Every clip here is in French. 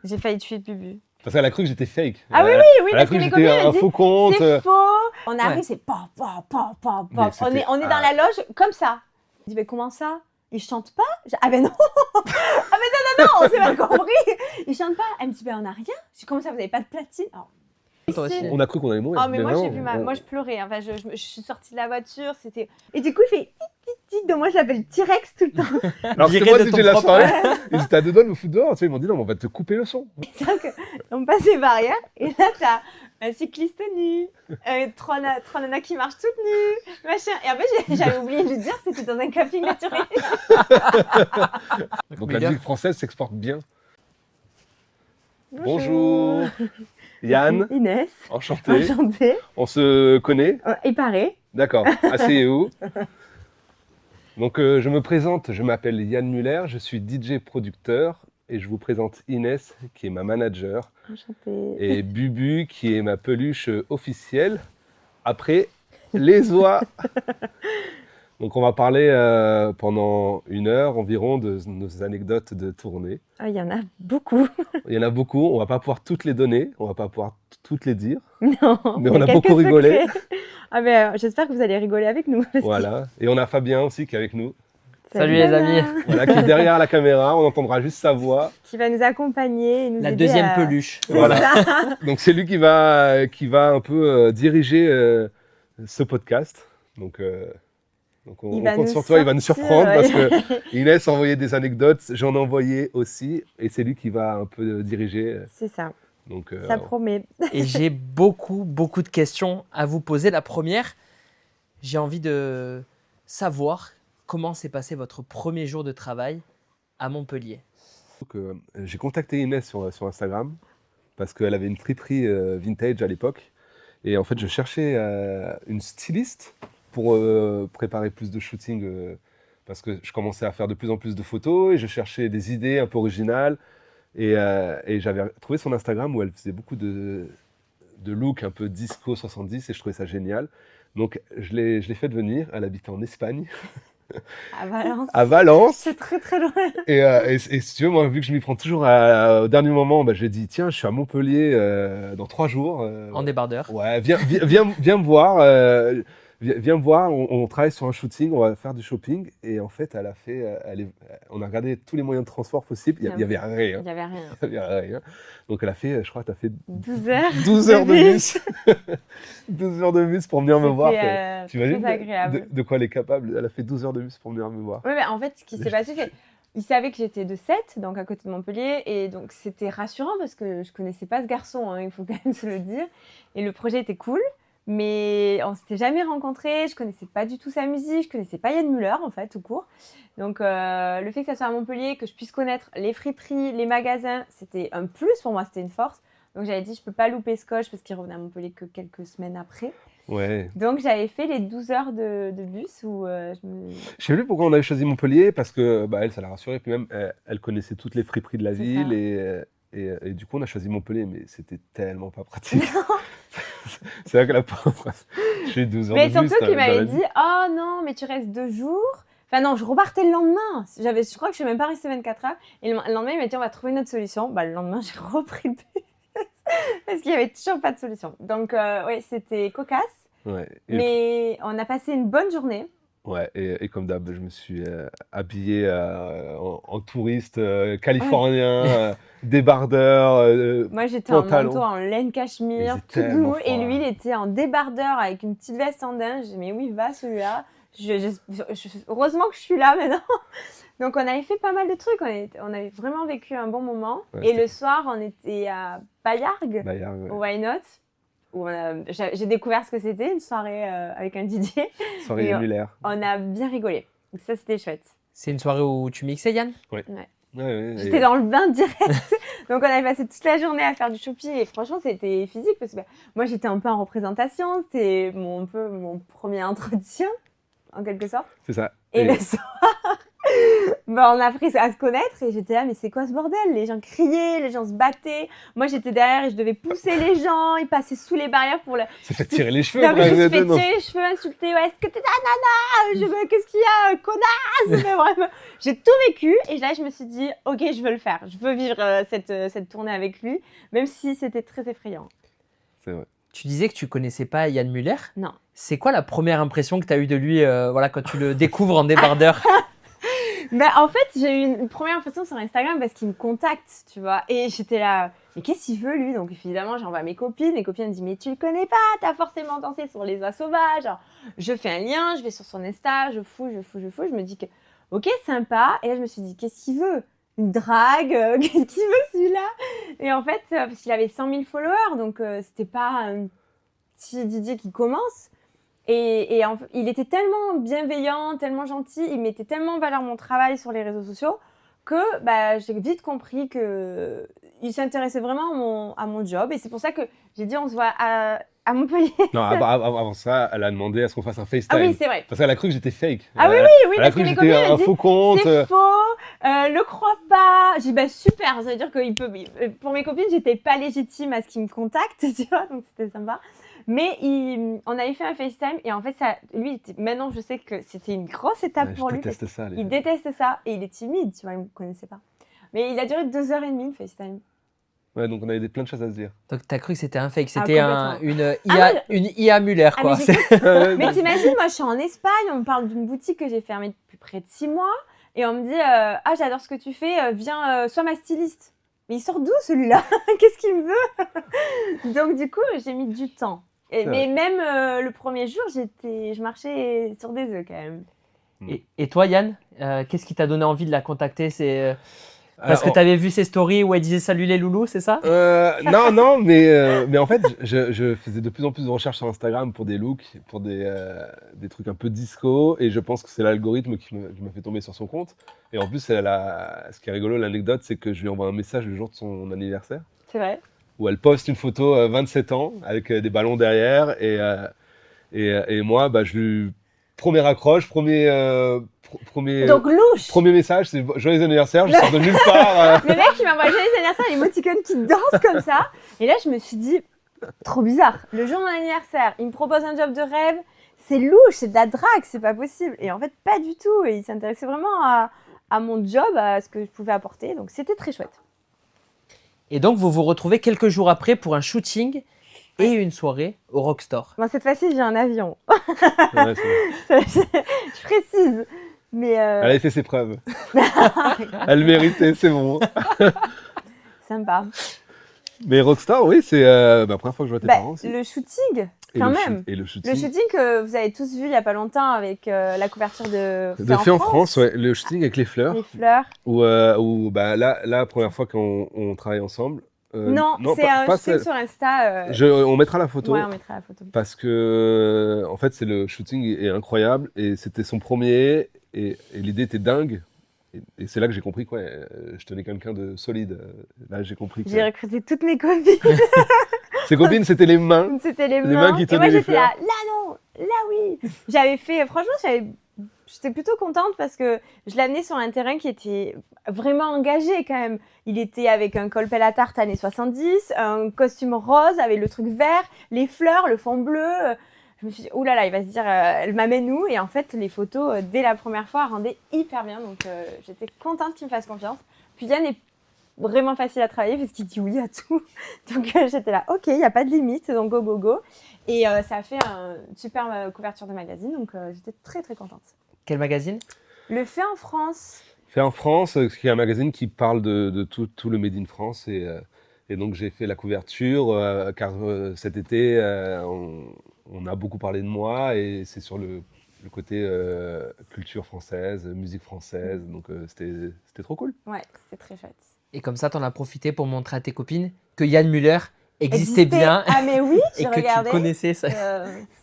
J'ai failli tuer Bubu. Parce qu'elle a cru que j'étais fake. Ah oui, Elle a parce cru que que mes j'étais copines un elles disent faux compte. c'est faux. On arrive, Ouais. c'est pop, pop, pop, pop, Mais pop. On c'était- est dans la loge comme ça. Je dis, mais comment ça? Ils chantent pas? Ah ben non. Ah ben non, on s'est mal compris. Ils chantent pas. Elle me dit, ben on n'a rien. Je dis, comment ça, vous avez pas de platine? Alors, Toi aussi. On a cru qu'on allait mourir. oh mais moi non, j'ai vu on- moi je pleurais. Enfin, je suis sortie de la voiture, c'était. Et du coup il fait tic. Donc moi je l'appelle T-Rex tout le temps. Alors que Viré moi, de DJ ton de la propre- soirée, ils étaient à deux doigts de me foutre dehors. Tu sais, ils m'ont dit non, mais on va te couper le son. C'est vrai qu'on passe les barrières et là t'as un cycliste nu, trois nanas qui marchent toutes nues, machin. Et en fait j'avais oublié de lui dire que c'était dans un camping naturel. Donc Mais la gars, musique française s'exporte bien. Bonjour. Yann, Inès, enchanté. enchantée. On se connaît. Il paraît. D'accord. Asseyez-vous. Donc je me présente, je m'appelle Yann Muller, je suis DJ producteur et je vous présente Inès qui est ma manager Enchantée. et Bubu qui est ma peluche officielle après les oies. Donc on va parler pendant 1 heure environ de nos anecdotes de tournée. Ah, il y en a beaucoup. Il y en a beaucoup, on va pas pouvoir toutes les donner, on va pas pouvoir toutes les dire. Non. Mais il y on a quelques beaucoup rigolé. secrets. Ah ben j'espère que vous allez rigoler avec nous. parce que- Voilà. Et on a Fabien aussi qui est avec nous, Salut les Nana. amis. voilà, qui est derrière la caméra, on entendra juste sa voix. Qui va nous accompagner et nous La aider deuxième à... peluche. C'est Voilà. ça. Donc c'est lui qui va un peu diriger ce podcast. Donc on Il va compte nous sur toi, il va nous sortir, surprendre ouais. parce que Inès a envoyé des anecdotes, j'en ai envoyé aussi, et c'est lui qui va un peu diriger. C'est ça, Donc ça promet. Et j'ai beaucoup de questions à vous poser. La première, j'ai envie de savoir comment s'est passé votre premier jour de travail à Montpellier. donc, j'ai contacté Inès sur Instagram parce qu'elle avait une friperie vintage à l'époque. Et en fait, je cherchais une styliste pour préparer plus de shooting parce que je commençais à faire de plus en plus de photos et je cherchais des idées un peu originales. Et j'avais trouvé son Instagram où elle faisait beaucoup de looks un peu disco 70 et je trouvais ça génial. Donc je l'ai fait venir, elle habitait en Espagne, À Valence. à Valence. C'est très très loin. Et si tu veux, moi, vu que je m'y prends toujours au dernier moment, bah, je lui ai dit, tiens, je suis à Montpellier dans 3 jours. En débardeur. Ouais, viens me voir. Viens me voir, on travaille sur un shooting, on va faire du shopping. Et en fait, elle a fait, on a regardé tous les moyens de transport possibles. Il n'y avait rien. Il n'y avait rien. Il y avait rien. Donc elle a fait, je crois que tu as fait 12 heures. 12 heures de bus. bus. 12 heures de bus pour venir me voir. C'était T'imagines très agréable. de quoi elle est capable? Elle a fait 12 heures de bus pour venir me voir. Oui, mais en fait, ce qui s'est passé, c'est qu'il savait que j'étais de 7, donc à côté de Montpellier, et donc c'était rassurant parce que je connaissais pas ce garçon, hein, il faut quand même se le dire. Et le projet était cool, mais on s'était jamais rencontrés, je connaissais pas du tout sa musique, je connaissais pas Yann Muller en fait, tout court. Donc le fait que ça soit à Montpellier, que je puisse connaître les friperies, les magasins, c'était un plus pour moi, c'était une force. Donc j'avais dit, je peux pas louper ce coche parce qu'il revenait à Montpellier que quelques semaines après. Ouais. Donc j'avais fait les 12 heures de bus où Je sais plus pourquoi on avait choisi Montpellier, parce que bah, elle, ça l'a rassurée. Puis même, elle connaissait toutes les friperies de la C'est ville. ça. Et du coup, on a choisi Montpellier, mais c'était tellement pas pratique. C'est vrai que la pauvre, j'ai 12 heures Mais de bus. surtout qu'il dans la m'avait vie. dit « Oh non, mais tu restes 2 jours ». Enfin non, je repartais le lendemain. Je crois que je suis même pas restée 24 heures. Et le lendemain, il m'a dit « On va trouver une autre solution ». Bah, le lendemain, j'ai repris le bus. Parce qu'il n'y avait toujours pas de solution. Donc oui, c'était cocasse. Ouais. Et, Mais on a passé une bonne journée. ouais, et comme d'hab, je me suis habillé en touriste californien, débardeur. Moi, j'étais en Pantalon. manteau en laine Il cachemire, faisait tout tellement doux. Et froid. lui, il était en débardeur avec une petite veste en daim. J'ai dit « Mais où il va celui-là ?» Heureusement que je suis là maintenant. Donc, on avait fait pas mal de trucs. On avait vraiment vécu un bon moment. Ouais, et c'était le soir, on était à Bayargues, Bayard, ouais. au Why Not, où j'ai découvert ce que c'était, une soirée avec un DJ. Soirée Et Muller. On a bien rigolé. Donc, ça, c'était chouette. C'est une soirée où tu mixais, Yann? Ouais, ouais, J'étais dans le bain direct. Donc, on avait passé toute la journée à faire du shopping. Et franchement, c'était physique parce que moi, j'étais un peu en représentation. C'était un peu mon premier entretien, en quelque sorte. C'est ça. Et le soir, On a appris à se connaître et j'étais là, mais c'est quoi ce bordel? Les gens criaient, les gens se battaient. Moi, j'étais derrière et je devais pousser les gens. Ils passaient sous les barrières pour le. Ça fait tirer les cheveux. Non, mais je me suis fait non. tirer les cheveux, insulter. Ouais, est-ce que t'es un nana? Qu'est-ce qu'il y a, connasse? Mais vraiment, j'ai tout vécu et là, je me suis dit, ok, je veux le faire. Je veux vivre cette tournée avec lui, même si c'était très effrayant. C'est vrai. Tu disais que tu connaissais pas Yann Muller. Non. C'est quoi la première impression que tu as eue de lui voilà, quand tu le découvres en débardeur? Ben, en fait, j'ai eu une première impression sur Instagram parce qu'il me contacte, tu vois. Et j'étais là, mais qu'est-ce qu'il veut, lui? Donc, évidemment, j'envoie à mes copines. Mes copines me disent, mais tu le connais pas, t'as forcément dansé sur les oies sauvages. Alors, je fais un lien, je vais sur son Insta, je fouille. Je me dis que, ok, sympa. Et là, je me suis dit, qu'est-ce qu'il veut? Une drague? Qu'est-ce qu'il veut, celui-là? Et en fait, parce qu'il avait 100 000 followers, donc c'était pas un petit Didier qui commence. Il était tellement bienveillant, tellement gentil, il mettait tellement en valeur mon travail sur les réseaux sociaux que j'ai vite compris qu'il s'intéressait vraiment à mon job. Et c'est pour ça que j'ai dit on se voit à Montpellier. Non, avant ça, elle a demandé à ce qu'on fasse un FaceTime. Ah oui, c'est vrai. Parce qu'elle a cru que j'étais fake. Ah oui, Elle a parce cru que que mes copines j'étais me un disaient, faux compte. c'est faux, le crois pas. J'ai dit super, ça veut dire qu'il peut. Pour mes copines, j'étais pas légitime à ce qu'ils me contactent, tu vois, donc c'était sympa. Mais on avait fait un FaceTime et en fait, maintenant je sais que c'était une grosse étape pour lui. Il déteste ça. Il déteste ça et il est timide, tu vois, il me connaissait pas. Mais il a duré 2h30 le FaceTime. Ouais, donc on avait plein de choses à se dire. Donc tu as cru que c'était un fake, c'était complètement. une IA Muller, Ah, quoi. mais t'imagines, moi je suis en Espagne, on me parle d'une boutique que j'ai fermée depuis près de 6 mois et on me dit ah j'adore ce que tu fais, viens, sois ma styliste. Mais il sort d'où celui-là? Qu'est-ce qu'il me veut? Donc du coup, j'ai mis du temps. Mais même le premier jour, je marchais sur des œufs quand même. Et toi, Yann, qu'est-ce qui t'a donné envie de la contacter? C'est parce que tu avais vu ses stories où elle disait salut les loulous, c'est ça? Non, mais en fait, je faisais de plus en plus de recherches sur Instagram pour des looks, pour des trucs un peu disco, et je pense que c'est l'algorithme qui m'a fait tomber sur son compte. Et en plus, ce qui est rigolo, l'anecdote, c'est que je lui envoie un message le jour de son anniversaire. C'est vrai. Où elle poste une photo 27 ans avec des ballons derrière et moi je lui premier accroche, premier donc louche. Premier message, c'est joyeux anniversaire, je sors de nulle part. Le mec il m'a envoyé joyeux anniversaire, les émoticônes qui dansent comme ça et là je me suis dit trop bizarre, le jour de mon anniversaire, il me propose un job de rêve, c'est louche, c'est de la drague, c'est pas possible. Et en fait pas du tout, et il s'intéressait vraiment à mon job, à ce que je pouvais apporter, donc c'était très chouette. Et donc, vous vous retrouvez quelques jours après pour un shooting et une soirée au Rockstore. Bon, cette fois-ci, j'ai un avion. Ouais, je précise. Mais Elle avait fait ses preuves. Elle méritait, c'est bon. Sympa. Mais Rockstar, oui, c'est la première fois que je vois tes parents aussi. Le shooting, quand même. Et le shooting. Le shooting que vous avez tous vu il n'y a pas longtemps avec la couverture de Fait en France, ouais. Le shooting avec les fleurs. Les fleurs. Où là, la première fois qu'on travaille ensemble. Non, c'est un shooting sur Insta. On mettra la photo. Ouais, on mettra la photo. Parce que, en fait, le shooting est incroyable et c'était son premier et l'idée était dingue. Et c'est là que j'ai compris que je tenais quelqu'un de solide. Là, j'ai compris que... J'ai recruté toutes mes copines. Ses copines, c'était les mains. C'était les mains qui tenaient les fleurs. Et moi, j'étais là non, là oui. J'avais fait, franchement, j'étais plutôt contente parce que je l'amenais sur un terrain qui était vraiment engagé quand même. Il était avec un col pelle à tarte années 70, un costume rose avec le truc vert, les fleurs, le fond bleu. Je me suis dit, oh là là, il va se dire, elle m'amène où? Et en fait, les photos, dès la première fois, rendaient hyper bien. Donc, j'étais contente qu'il me fasse confiance. Puis Yann est vraiment facile à travailler parce qu'il dit oui à tout. Donc, j'étais là, ok, il n'y a pas de limite, donc go, go, go. Et ça a fait une super couverture de magazine. Donc, j'étais très, très contente. Quel magazine? Le Fait en France. Fait en France, qui est un magazine qui parle de tout le Made in France. Et donc, j'ai fait la couverture, car cet été, on a beaucoup parlé de moi et c'est sur le côté culture française, musique française. Donc, c'était trop cool. Ouais, c'est très chouette. Et comme ça, tu en as profité pour montrer à tes copines que Yann Muller existait bien. Ah, mais oui, et que tu connaissais ça.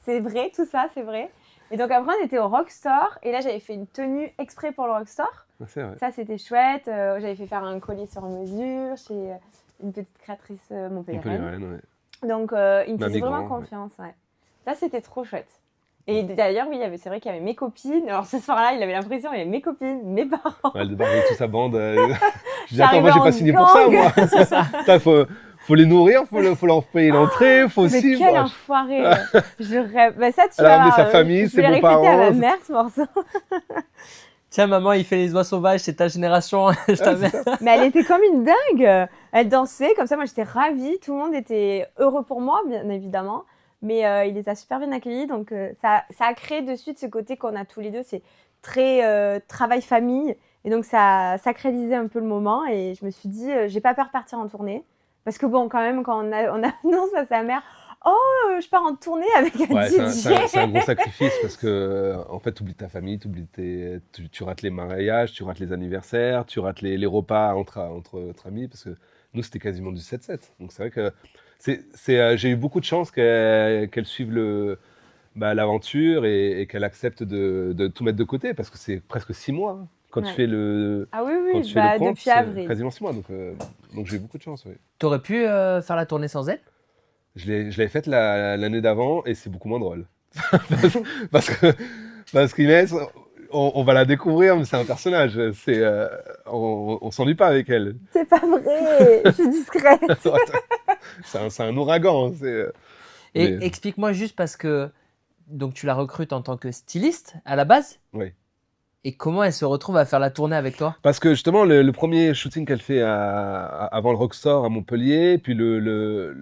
C'est vrai, tout ça, c'est vrai. Et donc, après, on était au Rockstore et là, j'avais fait une tenue exprès pour le Rockstore. C'est vrai. Ça, c'était chouette. J'avais fait faire un collier sur mesure chez une petite créatrice montpelliéraine. Ouais. Donc, il me faisait vraiment confiance. Ouais. Ça, c'était trop chouette. Et d'ailleurs, oui, c'est vrai qu'il y avait mes copines. Alors ce soir-là, il avait l'impression qu'il y avait mes copines, mes parents. Ouais, elle débarque avec toute sa bande. Je dis, attends, J'arrivais moi, j'ai en pas signé pour ça, gang. moi. C'est ça. Putain, faut les nourrir, faut leur payer l'entrée, faut Mais aussi. quel Moi, enfoiré. Je rêve. Bah, ça, tu Elle a vas ramené voir, sa famille, je ses vais le répéter à ma beaux-parents. mère, ce morceau. Tiens, maman, il fait les oies sauvages, c'est ta génération. Je Ouais, t'avais- c'est ça. Mais elle était comme une dingue. Elle dansait, comme ça, moi j'étais ravie. Tout le monde était heureux pour moi, bien évidemment. Mais il les a super bien accueillis. Donc ça a créé de suite ce côté qu'on a tous les deux. C'est très travail-famille. Et donc ça a sacralisé un peu le moment. Et je me suis dit, j'ai pas peur de partir en tournée. Parce que bon, quand même, quand on annonce à sa mère, oh, je pars en tournée avec un Ouais, DJ. c'est un gros sacrifice parce que, en fait, tu oublies ta famille, tu rates les mariages, tu rates les anniversaires, tu rates les repas entre amis parce que nous, c'était quasiment du 7-7. Donc, c'est vrai que j'ai eu beaucoup de chance qu'elle suive l'aventure et qu'elle accepte de tout mettre de côté parce que c'est presque 6 mois. Hein. Quand tu Ouais. fais le, Ah oui, quand oui, tu fais le compte, depuis c'est avril. quasiment 6 mois. Donc j'ai eu beaucoup de chance, oui. T'aurais pu faire la tournée sans elle? Je l'avais faite l'année d'avant et c'est beaucoup moins drôle. parce que parce qu'Inès, on va la découvrir, mais c'est un personnage. On s'ennuie pas avec elle. C'est pas vrai, je suis discrète. C'est un ouragan. Et Mais- explique-moi juste parce que donc tu la recrutes en tant que styliste à la base. Oui. Et comment elle se retrouve à faire la tournée avec toi? Parce que justement, le premier shooting qu'elle fait avant le Rockstar à Montpellier, puis le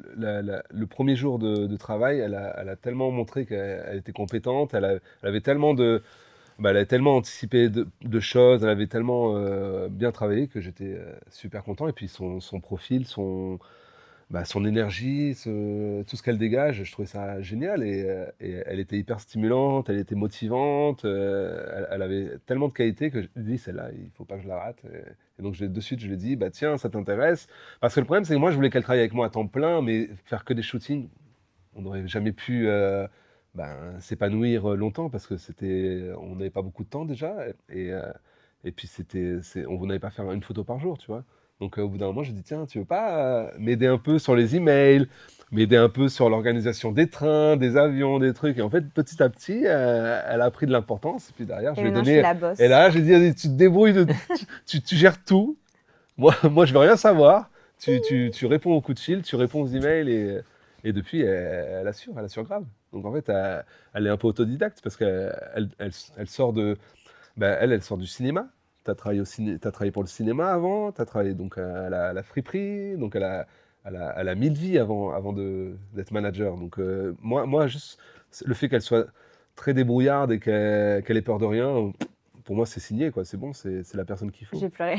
premier jour de travail, elle a tellement montré qu'elle était compétente, elle avait tellement elle avait tellement anticipé de choses, elle avait tellement bien travaillé que j'étais super content. Et puis son profil, son énergie, tout ce qu'elle dégage, je trouvais ça génial. Et elle était hyper stimulante, elle était motivante, elle avait tellement de qualités que je me dis, celle-là, il faut pas que je la rate. Et donc de suite, je lui ai dit, bah tiens, ça t'intéresse? Parce que le problème, c'est que moi, je voulais qu'elle travaille avec moi à temps plein, mais faire que des shootings, on n'aurait jamais pu s'épanouir longtemps parce que on n'avait pas beaucoup de temps déjà. Et puis, on n'avait pas faire une photo par jour, tu vois. Donc, au bout d'un moment, j'ai dit, tiens, tu veux pas m'aider un peu sur les emails, m'aider un peu sur l'organisation des trains, des avions, des trucs. Et en fait, petit à petit, elle a pris de l'importance. Et puis derrière, je Et lui ai maintenant, je suis donné. la boss. Et là, j'ai dit, vas-y, tu te débrouilles, tu gères tout. Moi, je veux rien savoir. Tu réponds aux coups de fil, tu réponds aux emails et depuis, elle assure grave. Donc en fait, elle est un peu autodidacte parce qu'elle sort elle sort du cinéma. Tu as travaillé t'as travaillé pour le cinéma avant, tu as travaillé donc à la friperie, donc elle a 1000 vies avant d'être manager. Donc moi, juste le fait qu'elle soit très débrouillarde et qu'elle ait peur de rien, pour moi, c'est signé, quoi. C'est bon, c'est la personne qu'il faut. J'ai pleuré.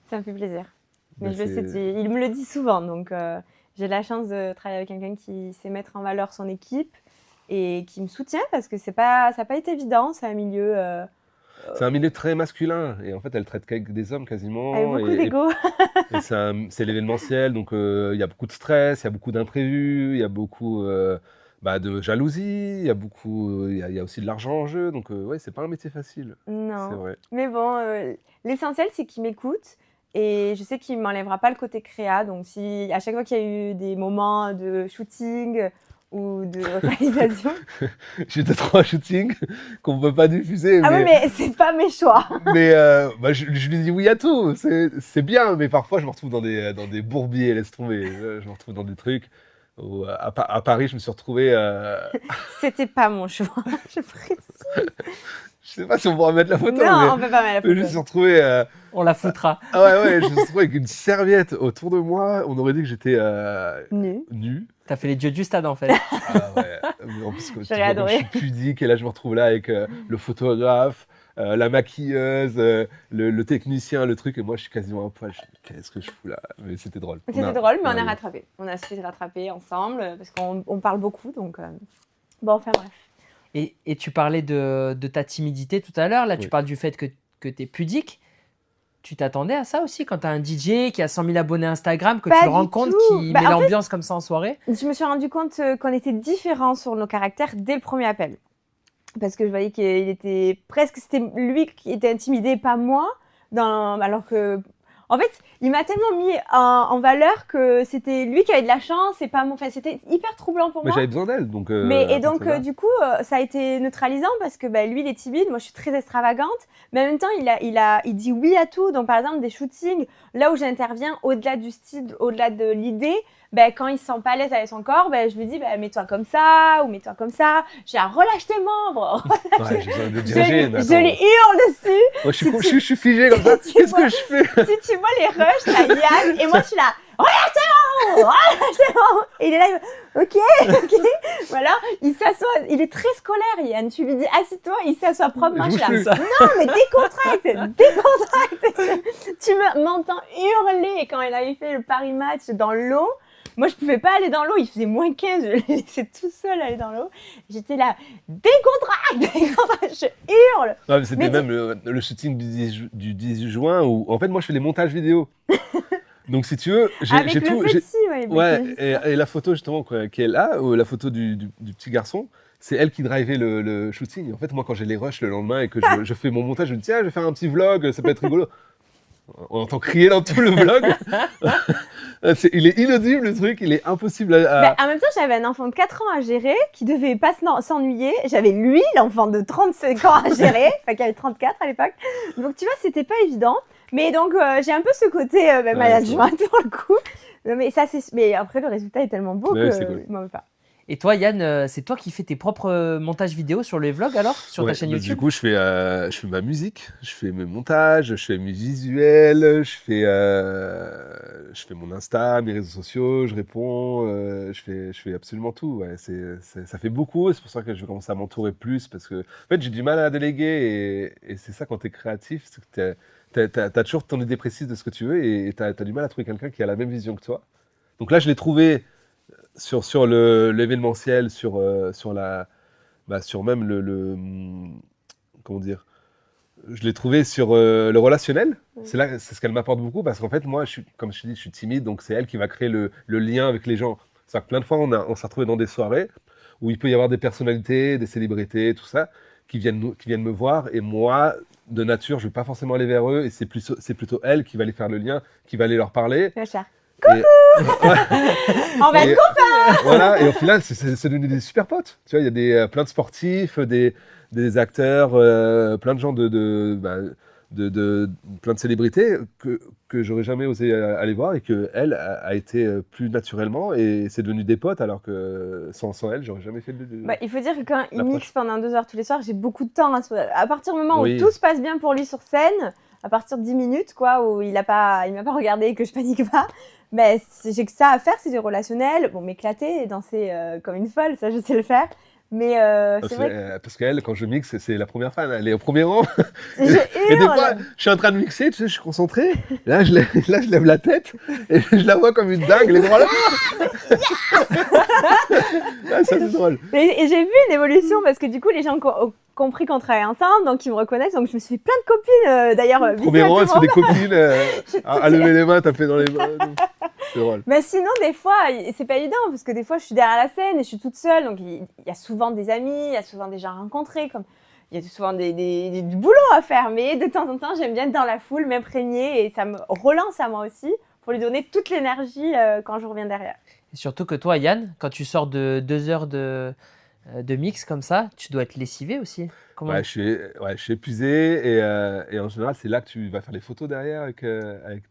Ça me fait plaisir. Mais Ben, je sais, il me le dit souvent, donc j'ai la chance de travailler avec quelqu'un qui sait mettre en valeur son équipe et qui me soutient parce que ça n'a pas été évident, c'est un milieu C'est un milieu très masculin et en fait, elle traite qu'avec des hommes quasiment. avec beaucoup d'ego. Et c'est l'événementiel, donc il y a beaucoup de stress, il y a beaucoup d'imprévus, il y a beaucoup de jalousie, il y a aussi de l'argent en jeu, donc ouais, c'est pas un métier facile, c'est Non, vrai. mais bon, l'essentiel c'est qu'il m'écoute et je sais qu'il ne m'enlèvera pas le côté créa. Donc si à chaque fois qu'il y a eu des moments de shooting ou de réalisation, J'ai 2-3 shootings qu'on ne peut pas diffuser, ah oui, mais c'est pas mes choix. mais je lui dis oui à tout, c'est bien, mais parfois je me retrouve dans des bourbiers, laisse tomber, je me retrouve dans des trucs. À Paris, je me suis retrouvé, C'était pas mon choix. Je précise. je sais pas si on pourra mettre la photo, Non, on peut pas mettre mais la je me photo. suis retrouvé. On la foutra. Ah ouais, je me suis retrouvé avec une serviette autour de moi. On aurait dit que j'étais Nu. nu. T'as fait les dieux du stade en fait. Ah ouais. Mais en plus, tu J'aurais vois, comme je adoré. suis pudique et là, je me retrouve là avec le photographe, la maquilleuse, le technicien, le truc. Et moi, je suis quasiment un poil. Qu'est-ce que je fous là? Mais c'était drôle. C'était drôle, mais on a rigolé. rattrapé. On a su se rattraper ensemble parce qu'on parle beaucoup. Donc, bon, enfin bref. Et tu parlais de ta timidité tout à l'heure. Là, tu Oui. parles du fait que tu es pudique. Tu t'attendais à ça aussi quand tu as un DJ qui a 100 000 abonnés Instagram, que Pas tu le du rencontres, tout. qui Bah, met en fait- l'ambiance comme ça en soirée? Je me suis rendu compte qu'on était différents sur nos caractères dès le premier appel. Parce que je voyais qu'il était presque, c'était lui qui était intimidé, pas moi. Alors que, En fait, il m'a tellement mis en valeur que c'était lui qui avait de la chance et pas moi. Enfin, c'était hyper troublant pour Mais moi. j'avais besoin d'elle, donc. Mais, à et donc, partir de là. du coup, ça a été neutralisant parce que bah, lui, il est timide, moi, je suis très extravagante. Mais en même temps, il dit oui à tout. Donc, par exemple, des shootings, là où j'interviens, au-delà du style, au-delà de l'idée, ben, quand il se sent pas à l'aise avec son corps, ben, je lui dis, ben, mets-toi comme ça ou mets-toi comme ça. J'ai un relâche tes membres. Ouais, j'ai besoin de Je, diriger. mais je attends. les hurle dessus. Moi, je suis, Si tu- je suis figé comme ça. tu Qu'est-ce vois- que je fais? Si tu vois les rushs, t'as Yann et moi je suis là, relâche tes membres, relâche tes membres. Et il est là, il me- ok. Voilà, il s'assoit, il est très scolaire Yann. Tu lui dis assis-toi, il s'assoit proprement. Je Je suis bouge là, plus. non mais décontracte. Tu m'entends hurler quand il avait fait le Paris match dans l'eau. Moi, je pouvais pas aller dans l'eau, il faisait moins 15, je l'ai laissé tout seul aller dans l'eau. J'étais là, décontracte, je hurle. Non, mais c'était Mais même le shooting du 10 juin où, en fait, moi, je fais les montages vidéo. Donc, si tu veux, Avec j'ai le tout. petit, ouais. Ouais, et la photo, justement, qui est là, la photo du petit garçon, c'est elle qui drivait le shooting. Et en fait, moi, quand j'ai les rushs le lendemain et que je fais mon montage, je me dis, tiens, je vais faire un petit vlog, ça peut être rigolo. On entend crier dans tout le vlog. Il est inaudible, le truc, il est impossible Bah, en même temps, j'avais un enfant de 4 ans à gérer qui devait pas s'ennuyer. J'avais lui, l'enfant de 35 ans à gérer, enfin qui avait 34 à l'époque. Donc tu vois, c'était pas évident. Mais donc j'ai un peu ce côté management pour le coup. Mais ça, mais après le résultat est tellement beau Ouais, que c'est cool. je m'en veux pas. Et toi, Yann, c'est toi qui fais tes propres montages vidéo sur les vlogs alors, sur ta Ouais, chaîne bah, YouTube? Du coup, je fais ma musique, je fais mes montages, je fais mes visuels, je fais mon Insta, mes réseaux sociaux, je réponds, je fais absolument tout. Ouais. Ça fait beaucoup, et c'est pour ça que je vais commencer à m'entourer plus, parce que en fait, j'ai du mal à déléguer, et c'est ça quand tu es créatif, c'est que t'as toujours ton idée précise de ce que tu veux, et t'as du mal à trouver quelqu'un qui a la même vision que toi. Donc là, je l'ai trouvé sur l'événementiel, sur même comment dire, je l'ai trouvé sur le relationnel. C'est ce qu'elle m'apporte beaucoup, parce qu'en fait, moi, comme je te dis, je suis timide, donc c'est elle qui va créer le lien avec les gens. C'est-à-dire que plein de fois, on s'est retrouvés dans des soirées où il peut y avoir des personnalités, des célébrités, tout ça, qui viennent me voir, et moi, de nature, je vais pas forcément aller vers eux, et c'est plutôt elle qui va aller faire le lien, qui va aller leur parler. Ma chère. Et- On va Et- être copains. Voilà, et au final, c'est devenu des super potes. Tu vois, il y a plein de sportifs, des acteurs, plein de gens plein de célébrités que j'aurais jamais osé aller voir, et que elle a été plus naturellement, et c'est devenu des potes, alors que sans elle, j'aurais jamais fait Bah, il faut dire que quand il L'approche. mixe pendant 2 heures tous les soirs, j'ai beaucoup de temps. À partir du moment Oui. où tout se passe bien pour lui sur scène, à partir de 10 minutes, quoi, où il m'a pas regardé et que je panique pas, ben, j'ai que ça à faire, c'est du relationnel. Bon, m'éclater et danser comme une folle, ça je sais le faire. Mais c'est vrai Parce qu'elle, quand je mixe, c'est la première fan, elle est au premier rang. que je Et des hurle. fois, je suis en train de mixer, tu sais, je suis concentré. Là, je lève la tête, et je la vois comme une dingue, les bras là. Ah, ça, c'est drôle. Et j'ai vu une évolution parce que du coup, les gens ont compris qu'on travaillait ensemble, donc ils me reconnaissent. Donc je me suis fait plein de copines d'ailleurs. Premier bisous à rang, tout elle le se fait monde. des copines à lever les mains, taper dans les mains. C'est drôle. Mais sinon, des fois, c'est pas évident parce que des fois, je suis derrière la scène et je suis toute seule. Donc il y a souvent des amis, il y a souvent des gens rencontrés. Il y a souvent du boulot à faire. Mais de temps en temps, j'aime bien être dans la foule, m'imprégner, et ça me relance à moi aussi pour lui donner toute l'énergie quand je reviens derrière. Et surtout que toi, Yann, quand tu sors de 2 heures de mix comme ça, tu dois être lessivé aussi. Comment... Ouais, je suis épuisé, et en général, c'est là que tu vas faire les photos derrière avec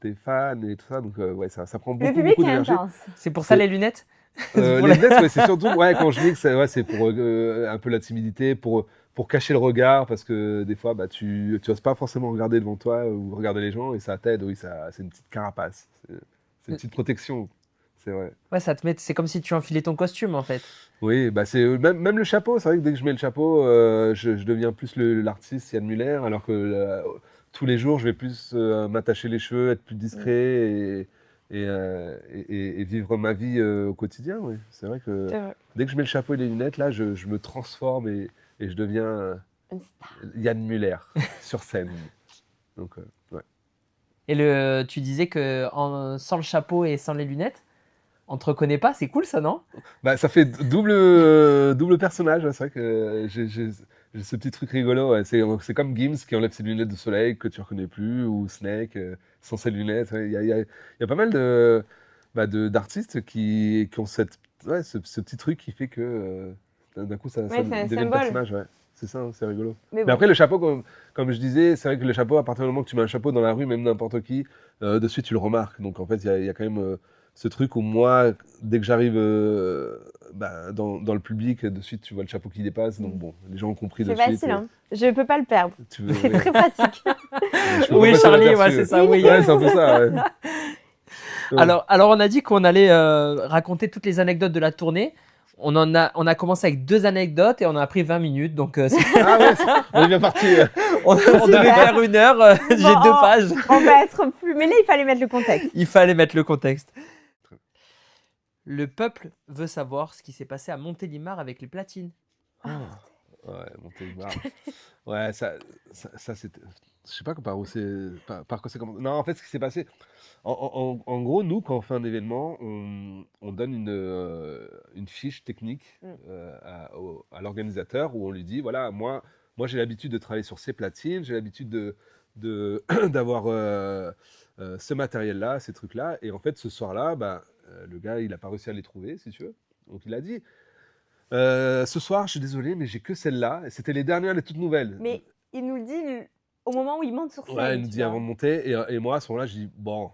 tes fans et tout ça. Donc, ouais, ça prend Le beaucoup, public beaucoup est d'énergie. intense. C'est pour ça C'est- les lunettes? Les lunettes, ouais, c'est surtout, ouais, quand je mixe, c'est pour un peu la timidité, pour cacher le regard, parce que des fois, bah, tu n'oses pas forcément regarder devant toi ou regarder les gens, et ça t'aide, oui, c'est une petite carapace, c'est une petite protection, c'est vrai. Ouais, c'est comme si tu enfilais ton costume en fait. Oui, bah c'est même le chapeau, c'est vrai que dès que je mets le chapeau, je deviens plus l'artiste Yann Muller, alors que tous les jours, je vais plus m'attacher les cheveux, être plus discret, et vivre ma vie au quotidien. Oui. C'est vrai que C'est vrai. dès que je mets le chapeau et les lunettes, là, je me transforme, et je deviens Une star. Yann Muller sur scène. Donc, ouais. Et tu disais que sans le chapeau et sans les lunettes, on te reconnaît pas, c'est cool ça, non? Bah, ça fait double personnage. C'est vrai que j'ai ce petit truc rigolo. Ouais. C'est comme Gims qui enlève ses lunettes de soleil que tu reconnais plus, ou Snake sans ses lunettes. Ouais. Il y a pas mal d'artistes qui ont ce petit truc qui fait que d'un coup ça Ouais, c'est un devient le symbole. personnage. Ouais. C'est ça, hein, c'est rigolo. Mais Mais bon. après, le chapeau, comme je disais, c'est vrai que le chapeau, à partir du moment que tu mets un chapeau dans la rue, même n'importe qui, de suite tu le remarques. Donc en fait, il y a quand même ce truc où moi, dès que j'arrive dans le public, de suite tu vois le chapeau qui dépasse. Donc bon, les gens ont compris de C'est suite. facile, hein. Je peux pas le perdre. C'est Oui, très pratique. je peux Oui, pas passer Charlie, inaperçu. ouais, c'est ça, oui. Ouais, c'est un peu ça. Ouais. Ouais. Alors, on a dit qu'on allait raconter toutes les anecdotes de la tournée. On a commencé avec 2 anecdotes et on a pris 20 minutes. Donc, Ah ouais, on est bien parti. on devait faire 1 heure. J'ai 2 Bon, pages. On va être plus. Mais là, il fallait mettre le contexte. Il fallait mettre le contexte. Le peuple veut savoir ce qui s'est passé à Montélimar avec les platines. Ouais, Montélimar. Ouais, ça c'était. Je sais pas par où c'est. Par quoi c'est commencé. Non, en fait, ce qui s'est passé. En gros, nous, quand on fait un événement, on donne une fiche technique à l'organisateur où on lui dit voilà, moi j'ai l'habitude de travailler sur ces platines, j'ai l'habitude d'avoir ce matériel-là, ces trucs-là. Et en fait, ce soir-là, le gars, il n'a pas réussi à les trouver, si tu veux. Donc, il a dit ce soir, je suis désolé, mais j'ai que celle-là. Et c'était les dernières, les toutes nouvelles. Mais il nous le dit au moment où il monte sur scène. Ouais, il nous tu dit vois. avant de monter. Et moi, à ce moment-là, je dis bon,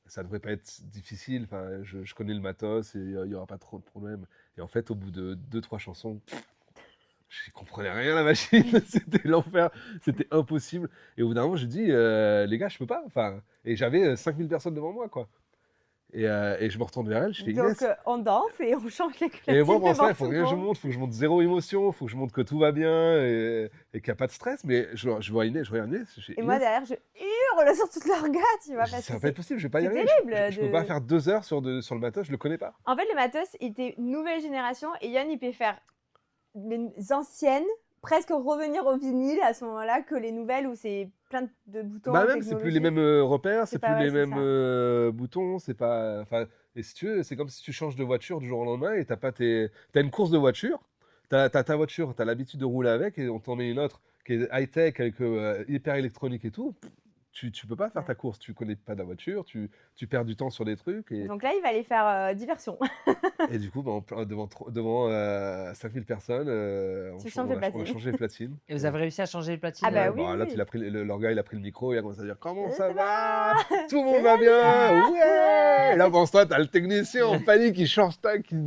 ça devrait pas être difficile. Enfin, je connais le matos et il n'y aura pas trop de problèmes. Et en fait, au bout de 2-3 chansons, je comprenais rien à la machine. C'était l'enfer. C'était impossible. Et au bout d'un moment, j'ai dit les gars, je peux pas. Enfin, et j'avais 5000 personnes devant moi, quoi. Et je me retourne vers elle, je fais Donc, Inès. on danse et on change les Et platines moi, pour ça, devant il faut tout rien le que je monde. monte. Il faut que je monte zéro émotion. Il faut que je montre que tout va bien et qu'il n'y a pas de stress. Mais je vois Inès, je regarde Inès. Je fais, Et moi, Inès, derrière, je hurle sur toute l'orga, tu vois. je dis, Parce ça que va pas être possible, je vais pas y c'est arriver. terrible Je peux pas faire 2 heures sur le matos, je le connais pas. En fait, le matos était nouvelle génération et Yann, il peut faire les anciennes, presque revenir au vinyle à ce moment-là, que les nouvelles où c'est plein de boutons. Bah même, c'est plus les technologiques. mêmes repères, C'est c'est pas- plus ouais, les c'est mêmes ça. boutons, c'est pas. Enfin, et si tu veux, c'est comme si tu changes de voiture du jour au lendemain et t'as une course de voiture, t'as ta voiture, t'as l'habitude de rouler avec et on t'en met une autre qui est high-tech, avec hyper électronique et tout. Tu peux pas faire ta course, tu connais pas ta voiture, tu perds du temps sur des trucs et, Donc là, il va aller faire diversion. et du coup, devant 5000 personnes, Tu changes les on a platines. changé les platines. Et vous avez réussi à changer les platines Ah bah Ouais, oui, là, oui. leur gars, il a pris le micro, il a commencé à dire comment ça Ça va, tout le monde va bien, ouais. Et là, pendant ce temps, t'as le technicien en panique, il change tac, il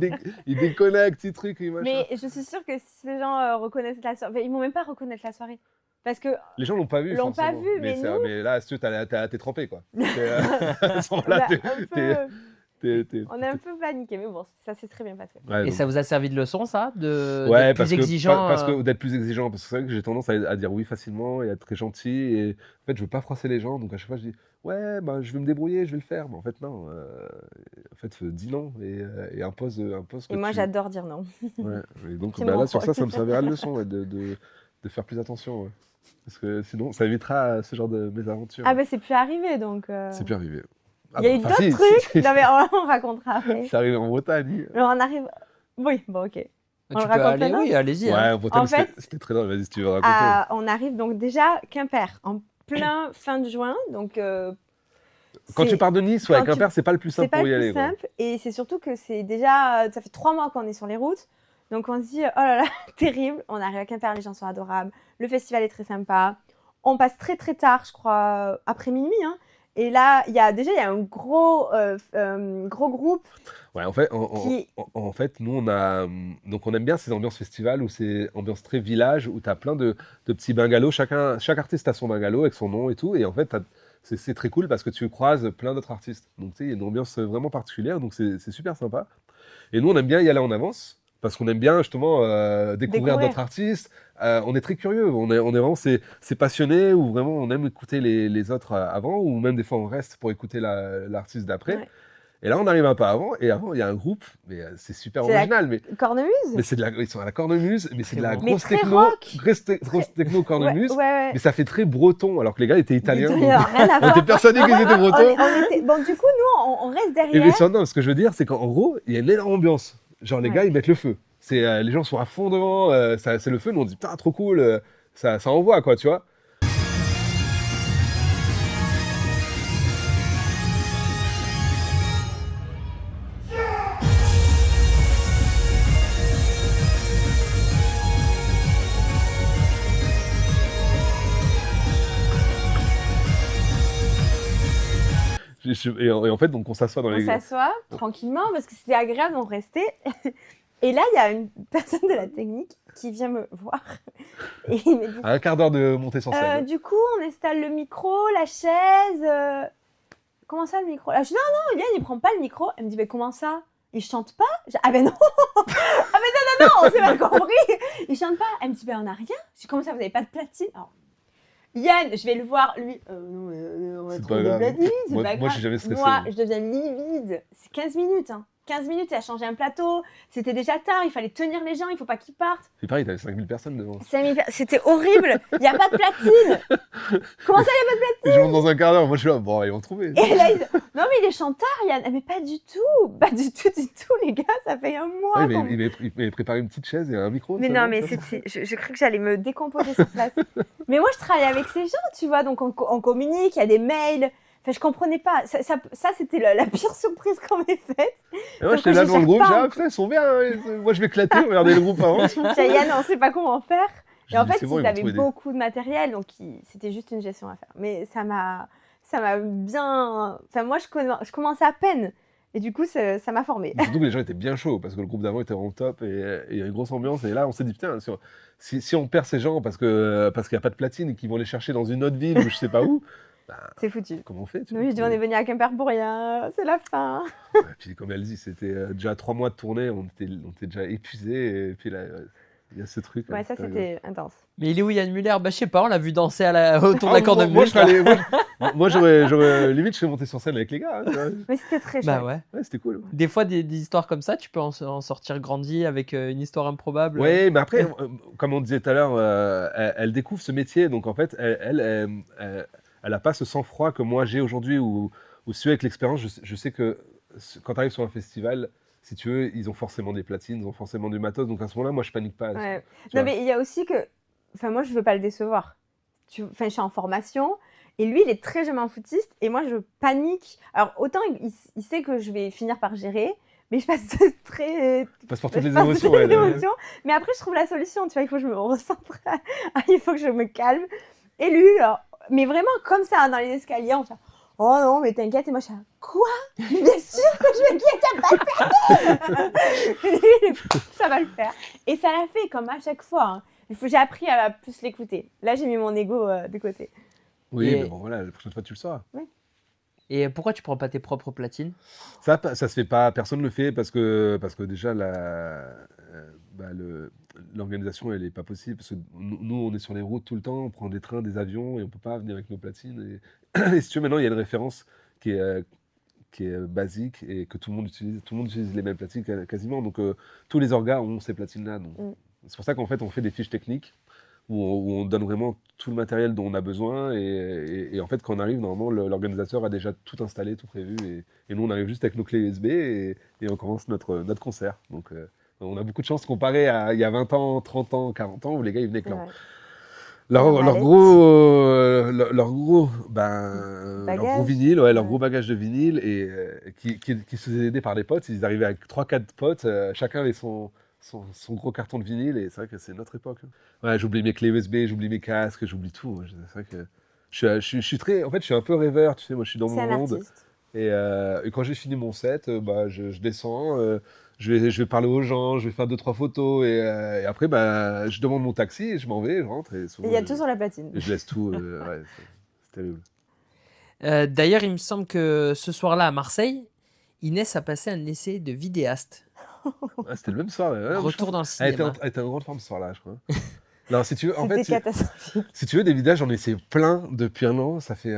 déconnecte, petit truc, et machin. Mais je suis sûre que si ces gens reconnaissent la soirée, ils vont même pas reconnaître la soirée. Parce que Les gens l'ont pas vu, l'ont pas forcément. vu, mais nous- mais là, si tu veux, t'es trempé, quoi. À ce moment-là, on, a un peu, on est un peu paniqué, mais bon, ça s'est très bien passé. Ouais, Et donc- ça vous a servi de leçon, ça, Ouais, d'être parce plus que, exigeant parce que d'être plus exigeant, parce que c'est vrai que j'ai tendance à dire oui facilement et à être très gentil. Et en fait, je veux pas froisser les gens, donc à chaque fois, je dis ouais, je vais me débrouiller, je vais le faire. Mais en fait, non. En fait, dis non et impose que Et moi, tu- j'adore dire non. Ouais. Et donc, C'est bah, mon là, sur rôle. ça, ça me servira de leçon, ouais, de faire plus attention. Ouais. Parce que sinon, ça évitera ce genre de mésaventures. Ah ben c'est plus arrivé, donc... C'est plus arrivé. Il y a eu Enfin, d'autres si, trucs. Non mais on racontera après. C'est arrivé en Bretagne. Alors, on arrive... Oui, bon ok. Tu On le peux raconte aller, maintenant oui, allez-y. Ouais, hein. en Bretagne, En fait- c'était très drôle. Vas-y, si tu veux raconter. On arrive donc déjà Quimper, en plein fin de juin. Donc, Quand c'est- tu pars de Nice ou avec quand un père, c'est pas le plus c'est simple pas pour y le aller. plus simple. Et c'est surtout que c'est déjà... Ça fait 3 mois qu'on est sur les routes. Donc on se dit, oh là là, terrible. On arrive à Quimper, les gens sont adorables. Le festival est très sympa. On passe très très tard, je crois, après minuit. Hein. Et là, il y a un gros groupe Ouais, en fait, qui... en fait, nous, donc on aime bien ces ambiances festivals où c'est ambiance très village, où tu as plein de petits bungalows. Chaque artiste a son bungalow avec son nom et tout. Et en fait, c'est très cool parce que tu croises plein d'autres artistes. Donc, tu sais, il y a une ambiance vraiment particulière. Donc, c'est super sympa. Et nous, on aime bien y aller en avance parce qu'on aime bien justement découvrir d'autres artistes. On est très curieux. On est vraiment c'est passionné ou vraiment on aime écouter les autres avant ou même des fois on reste pour écouter l'artiste d'après. Ouais. Et là, on arrive un peu avant, et avant, il y a un groupe, mais c'est super C'est original, mais Cornemuse. c'est ils sont à la cornemuse, mais c'est de la bon. Mais grosse très techno, rock. grosse techno cornemuse, Ouais. mais ça fait très breton, alors que les gars étaient italiens. Il donc n'y a rien à on voir. était persuadés qu'ils étaient bretons. Bon, du coup, nous, on reste Et mais derrière. non, ce que je veux dire, c'est qu'en gros, il y a une énorme ambiance. Genre, les Ouais. gars, ils mettent le feu. Les gens sont à fond devant, c'est le feu, nous on dit putain trop cool, ça envoie quoi, tu vois. Et en fait, donc on s'assoit dans On les... s'assoit tranquillement parce que c'était agréable, on restait. Et là, il y a une personne de la technique qui vient me voir et il me dit À un quart d'heure de montée sur scène. du coup, on installe le micro, la chaise. Comment ça, le micro? Je dis non, Yann, il prend pas le micro. Elle me dit mais comment ça? Il chante pas? Ah ben non. Ah ben non, on s'est mal compris. Il chante pas. Elle me dit ben on a rien. Je dis comment ça, vous avez pas de platine? Alors, Yann, je vais le voir, lui, non, on va C'est trouver pas des grave. platines, c'est Moi, pas moi, grave. je suis jamais stressé. Moi, je deviens livide. C'est 15 minutes, hein. 15 minutes, il a changé un plateau, c'était déjà tard, il fallait tenir les gens, il faut pas qu'ils partent. C'est pareil, t'avais 5000 personnes devant. C'était horrible, il n'y a pas de platine. Comment ça, Et je monte dans un quart d'heure, moi je suis là, bon, ils vont trouver. Et là, non mais il est chanteur, Yann. Mais pas du tout, les gars, ça fait un mois. Ouais, mais il m'avait préparé une petite chaise et un micro. Mais seulement, non, mais ça. je cru que j'allais me décomposer sur place. Mais moi, je travaille avec ces gens, tu vois, donc on communique, il y a des mails. Enfin, je comprenais pas. Ça c'était la pire surprise qu'on m'ait faite. Et moi, Sauf j'étais que là je dans le gère groupe, pas j'ai dit, ah, encore. putain, ils sont bien. Moi, je vais éclater, regardez le groupe avant. J'ai dit, Yann, on sait pas comment faire. J'ai Et en dit, fait, c'est bon, ils vont avaient trouver des- beaucoup de matériel, donc c'était juste une gestion à faire. Mais ça m'a bien. Enfin, moi, je commençais à peine. Et du coup, ça m'a formée. Surtout que les gens étaient bien chauds parce que le groupe d'avant était vraiment top et il y a une grosse ambiance. Et là, on s'est dit, putain, si on perd ces gens parce qu'il n'y a pas de platine et qu'ils vont les chercher dans une autre ville ou je sais pas où, C'est foutu. comment on fait tu Nous, vois je dis, on est venu à Quimper pour rien. C'est la fin. Et puis, comme elle dit, c'était déjà 3 mois de tournée, on était déjà épuisés. Et puis là, il y a ce truc. Ouais, ça, super c'était intense. Mais il est où Yann Muller? Bah, je sais pas, on l'a vu danser autour de la Ah, cornemuse. moi, je serais allé- moi, j'aurais limite, je serais monté sur scène avec les gars. Hein, tu vois. Mais c'était très chouette. Bah ouais. Ouais, c'était cool. Des fois, des histoires comme ça, tu peux en sortir grandi avec une histoire improbable. Oui, mais après, comme on disait tout à l'heure, elle découvre ce métier, donc en fait, elle a pas ce sang-froid que moi j'ai aujourd'hui, ou si tu veux, avec l'expérience, je sais que quand tu arrives sur un festival, si tu veux, ils ont forcément des platines, ils ont forcément du matos, donc à ce moment-là, moi, je panique pas. Ouais. Tu Non, vois. mais il y a aussi que. Enfin, moi, je veux pas le décevoir. Enfin, je suis en formation. Et lui, il est très je m'en foutiste. Et moi, je panique. Alors, autant il sait que je vais finir par gérer. Mais je passe très. Tu passes par toutes les je passe émotions. toutes les ouais, émotions. Mais après, je trouve la solution. Tu vois, il faut que je me recentre. Il faut que je me calme. Et lui, alors. Mais vraiment, comme ça, dans les escaliers, on fait. Oh non, mais t'inquiète. Et moi, je suis là, quoi? Mais bien sûr que je m'inquiète, il n'y a pas de panique. Ça va le faire. Et ça l'a fait, comme à chaque fois. Hein. J'ai appris à plus l'écouter. Là, j'ai mis mon ego de côté. Oui, Et- mais bon, voilà, la prochaine fois, tu le sauras. Et pourquoi tu prends pas tes propres platines? Ça se fait pas, personne ne le fait parce que déjà l'organisation elle est pas possible parce que nous on est sur les routes tout le temps, on prend des trains, des avions et on peut pas venir avec nos platines et si tu veux maintenant il y a une référence qui est basique et que tout le monde utilise les mêmes platines quasiment donc tous les orgas ont ces platines là donc c'est pour ça qu'en fait on fait des fiches techniques où on donne vraiment tout le matériel dont on a besoin et en fait quand on arrive normalement l'organisateur a déjà tout installé, tout prévu et nous on arrive juste avec nos clés USB et on commence notre concert donc on a beaucoup de chance comparé à il y a 20 ans, 30 ans, 40 ans où les gars ils venaient avec Ouais. leur mallette. gros Bagage. vinyle, leur Ouais. gros bagage de vinyle et qui se faisaient aider par des potes, ils arrivaient avec 3-4 potes, chacun avait son gros carton de vinyle et c'est vrai que c'est notre époque. Hein. Ouais, j'oublie mes clés USB, j'oublie mes casques, j'oublie tout. C'est vrai que je suis très, en fait, je suis un peu rêveur, tu sais, moi je suis dans C'est mon un monde artiste. et quand j'ai fini mon set, je descends, je vais parler aux gens, je vais faire 2-3 photos et après je demande mon taxi et je m'en vais, je rentre et Et souvent il y a tout sur la platine. je laisse tout, ouais, c'est terrible. D'ailleurs, il me semble que ce soir-là à Marseille, Inès a passé un essai de vidéaste. Ah, c'était le même soir. Ouais, Retour dans le elle cinéma. était en grande forme ce soir-là, je crois. Non, si tu veux, en C'était fait, catastrophique. si tu veux, des vidéos, j'en ai essayé plein depuis un an. Ça fait,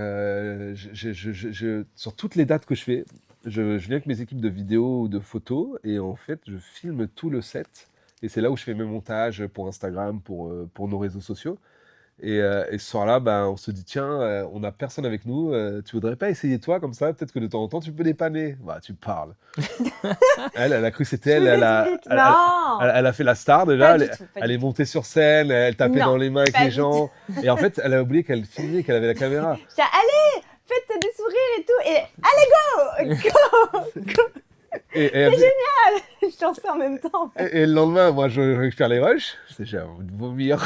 sur toutes les dates que je fais, je viens avec mes équipes de vidéos ou de photos et en fait, je filme tout le set. Et c'est là où je fais mes montages pour Instagram, pour nos réseaux sociaux. Et ce soir-là, ben, on se dit, tiens, on n'a personne avec nous, tu voudrais pas essayer toi comme ça? Peut-être que de temps en temps, tu peux dépanner. Bah, tu parles. Elle a cru que c'était Je elle. vous explique. Non, Elle a fait la star déjà. pas Elle, du tout. Pas elle du est montée sur scène, elle tapait Non, dans les mains avec pas les du gens. Et en fait, elle a oublié qu'elle filmait, qu'elle avait la caméra. tout. Je dis, allez, faites des sourires et tout. Et allez, go! Et Je dansais en même temps. Et le lendemain, moi, je récupère les rushs. J'ai envie de vomir.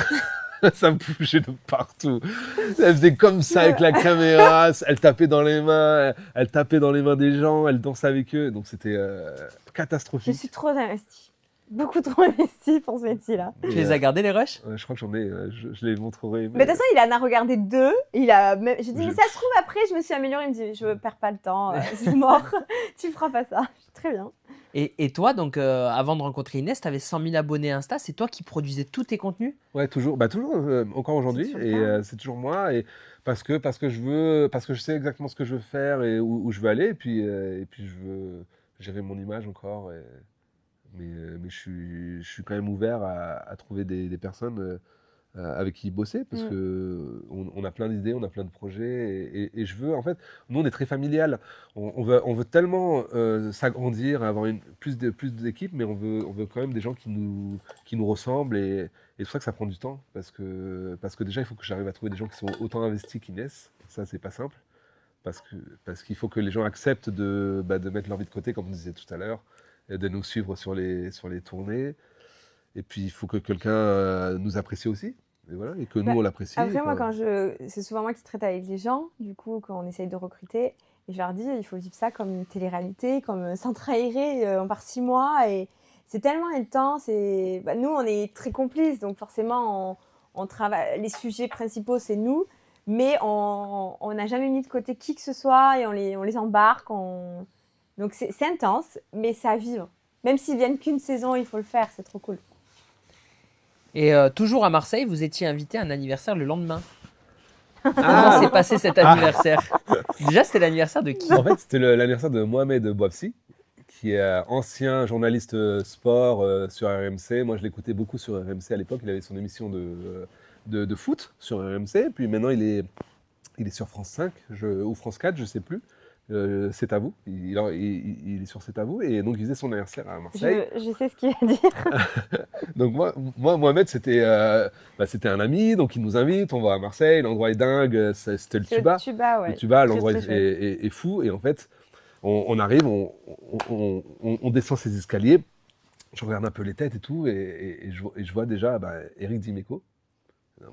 Ça me bougeait de partout. Elle faisait comme ça avec la caméra. Elle tapait dans les mains. Elle tapait dans les mains des gens. Elle dansait avec eux. Donc, c'était Je catastrophique. suis trop investie. Beaucoup trop investie pour ce métier-là. Tu les as gardés, les rushs? Je crois que j'en ai. Je les montrerai. Mais de toute façon, il en a regardé 2. J'ai dit, Je- mais ça se trouve, après, je me suis améliorée. Il me dit, je perds pas le temps, c'est mort. Tu feras pas ça. Je dis, très bien. Et toi, donc, avant de rencontrer Inès, tu avais 100 000 abonnés Insta. C'est toi qui produisais tous tes contenus? Ouais, toujours. Bah, toujours, encore aujourd'hui. C'est toujours Et le cas. c'est toujours moi. Et parce que je sais exactement ce que je veux faire et où je veux aller. Et puis, je veux gérer mon image encore. Mais je suis quand même ouvert à trouver des personnes avec qui bosser parce Mm. que on a plein d'idées, on a plein de projets et je veux, en fait, nous on est très familial. On veut tellement s'agrandir, avoir plus d'équipes, mais on veut quand même des gens qui nous ressemblent et c'est pour ça que ça prend du temps parce que déjà il faut que j'arrive à trouver des gens qui sont autant investis qu'Inès. Ça, c'est pas simple parce qu'il faut que les gens acceptent de mettre leur vie de côté, comme on disait tout à l'heure, et de nous suivre sur les tournées. Et puis, il faut que quelqu'un nous apprécie aussi. Et voilà, et que nous, Bah, on l'apprécie. Après, moi, Enfin, c'est souvent moi qui traite avec les gens, du coup, quand on essaye de recruter, et je leur dis, il faut vivre ça comme une télé-réalité, comme sans trahirer, on part 6 mois, et c'est tellement intense, et nous, on est très complices, donc forcément, on travaille, les sujets principaux, c'est nous, mais on n'a jamais mis de côté qui que ce soit, et on les embarque, donc c'est intense, mais c'est à vivre. Même s'ils viennent qu'une saison, il faut le faire, c'est trop cool. Et toujours à Marseille, vous étiez invité à un anniversaire le lendemain. Comment Ah, s'est passé cet anniversaire? Déjà, c'était l'anniversaire de qui? en fait, c'était l'anniversaire de Mohamed Bouafsi, qui est ancien journaliste sport sur RMC. Moi, je l'écoutais beaucoup sur RMC à l'époque. Il avait son émission de foot sur RMC. Puis maintenant, il est sur France 5 ou France 4, je ne sais plus. C'est à vous. Il est sur C'est à vous. Et donc, il faisait son anniversaire à Marseille. Je sais ce qu'il va dire. Donc moi Mohamed, c'était un ami, donc il nous invite, on va à Marseille, l'endroit est dingue, c'était le C'est Tuba. le tuba, ouais. Le Tuba, Très, l'endroit très est fou, et en fait, on arrive, on descend ces escaliers, je regarde un peu les têtes et tout, et je vois déjà Eric Dimeco.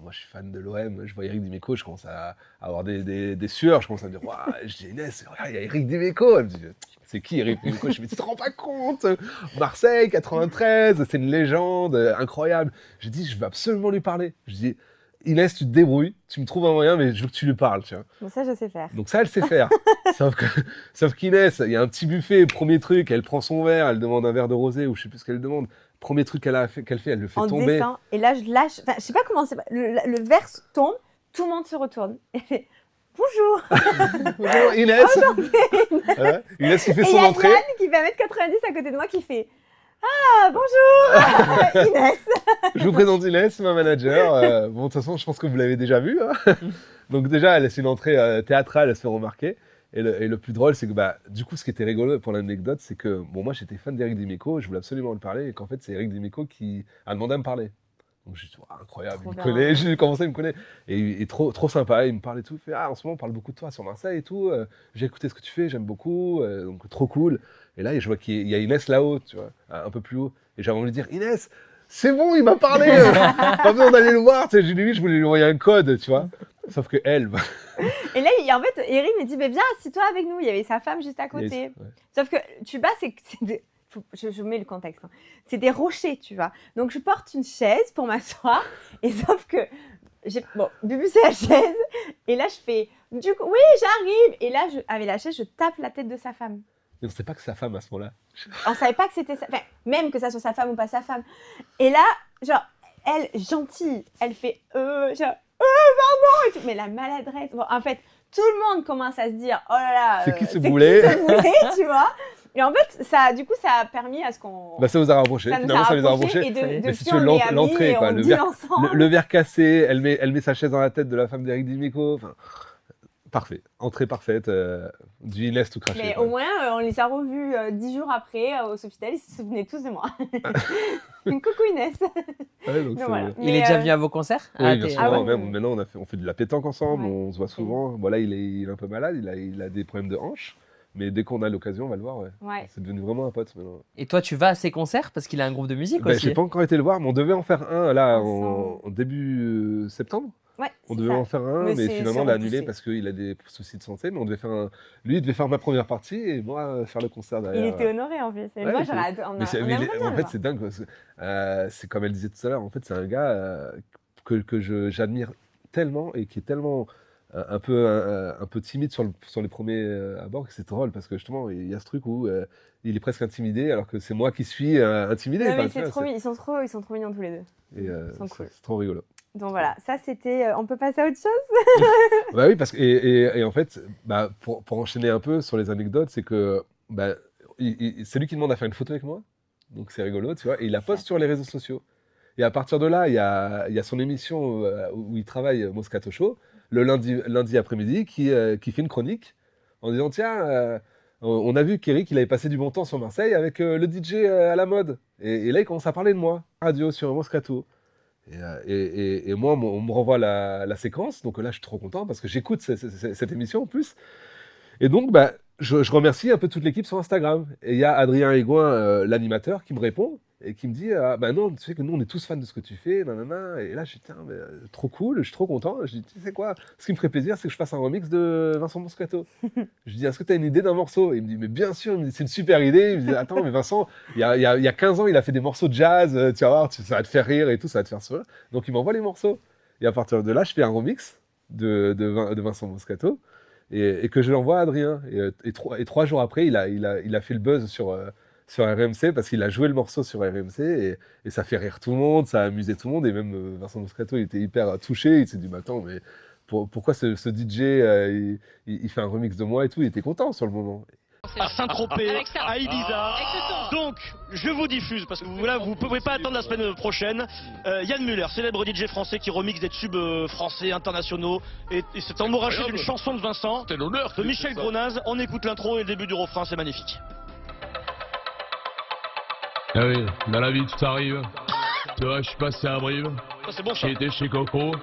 Moi, je suis fan de l'OM, je vois Eric Dimeco, je commence à avoir des sueurs, je commence à me dire, waouh, je dis Inès, regarde, il y a Eric Dimeco. Elle me dit, c'est qui Eric Dimeco? Je me dis, tu te rends pas compte? Marseille, 93, c'est une légende incroyable. J'ai dit, je veux absolument lui parler. Je dis, Inès, tu te débrouilles, tu me trouves un moyen, mais je veux que tu lui parles. Tu vois. Bon, ça, je sais faire. Donc ça, elle sait faire. Sauf qu'Inès, il y a un petit buffet, premier truc, elle prend son verre, elle demande un verre de rosé, ou je sais plus ce qu'elle demande. Premier truc qu'elle fait, elle le fait En tomber. dessin, et là, je lâche. Enfin, je sais pas comment c'est. Le verre tombe, tout le monde se retourne. Et fait bonjour. Bonjour Inès. Ouais, Inès qui fait Et il son y a entrée. Yann qui fait 1m90 à côté de moi qui fait ah, bonjour Inès. Je vous présente Inès, ma manager. Bon, de toute façon, je pense que vous l'avez déjà vue. Hein. Donc déjà, elle a fait une entrée théâtrale, elle se fait remarquer. Et le plus drôle, c'est que du coup, ce qui était rigolo pour l'anecdote, c'est que moi, j'étais fan d'Eric Dimeco, je voulais absolument le parler, et qu'en fait, c'est Eric Dimeco qui a demandé à me parler. Donc je me suis dit, incroyable, Trop il me bien. connaît, j'ai commencé à me connaître. Et il est trop, trop sympa, il me parle et tout. Il fait, en ce moment, on parle beaucoup de toi sur Marseille et tout. J'ai écouté ce que tu fais, j'aime beaucoup, donc trop cool. Et là, je vois qu'il y a Inès là-haut, tu vois, un peu plus haut. Et j'avais envie de dire, Inès, c'est bon, il m'a parlé, pas besoin d'aller le voir. Tu sais, je voulais lui envoyer un code, tu vois. Sauf que elle, Et là, en fait, Eric me dit mais viens, assis-toi avec nous. Il y avait sa femme juste à côté. ouais. Sauf que Tuba, je mets le contexte. Hein. C'est des rochers, tu vois. Donc je porte une chaise pour m'asseoir. Et sauf que Bubu c'est la chaise. Et là je fais du coup oui j'arrive. Et là avec la chaise je tape la tête de sa femme. Mais on ne sait pas que c'est sa femme à ce moment-là. On savait pas que c'était sa... Enfin, même que ça soit sa femme ou pas sa femme. Et là, genre, elle, gentille, elle fait genre, pardon et tout. Mais la maladresse. Bon, en fait, tout le monde commence à se dire, oh là là, C'est qui ce boulet tu vois. Et en fait, du coup, ça a permis à ce qu'on... Bah, ça vous a rapproché. Ça nous Finalement, a ça les a rapprochés. rapprochés. Et Ça y est. Mais si depuis, tu veux, on est amis l'entrée, et quoi, on le dîne verre, ensemble. le verre cassé, elle met sa chaise dans la tête de la femme d'Éric Dimeco. Enfin, parfait. Entrée parfaite. Du Inès tout craché. Mais quoi. au moins, on les a revus 10 jours après au Sofitel. Ils se souvenaient tous de moi. Coucou Inès. Ouais, donc Donc c'est- voilà. Il Mais, est déjà venu à vos concerts? Oui, bien t'es- sûr. Ah ouais. Même, maintenant, on fait de la pétanque ensemble, Ouais. on se voit souvent. Voilà, il est un peu malade, il a des problèmes de hanche. Mais dès qu'on a l'occasion, on va le voir. Ouais. Ouais. C'est devenu vraiment un pote maintenant. Et toi, tu vas à ses concerts parce qu'il a un groupe de musique Ben, aussi. j'ai pas encore été le voir, mais on devait en faire un là Ensemble. en début septembre. Ouais, On c'est devait ça. en faire un, Mais mais c'est finalement on l'a annulé repoussé. parce qu'il a des soucis de santé. Mais on devait faire un. Lui, il devait faire ma première partie et moi faire le concert Il derrière. était honoré en plus. Et Ouais, moi, c'est- j'aurais adoré. Mais, On mais aimerait bien en le fait, voir. c'est dingue. Parce que, c'est comme elle disait tout à l'heure. En fait, c'est un gars que j'admire tellement et qui est tellement un peu timide sur les premiers abords que c'est drôle parce que justement, il y a ce truc où il est presque intimidé alors que c'est moi qui suis intimidé. Non, Enfin, mais tu c'est vois, trop mignon. Ils sont trop mignons tous les deux. et, Ils sont cool. c'est trop rigolo. Donc voilà, ça c'était. On peut passer à autre chose? Bah oui, parce que et en fait, bah, pour enchaîner un peu sur les anecdotes, c'est que bah, c'est lui qui demande à faire une photo avec moi, donc c'est rigolo, tu vois, et il la poste sur les réseaux sociaux. Et à partir de là, il y a son émission où il travaille, Moscato Show, le lundi après-midi, qui fait une chronique en disant tiens, on a vu qu'Eric il avait passé du bon temps sur Marseille avec le DJ à la mode, et là il commence à parler de moi, radio sur Moscato. Et moi, on me renvoie la séquence, donc là je suis trop content parce que j'écoute cette émission en plus. Et donc, bah, je remercie un peu toute l'équipe sur Instagram. Et il y a Adrien Aigouin, l'animateur, qui me répond et qui me dit ah, bah non, tu sais que nous on est tous fans de ce que tu fais, nanana. Et là je dis tiens, mais, trop cool, je suis trop content. Je dis tu sais quoi, ce qui me ferait plaisir, c'est que je fasse un remix de Vincent Moscato. Je dis est-ce que tu as une idée d'un morceau? Et il me dit mais bien sûr, il me dit, c'est une super idée. Il me dit attends, mais Vincent, il y a 15 ans, il a fait des morceaux de jazz, tu vas voir, ça va te faire rire et tout, ça va te faire sourire. Donc il m'envoie les morceaux. Et à partir de là, je fais un remix de Vincent Moscato. Et que je l'envoie à Adrien. Et 3 jours après, il a fait le buzz sur RMC parce qu'il a joué le morceau sur RMC et ça fait rire tout le monde, ça a amusé tout le monde. Et même Vincent Moscato, il était hyper touché. Il s'est dit, mais attends, mais pourquoi ce DJ, il fait un remix de moi et tout? Il était content sur le moment. À Saint-Tropez, Avec ça. à Ibiza. Avec ce son. Donc, je vous diffuse, parce que là, vous ne pouvez pas attendre la semaine prochaine. Yann Muller, célèbre DJ français qui remixe des tubes français, internationaux. Et c'est emmouraché d'une chanson de Vincent, C'est l'honneur. de Michel Gronaz. On écoute l'intro et le début du refrain, c'est magnifique. Ah oui, dans la vie tout arrive. Tu vois, je suis passé à Brive. Ça, c'est bon, ça. J'ai été chez Coco.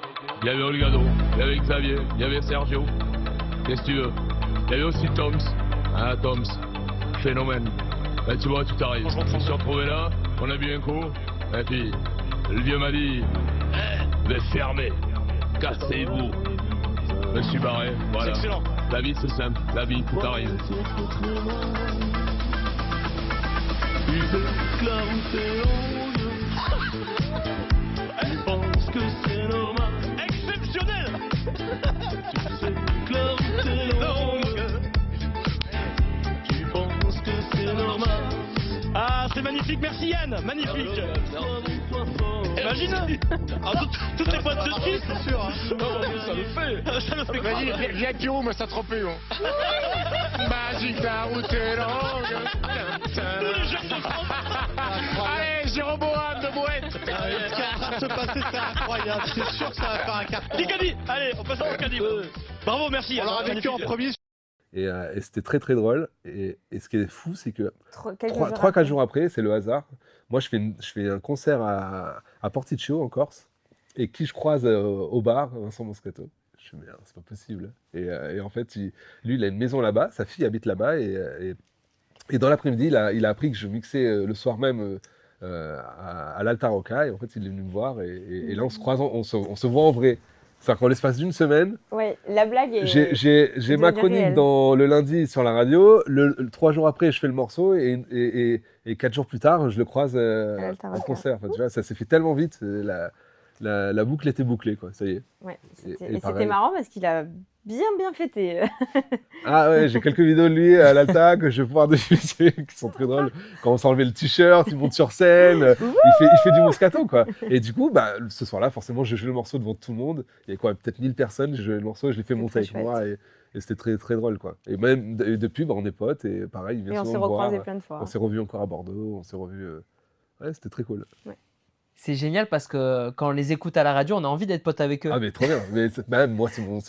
Il y avait Olgado, il y avait Xavier, il y avait Sergio. Qu'est-ce que tu veux? Il y avait aussi Toms. Ah, Toms. Phénomène. Bah, tu vois, tout arrive. Bonjour, Je me suis bonjour. retrouvé là, on a bu un coup. Et puis, le vieux m'a dit vous êtes fermés. Cassez-vous. Je me suis barré, C'est voilà. excellent. La vie, c'est simple. La vie, tout arrive. Exceptionnel. Ah, c'est magnifique, merci Yann, magnifique. Imagine, toutes les boîtes de suite. C'est sûr, ça le fait. Ça le fait. Vas-y, viens Pierrot, moi ça te trompe, Magique, la route est longue. Tous les jours, ça prend. Allez, Jéroboam de Bouette. Ce qui est en train de se passer, c'est incroyable. C'est sûr que ça va faire un carton. Kikadi, allez, on passe au Kikadi. Bravo, merci. On l'aura Yann, vécu en magnifique. premier. Et c'était très très drôle. Et ce qui est fou, c'est que Quelques jours 3-4 après. jours après, c'est le hasard. Moi, je fais un concert à Porticcio, en Corse, et qui je croise au bar, Vincent Moscato. Je me dis, merde, c'est pas possible. Et en fait, lui, il a une maison là-bas, sa fille habite là-bas, et dans l'après-midi, il a appris que je mixais le soir même à l'Alta Rocca, et en fait, il est venu me voir, et là, on se croise, on se voit en vrai. C'est-à-dire qu'en l'espace d'une semaine, Ouais, la blague est. j'ai ma devenue chronique réelle. le lundi sur la radio. 3 jours après, je fais le morceau et 4 jours plus tard, je le croise l'Alta en Rocca. concert. Enfin, tu vois, ça s'est fait tellement vite. La boucle était bouclée, quoi. Ça y est. Ouais, Et c'était pareil. marrant parce qu'il a bien fêté. Ah ouais, j'ai quelques vidéos de lui à l'Alta que je vais pouvoir diffuser, qui sont très drôles. Quand on s'est enlevé le t-shirt, il monte sur scène, il fait du Moscato, quoi. Et du coup, bah, ce soir-là, forcément, j'ai joué le morceau devant tout le monde. Il y avait quoi, peut-être 1000 personnes, j'ai joué le morceau, je l'ai fait C'est monter très avec moi. Et c'était très, très drôle, quoi. Et même depuis, on est potes, et pareil, il vient Et on s'est souvent me voir. recroisés plein de fois. On s'est revus encore à Bordeaux, on s'est revus... Ouais, c'était très cool. C'est génial parce que quand on les écoute à la radio, on a envie d'être potes avec eux. Ah, mais trop bien. Mais même moi, c'est mon...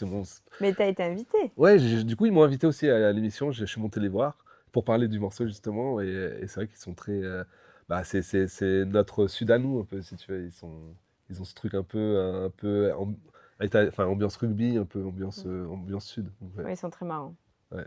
Mais t'as été invité. Ouais, du coup, ils m'ont invité aussi à l'émission. Je suis monté les voir pour parler du morceau, justement. Et c'est vrai qu'ils sont très... c'est notre sud à nous, un peu, si tu veux. Ils ont ce truc un peu enfin, ambiance rugby, un peu ambiance sud. Donc, Ouais, ils sont très marrants. ouais,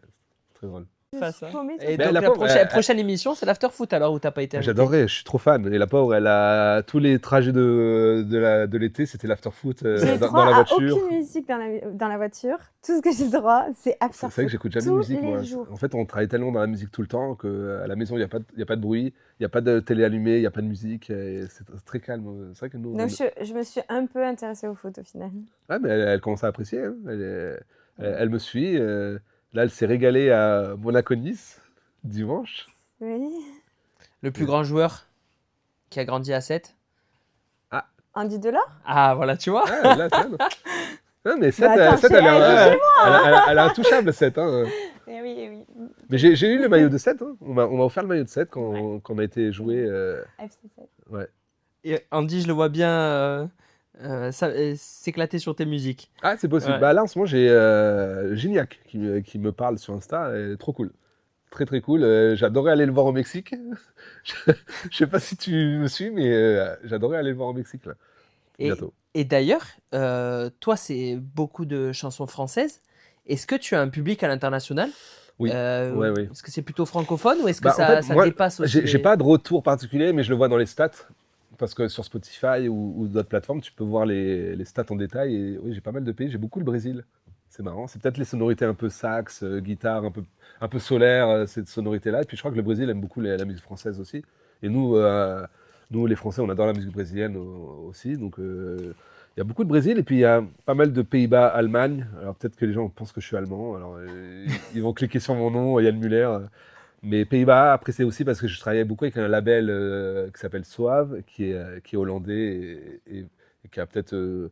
c'est très drôle. Face, hein. Paumé, Et Mais donc la la pauvre, prochaine émission, c'est l'after foot alors où t'as pas été invité. J'adorais, je suis trop fan. Et la pauvre, elle a tous les trajets de l'été, c'était l'after foot J'ai dans droit la à voiture. aucune musique dans la voiture. Tout ce que j'ai droit, c'est after C'est vrai que foot. j'écoute jamais de Tous musique, les moi. jours. En fait, on travaille tellement dans la musique tout le temps qu'à la maison, il n'y a pas de bruit, il n'y a pas de télé allumée, il n'y a pas de musique. Et c'est très calme. C'est vrai que nous. Donc je me suis un peu intéressée au foot au final. Ouais, mais elle commence à apprécier. Hein. Elle me suit. Là, elle s'est régalée à Monaco-Nice dimanche. Oui. Le plus grand joueur qui a grandi à 7. Andy Delors. Ah voilà, tu vois. Ah, là, tiens. Non, mais 7, attends, elle est intouchable, 7. Hein. Eh oui, eh oui. Mais j'ai eu le maillot de 7. Hein. On m'a offert le maillot de 7 quand on a été joué. FC7. Ouais. Et Andy, je le vois bien s'éclater sur tes musiques. Ah, c'est possible. Ouais. Bah, là, en ce moment, j'ai Gignac qui me parle sur Insta. Et trop cool. Très, très cool. J'adorais aller le voir au Mexique. Je sais pas si tu me suis, mais j'adorais aller le voir au Mexique, là. Bientôt. Et d'ailleurs, toi, c'est beaucoup de chansons françaises. Est-ce que tu as un public à l'international? Oui. Ouais. Est-ce que c'est plutôt francophone ou est-ce que Bah, ça, en fait, ça moi, dépasse aussi j'ai pas de retour particulier, mais je le vois dans les stats. Parce que sur Spotify ou d'autres plateformes, tu peux voir les stats en détail. Et oui, j'ai pas mal de pays. J'ai beaucoup le Brésil. C'est marrant. C'est peut-être les sonorités un peu sax, guitare, un peu solaire, cette sonorité-là. Et puis je crois que le Brésil aime beaucoup la musique française aussi. Et nous, les Français, on adore la musique brésilienne aussi. Donc il y a beaucoup de Brésil. Et puis il y a pas mal de Pays-Bas, Allemagne. Alors peut-être que les gens pensent que je suis allemand. Alors ils vont cliquer sur mon nom, Yann Muller. Mais Pays-Bas, après c'est aussi parce que je travaillais beaucoup avec un label qui s'appelle Soave, qui est hollandais et qui a peut-être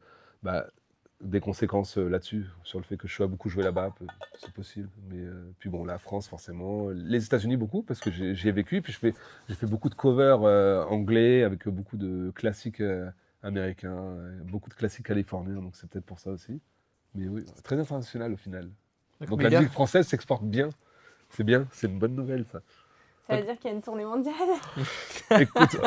des conséquences là-dessus, sur le fait que je sois beaucoup joué là-bas, c'est possible. Mais puis bon, la France forcément, les États-Unis beaucoup parce que j'y ai vécu. Puis j'ai fait beaucoup de covers anglais avec beaucoup de classiques américains, beaucoup de classiques californiens, donc c'est peut-être pour ça aussi. Mais oui, c'est très international au final. Donc la musique française s'exporte bien. C'est bien, c'est une bonne nouvelle ça. Ça veut dire qu'il y a une tournée mondiale. Écoute,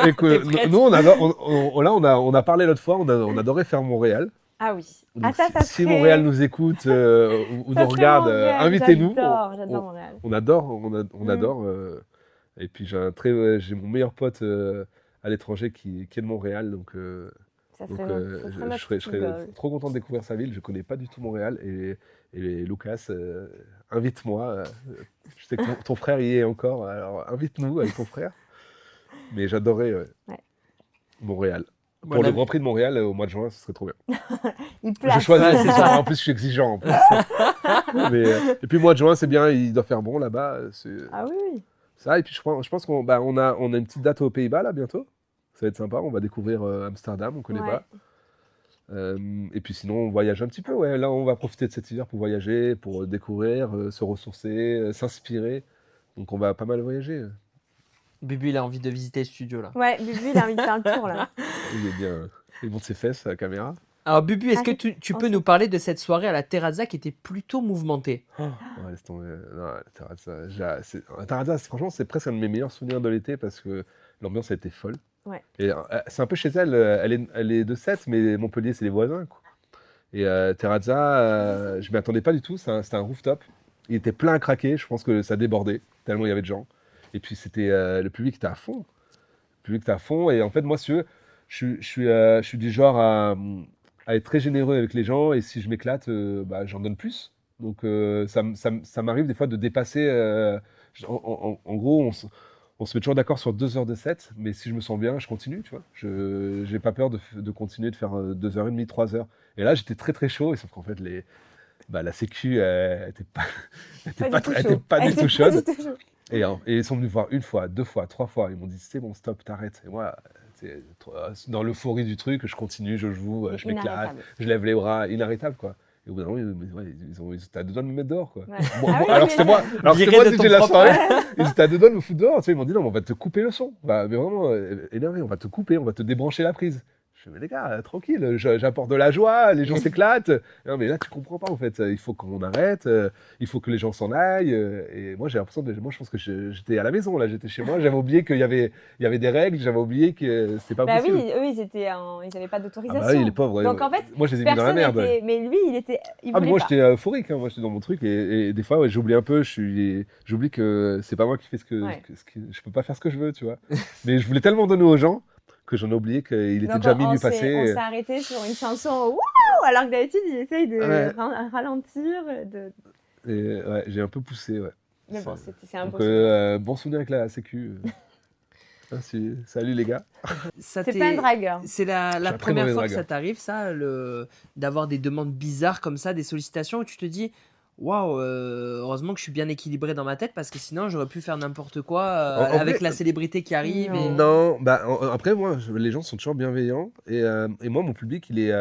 nous on a parlé l'autre fois, on adorait faire Montréal. Ah oui. Donc, ça si Montréal nous écoute ou nous regarde, invitez-nous. J'adore Montréal. On adore. Et puis j'ai mon meilleur pote à l'étranger qui est de Montréal, donc je serais trop content de découvrir sa ville. Je connais pas du tout Montréal et Lucas, invite-moi. Je sais que ton frère y est encore, alors invite-nous avec ton frère. Mais j'adorais Montréal. Pour le Grand Prix de Montréal au mois de juin, ce serait trop bien. Il place. Je choisis, c'est ça. En plus, je suis exigeant. En plus. Et puis, mois de juin, c'est bien, il doit faire bon là-bas. Ah oui. Ça, et puis je pense qu'on a une petite date aux Pays-Bas là bientôt. Ça va être sympa. On va découvrir Amsterdam, on ne connaît pas. Et puis sinon, on voyage un petit peu. Ouais. Là, on va profiter de cet hiver pour voyager, pour découvrir, se ressourcer, s'inspirer. Donc, on va pas mal voyager. Bubu, il a envie de visiter le studio là. Ouais, Bubu, il a envie de faire le tour là. Il est bien. Il monte ses fesses à la caméra. Alors, Bubu, est-ce que tu peux nous parler de cette soirée à la Terrazza qui était plutôt mouvementée? Ouais, laisse tomber. Non, la Terrazza, franchement, c'est presque un de mes meilleurs souvenirs de l'été parce que l'ambiance a été folle. Ouais. Et c'est un peu chez elle. Elle est de 7, mais Montpellier, c'est les voisins. Quoi. Et Terrazza, je ne m'y attendais pas du tout. C'était un rooftop. Il était plein à craquer. Je pense que ça débordait tellement il y avait de gens. Et puis, le public était à fond. Le public était à fond. Et en fait, moi, je suis du genre à être très généreux avec les gens. Et si je m'éclate, j'en donne plus. Donc, ça m'arrive des fois de dépasser. En gros, on se met toujours d'accord sur 2 heures de set. Mais si je me sens bien, je continue. Tu vois. Je n'ai pas peur de continuer de faire 2h30, 3 heures. Et là, j'étais très, très chaud. Et sauf qu'en fait, la sécu n'était pas du tout chaude. Et ils sont venus voir 1 fois, 2 fois, 3 fois. Ils m'ont dit, c'est bon, stop, t'arrêtes. Et moi, dans l'euphorie du truc, je continue, je joue, je m'éclate, je lève les bras, inarrêtable, quoi. Et au bout d'un moment, ils étaient à deux doigts de me mettre dehors, quoi. Ouais. Bon, Ah oui, alors mais c'était moi, Viré de DJ ton de la propre- soirée. Ils étaient à deux doigts de me foutre dehors. Tu sais, ils m'ont dit non, mais on va te couper le son. Bah, mais vraiment énervé, on va te couper, on va te débrancher la prise. Je dis, mais les gars, tranquille, j'apporte de la joie, les gens s'éclatent. Non, mais là, tu comprends pas, en fait. Il faut qu'on arrête, il faut que les gens s'en aillent. Et moi, j'ai l'impression moi, je pense que j'étais à la maison, là, j'étais chez moi. J'avais oublié qu'il y avait des règles, j'avais oublié que c'était pas Bah possible. oui, eux, ils n'avaient pas Ah d'autorisation. bah oui, les pauvres. Donc en fait, moi, je les ai mis dans la personne merde. n'était. Mais lui, il Ah, mais voulait moi pas. j'étais euphorique, hein. Moi j'étais dans mon truc et des fois j'oublie un peu, j'oublie que c'est pas moi qui fais Ouais. je peux pas faire ce que je veux, tu vois. Mais je voulais tellement donner aux gens que j'en ai oublié qu'il était Donc, déjà on minuit s'est passé. arrêté sur une chanson Wouh, alors que d'habitude, il essaye de Ouais. ralentir. Et ouais, j'ai un peu poussé, ouais. Mais bon, c'est un Donc, beau souvenir. bon souvenir avec la sécu. Salut les gars. Ça C'est t'est- pas un dragueur. C'est la un très première mauvais fois que dragueur. ça t'arrive, ça, d'avoir des demandes bizarres comme ça, des sollicitations où tu te dis waouh, heureusement que je suis bien équilibré dans ma tête parce que sinon j'aurais pu faire n'importe quoi En avec vrai- la célébrité qui arrive. Non. Et... Non, bah après moi, les gens sont toujours bienveillants et moi mon public il est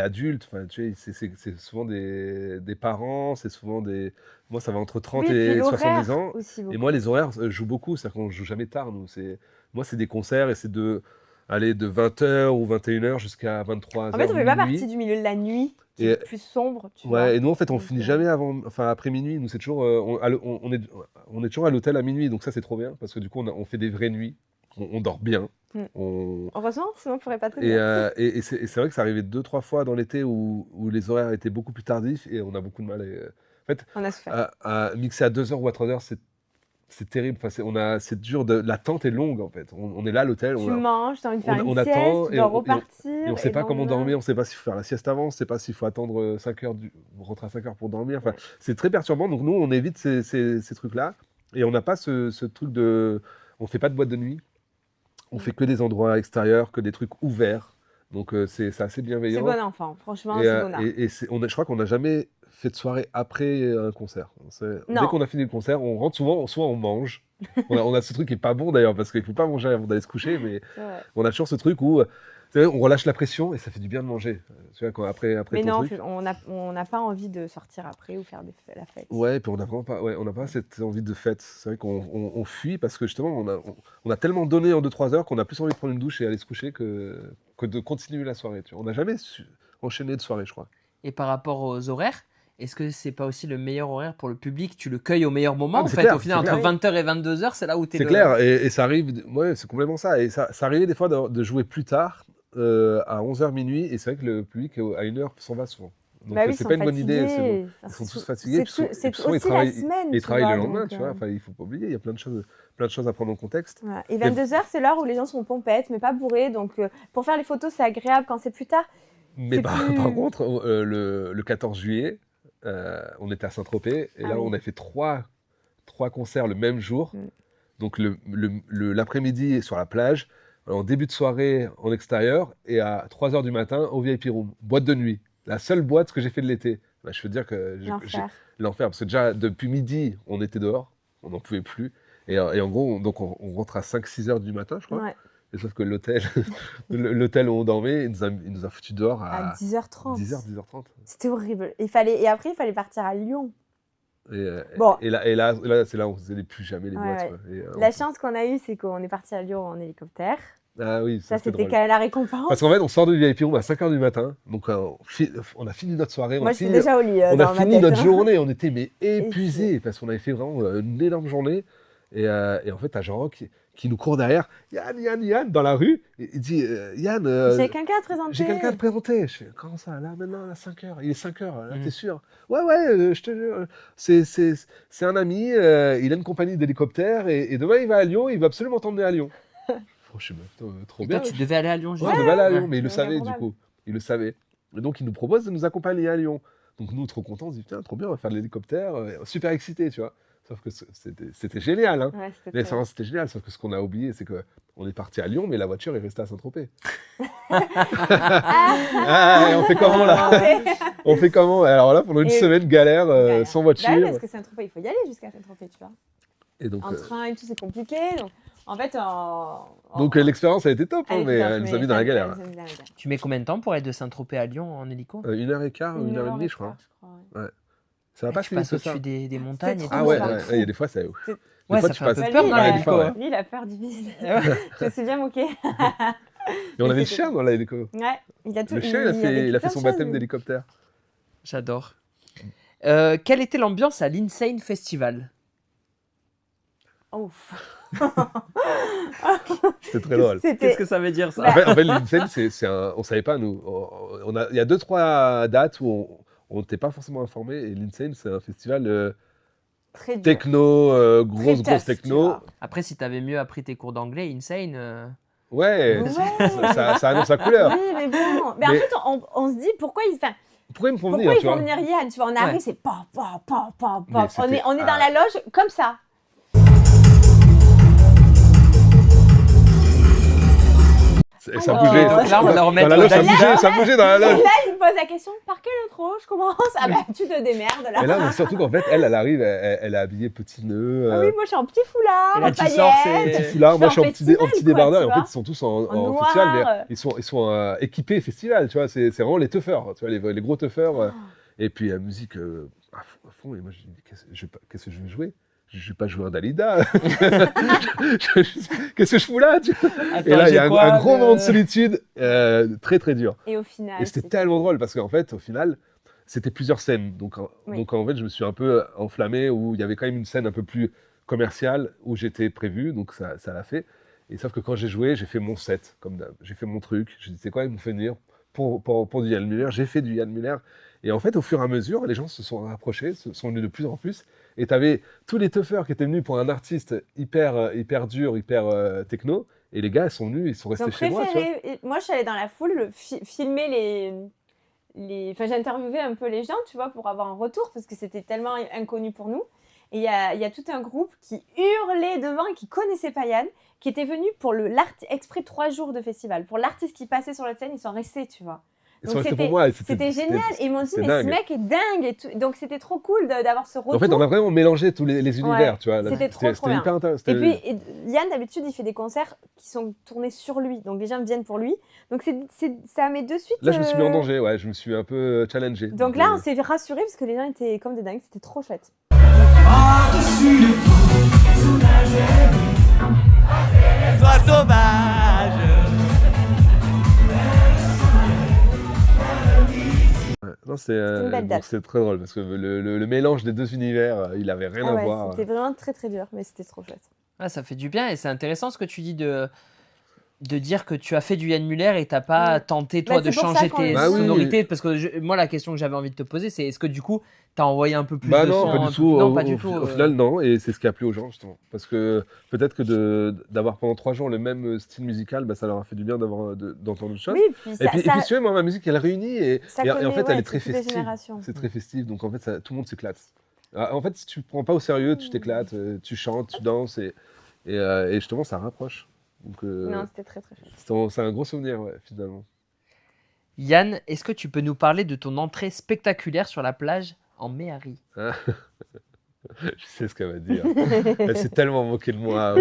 adulte. Enfin, tu sais, c'est souvent des parents, c'est souvent des. Moi ça va entre 30 Oui, puis et l'horaire 70 ans. aussi Et beaucoup. moi les horaires jouent beaucoup, c'est-à-dire qu'on joue jamais tard nous. Moi c'est des concerts et c'est de 20h ou 21h jusqu'à 23h. En fait, on fait pas minuit. partie du milieu de la nuit, qui Et- est plus sombre, tu vois. Ouais, et nous en fait on Donc, finit jamais après minuit. Nous c'est toujours on est toujours à l'hôtel à minuit, donc ça c'est trop bien parce que du coup on fait des vraies nuits, on dort bien. Mm. On... Heureusement, sinon on pourrait pas Et, tenir. et c'est vrai que ça arrivait 2-3 fois dans l'été où les horaires étaient beaucoup plus tardifs et on a beaucoup de mal. On a souffert. À mixer à 2h ou à 3h, c'est terrible. Enfin, c'est dur. L'attente est longue en fait. On est là à l'hôtel. Tu manges, tu as envie de faire on une attend sieste, tu et dois on- et on- repartir. Et on ne sait pas le comment lendemain- dormir, on ne sait pas s'il faut faire la sieste avant, on ne sait pas s'il faut attendre 5 heures, rentrer à 5 heures pour dormir. Enfin, c'est très perturbant. Donc nous, on évite ces trucs-là. Et on n'a pas ce truc de... On ne fait pas de boîte de nuit. On fait que des endroits extérieurs, que des trucs ouverts. Donc c'est assez bienveillant. C'est bon enfant, franchement, Et, c'est bon. et je crois qu'on n'a jamais fait de soirée après un concert. Dès Non. qu'on a fini le concert, on rentre souvent, soit on mange. On a ce truc qui est pas bon d'ailleurs, parce qu'il ne faut pas manger avant d'aller se coucher, mais C'est vrai. on a toujours ce truc où tu sais, on relâche la pression et ça fait du bien de manger. Tu vois, après Mais ton non, truc. on n'a pas envie de sortir après ou faire la fête. Ouais, puis on n'a vraiment pas, on n'a pas cette envie de fête. C'est vrai qu'on fuit parce que justement, on a tellement donné en 2-3 heures qu'on a plus envie de prendre une douche et aller se coucher que de continuer la soirée. Tu vois. On n'a jamais enchaîné de soirée, je crois. Et par rapport aux horaires, est-ce que c'est pas aussi le meilleur horaire pour le public? Tu le cueilles au meilleur moment Ah, en mais c'est fait. clair, Au final, c'est entre clair. 20h et 22h, c'est là où tu es C'est clair, et ça arrive, ouais, c'est complètement ça. Et ça arrivait des fois de jouer plus tard, à 11h minuit, et c'est vrai que le public à 1h s'en va souvent. Donc Bah oui, c'est ils pas sont une bonne idée. fatigués. Ils sont tous fatigués. puis C'est puis souvent, aussi ils la semaine. ils tu travaillent vois, le lendemain, donc, tu vois. Enfin, il faut pas oublier, il y a plein de choses à prendre en contexte. Voilà. Et 22h, c'est l'heure où les gens sont pompettes, mais pas bourrés. Donc, pour faire les photos, c'est agréable quand c'est plus tard. Mais C'est par plus- contre, le 14 juillet, on était à Saint-Tropez, et Ah là, oui. on a fait trois concerts le même jour. Mm. Donc, l'après-midi sur la plage, en début de soirée en extérieur, et à 3h du matin au VIP Room. Boîte de nuit. La seule boîte que j'ai fait de l'été. Bah, je veux dire que L'enfer. l'enfer, parce que déjà, depuis midi, on était dehors, on n'en pouvait plus. Et en gros, on rentre à 5-6 heures du matin, je crois. Ouais. Et sauf que l'hôtel où on dormait, il nous a foutu dehors À à 10h30. 10h30. C'était horrible. Et après, il fallait partir à Lyon. Bon. Et là, c'est là où on faisait plus jamais les Ouais, boîtes. ouais. quoi. Et, La chance qu'on a eue, c'est qu'on est parti à Lyon en hélicoptère. Ah oui, Ça, c'était c'était drôle. quand même la récompense. Parce qu'en fait, on sort du VIP Room à 5h du matin. Donc, on a fini notre soirée. Moi, a je suis fini, déjà au lit. on a dans ma fini tête, notre hein. journée. On était épuisés parce qu'on avait fait vraiment une énorme journée. Et en fait, t'as Jean qui nous court derrière. Yann, dans la rue. Et il dit Yann. J'ai quelqu'un à te présenter. J'ai quelqu'un à te présenter. Je fais, comment ça, là, maintenant, à 5h? Il est 5h, là, Mhm. t'es sûr? Ouais, je te jure. C'est un ami, il a une compagnie d'hélicoptères et demain, il va à Lyon, il va absolument t'emmener à Lyon. Oh, je suis trop Et bien. toi, tu devais aller à Lyon, Ouais, juste. on devait aller à Lyon, Ouais. mais il le c'est savait, du incroyable. coup. Il le savait. Et donc, il nous propose de nous accompagner à Lyon. Donc, nous, trop contents, on se dit, putain, trop bien, on va faire de l'hélicoptère. Super excités, tu vois. Sauf que c'était génial, hein. Ouais, c'était très L'expérience, c'était génial, sauf que ce qu'on a oublié, c'est qu'on est parti à Lyon, mais la voiture est restée à Saint-Tropez. Et on fait comment, là? On fait comment? Alors là, pendant une Et- semaine, galère, Galère. sans Bah oui, voiture. parce que Saint-Tropez, il faut y aller jusqu'à Saint-Tropez, tu vois. Et donc, En train et tout, c'est compliqué. Donc, en fait, l'expérience a été top, hein, elle mais était top, elle nous a mis dans la galère. elle nous a mis dans la galère. Tu mets combien de temps pour aller de Saint-Tropez à Lyon en hélico? 1h15 ou 1h30, je 1h15, crois. ouais. Ça va pas Tu si vite passes que ça. au-dessus des montagnes et trop tout. Ah ouais, ça. il y a des fois, ça. Ouais, Des fois, ça tu fait un peu passes- peur Lui, dans il a- l'hélico. ouais. hein. Lui, il a peur du vide. Ouais. Je me suis bien moquée. Et on avait le chien dans l'hélico. Ouais, il a tout. Le chien, il a vécu fait plein son de baptême choses. d'hélicoptère. J'adore. Quelle était l'ambiance à l'Insane Festival? Ouf. C'était très drôle. Qu'est-ce que ça veut dire ça? Bah, En fait, l'Insane, on savait pas, nous. Il y a 2-3 dates où on n'était pas forcément informés. Et l'Insane, c'est un festival Très dur. techno, grosse Très tough, tu techno. vois. Après, si t'avais mieux appris tes cours d'anglais, Insane. Ouais, Ouais. ça annonce la couleur. Oui, mais bon. Mais en Mais- fait, on se dit pourquoi ils. Enfin, Pourquoi ils me font pourquoi venir, ils tu font vois? venir Yann? Tu vois, on arrive, c'est pa, pa, pa, pa, Mais pa. c'était- On est dans la loge comme ça. Et ça Alors, bougeait. donc là, on va leur Dans mettre la loge, ça Dalida. bougeait, ça bougeait dans la Et loge. là, il me pose la question par quelle intro je commence? Ah bah, tu te démerdes là. Et là, mais surtout qu'en fait, elle arrive, elle est habillée petit nœud. Ah oui, moi je suis en petit foulard, Et là, en tu sors, paillettes. c'est- Petit foulard, moi je suis en petit, festival, débardeur. quoi, Et tu en fait, ils sont tous en noir. festival, mais ils sont équipés festival, tu vois. C'est vraiment les tuffeurs, tu vois, les gros tuffeurs. Et puis la musique à fond. Et moi, je dis, qu'est-ce que je vais jouer? Je vais pas jouer un Dalida. Qu'est-ce que je fous là, tu vois? Attends, Et là, il y a j'ai quoi, un gros le- moment de solitude, très très dur. Et au final. Et c'était c'est- tellement drôle parce qu'en fait, au final, c'était plusieurs scènes. Donc en fait, je me suis un peu enflammé où il y avait quand même une scène un peu plus commerciale où j'étais prévu, donc ça l'a fait. Et sauf que quand j'ai joué, j'ai fait mon set, comme d'hab. J'ai fait mon truc. J'ai dit, c'est quoi, ils m'ont fait venir pour du Yann Müller. J'ai fait du Yann Müller. Et en fait, au fur et à mesure, les gens se sont rapprochés, sont venus de plus en plus. Et tu avais tous les tuffeurs qui étaient venus pour un artiste hyper dur, hyper techno. Et les gars, ils sont venus, ils sont Ils ont restés chez moi, tu vois. préféré. Moi, je suis allée dans la foule filmer les. Enfin, j'ai interviewé un peu les gens, tu vois, pour avoir un retour parce que c'était tellement inconnu pour nous. Et il y a tout un groupe qui hurlait devant et qui connaissait pas Yann, qui était venu pour exprès 3 jours de festival. Pour l'artiste qui passait sur la scène, ils sont restés, tu vois. Ils Donc sont restés c'était- pour moi. et C'était génial. Et ils m'ont dit, c'était mais dingue. ce mec est dingue. Et tout. Donc c'était trop cool d'avoir ce retour. En fait, on a vraiment mélangé tous les univers, Ouais, tu vois. Là, c'était trop bien. hyper intéressant. Et puis, Yann, d'habitude, il fait des concerts qui sont tournés sur lui. Donc, les gens viennent pour lui. Donc, ça met de suite. Là, je me suis mis en danger, ouais. Je me suis un peu challengé. Donc là, on s'est rassurés parce que les gens étaient comme des dingues. C'était trop chouette. Sois sauvage. Non, une belle date. c'est très drôle parce que le mélange des deux univers, il avait rien Ah à ouais, voir. c'était vraiment très, très dur. Mais c'était trop chouette. Ah, ça fait du bien et c'est intéressant ce que tu dis de dire que tu as fait du Yann Müller et t'as pas tenté toi Bah, de c'est pour ça changer qu'on tes le Bah oui. sonorités parce que moi la question que j'avais envie de te poser c'est est-ce que du coup t'as envoyé un peu plus Bah de non, son pas un du peu- tout. non, pas du tout. Au final, non. Et c'est ce qui a plu aux gens, justement. Parce que peut-être que d'avoir pendant 3 jours le même style musical, bah, ça leur a fait du bien d'entendre autre chose. Oui, puis Et ça, puis, tu vois, moi, ma musique, elle réunit et en fait, connaît, elle est très toutes les festive. générations. C'est très festif, donc en fait, tout le monde s'éclate. En fait, si tu ne prends pas au sérieux, tu t'éclates, tu chantes, tu danses et justement, ça rapproche. Donc, Non, c'était très, très chouette. c'est un gros souvenir, ouais, finalement. Yann, est-ce que tu peux nous parler de ton entrée spectaculaire sur la plage en Méhari? Je sais ce qu'elle va dire. Elle s'est tellement moquée de moi.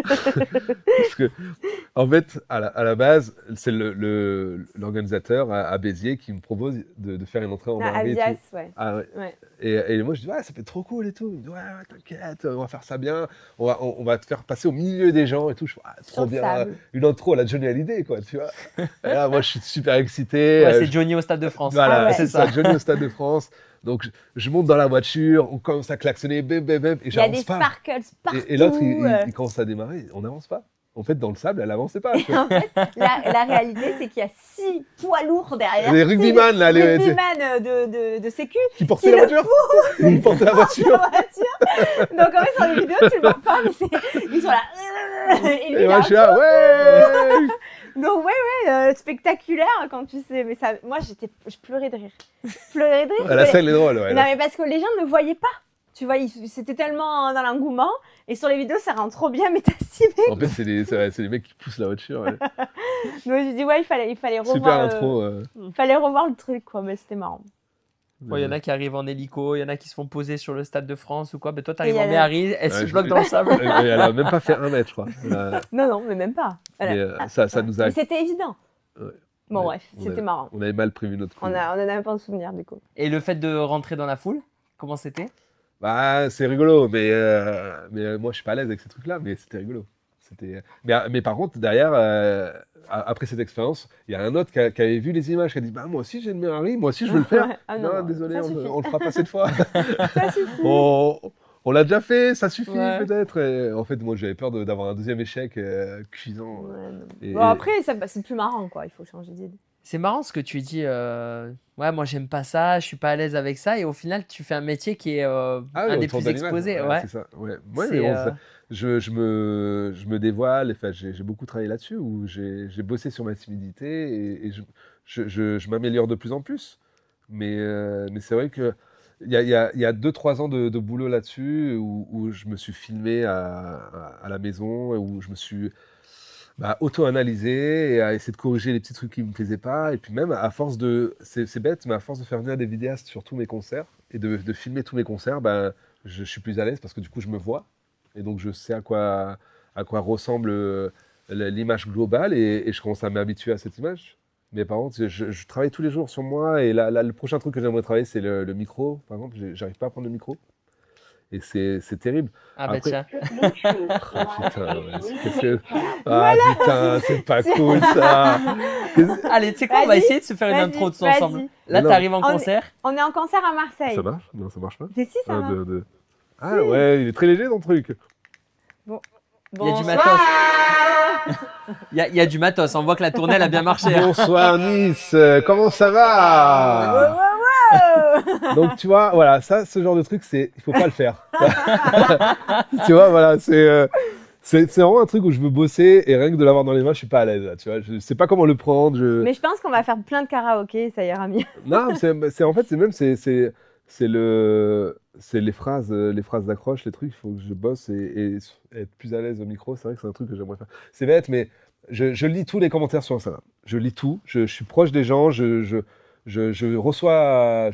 Parce que, en fait, à la base, c'est l'organisateur à Béziers qui me propose de faire une entrée en Ah, Méhari et tout. Avias, ouais. Ah ouais. Ouais. Et moi, je dis, ouais, ça fait trop cool et tout. Il me dit, ouais, t'inquiète, on va faire ça bien. On va te faire passer au milieu des gens et tout. Je fais, Sur trop le bien. sable. Une intro à la Johnny Hallyday, quoi, tu vois. Et là, moi, je suis super excité. Ouais, c'est Johnny au Stade de France. Voilà, Ah ouais. c'est ça, Johnny au Stade de France. Donc, je monte dans la voiture, on commence à klaxonner, bém, bém, bém, et Il y a des j'avance pas. sparkles partout. Et l'autre, il commence à démarrer, on n'avance pas. En fait, dans le sable, elle n'avançait pas. tu vois. En fait, la réalité, c'est qu'il y a 6 poids lourds derrière. Les rugbyman, là, Les rugbyman de sécu qui portaient la voiture. Ils portaient la sur la voiture. voiture. Donc en fait, sur les vidéos, tu le vois pas, mais ils sont là. Et lui, Et moi, là, je suis là, ouais. donc ouais, spectaculaire quand tu sais. Mais ça, moi, je pleurais de rire. Je pleurais de rire. La scène est drôle, ouais. Non, mais parce que les gens ne le voyaient pas. Tu vois, c'était tellement dans l'engouement. Et sur les vidéos, ça rend trop bien, mais t'as 6 mecs. En fait, c'est les mecs qui poussent la voiture. Ouais. Donc j'ai dit, ouais, il fallait revoir. Super intro. Il fallait revoir le truc, quoi. Mais c'était marrant. Bon, il y en a qui arrivent en hélico, il y en a qui se font poser sur le Stade de France ou quoi. Mais toi, tu Et il arrives y en a la- Méhari, elle se je- bloque dans le sable. Elle a même pas fait 1 mètre, je crois. Non, mais même pas. Mais, ça nous a. Mais c'était évident. Ouais. Bon, Ouais, bref, on c'était a- marrant. On avait mal prévu notre coup. On en a même pas de souvenir, du coup. Et le fait de rentrer dans la foule, comment c'était? Bah, c'est rigolo, mais moi je suis pas à l'aise avec ces trucs-là, mais c'était rigolo. Mais par contre, derrière, après cette expérience, il y a un autre qui avait vu les images, qui a dit bah, moi aussi j'ai le Ferrari, moi aussi je veux le faire. Ouais. Ah non, Désolé, ça on suffit. le fera pas cette fois. Ça suffit. On l'a déjà fait, ça suffit Ouais. peut-être. Et en fait, moi j'avais peur d'avoir un deuxième échec cuisant. Ouais, non. Et- Bon, après, c'est plus marrant, quoi. Il faut changer d'idée. C'est marrant ce que tu dis. Ouais, moi j'aime pas ça, je suis pas à l'aise avec ça. Et au final, tu fais un métier qui est Ah oui, un des autour plus de l'image, exposés. Ouais. c'est ça. Ouais, mais C'est, bon, je me dévoile. Enfin, j'ai beaucoup travaillé là-dessus, où j'ai bossé sur ma timidité et je m'améliore de plus en plus. Mais c'est vrai que il y a 2-3 ans de boulot là-dessus où je me suis filmé à la maison, où je me suis auto-analysé et à essayer de corriger les petits trucs qui me plaisaient pas. Et puis même à force c'est bête, mais à force de faire venir des vidéastes sur tous mes concerts et de filmer tous mes concerts, je suis plus à l'aise parce que du coup je me vois et donc je sais à quoi ressemble l'image globale et je commence à m'habituer à cette image. Mais par contre, je travaille tous les jours sur moi et là, le prochain truc que j'aimerais travailler, c'est le micro. Par exemple, j'arrive pas à prendre le micro et c'est terrible. Ah bah Après- tiens. Ah putain, putain, c'est pas cool ça. Allez, tu sais quoi, on va Vas-y, essayer de se faire une vas-y, intro tous vas-y. ensemble. Là, Non. t'arrives en On est- concert. On est en concert à Marseille. Ça marche? Non, ça marche pas. C'est si, ça Un, marche. deux, deux. Ah ouais, il est très léger ton truc. Il y a du matos. Il y a du matos. On voit que la tournée elle a bien marché. hein. Bonsoir Nice, comment ça va? Ouais. Donc tu vois, voilà, ça, ce genre de truc, il faut pas le faire. Tu vois, voilà, c'est vraiment un truc où je veux bosser et rien que de l'avoir dans les mains, je suis pas à l'aise. Là, tu vois, je sais pas comment le prendre. Mais je pense qu'on va faire plein de karaoké, ça ira mieux. Non, en fait, c'est les phrases d'accroche, les trucs. Il faut que je bosse et être plus à l'aise au micro. C'est vrai que c'est un truc que j'aimerais faire. C'est bête, mais je lis tous les commentaires sur Instagram. Je lis tout. Je suis proche des gens. Je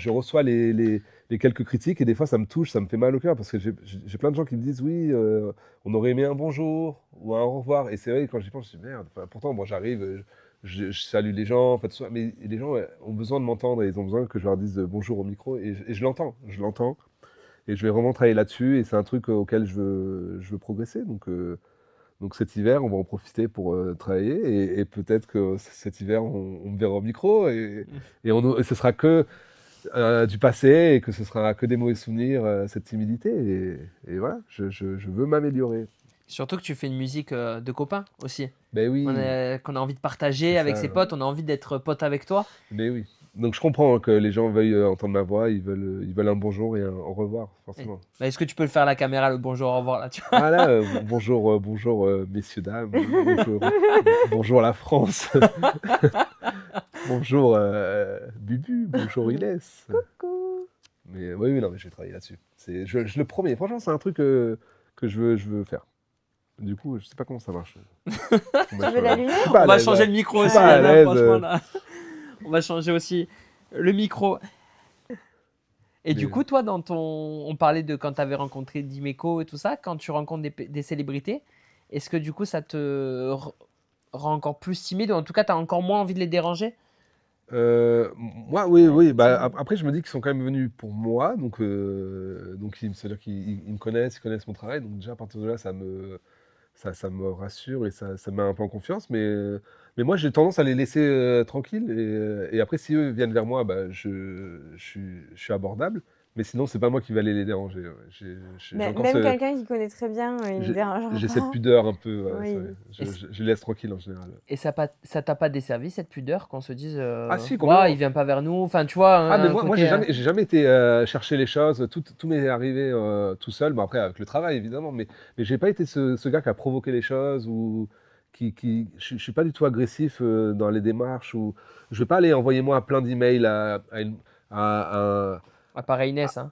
reçois les quelques critiques et des fois ça me touche, ça me fait mal au cœur parce que j'ai plein de gens qui me disent oui, on aurait aimé un bonjour ou un au revoir. Et c'est vrai, quand j'y pense, je me dis merde. Enfin, pourtant, moi j'arrive. Je salue les gens, enfin, tout ça, mais les gens ont besoin de m'entendre et ils ont besoin que je leur dise bonjour au micro et je l'entends et je vais vraiment travailler là-dessus et c'est un truc auquel je veux progresser donc cet hiver on va en profiter pour travailler et peut-être que cet hiver on me verra au micro et ce sera que du passé et que ce sera que des mauvais souvenirs, cette timidité et voilà, je veux m'améliorer. Surtout que tu fais une musique de copains aussi. Ben oui. Qu'on a envie de partager C'est avec ça, ses ouais. potes, on a envie d'être pote avec toi. Mais oui. Donc je comprends que les gens veuillent entendre ma voix, ils veulent un bonjour et un au revoir, forcément. Bah, est-ce que tu peux le faire à la caméra, le bonjour, au revoir là tu vois? Ah là, bonjour, messieurs, dames, bonjour la France, bonjour Bubu, bonjour Inès. Coucou. Mais oui, non, mais je vais travailler là-dessus. Je le promets, franchement, c'est un truc que je veux faire. Du coup, je sais pas comment ça marche. Tu veux l'allumer? On va changer le micro aussi, pas à là, l'aise, franchement là. On va changer aussi le micro. Et du Mais- coup, toi, on parlait de quand tu avais rencontré Dimeco et tout ça, quand tu rencontres des célébrités, est-ce que du coup, ça te rend encore plus timide ou en tout cas, tu as encore moins envie de les déranger? Moi, oui. Après, je me dis qu'ils sont quand même venus pour moi, donc c'est-à-dire qu'ils me connaissent, ils connaissent mon travail. Donc déjà à partir de là, ça me rassure et ça me met un peu en confiance. Mais moi, j'ai tendance à les laisser tranquilles. Et après, si eux viennent vers moi, je suis abordable. Mais sinon, c'est pas moi qui vais aller les déranger. Ouais. J'ai Mais encore même quelqu'un qui connaît très bien, il me dérangera j'ai pas. cette pudeur un peu. Ouais, Oui. c'est vrai. Je les laisse tranquilles en général. Et ça t'a pas desservi cette pudeur qu'on se dise Ah, si, Ouah, complètement. il vient pas vers nous, enfin tu vois Ah, mais un moi, côté, j'ai jamais été chercher les choses. Tout m'est arrivé tout seul. Bon, après, avec le travail, évidemment. Mais j'ai pas été ce gars qui a provoqué les choses ou je suis pas du tout agressif dans les démarches. Ou je vais pas aller envoyer moi plein d'emails à pareil Inès hein.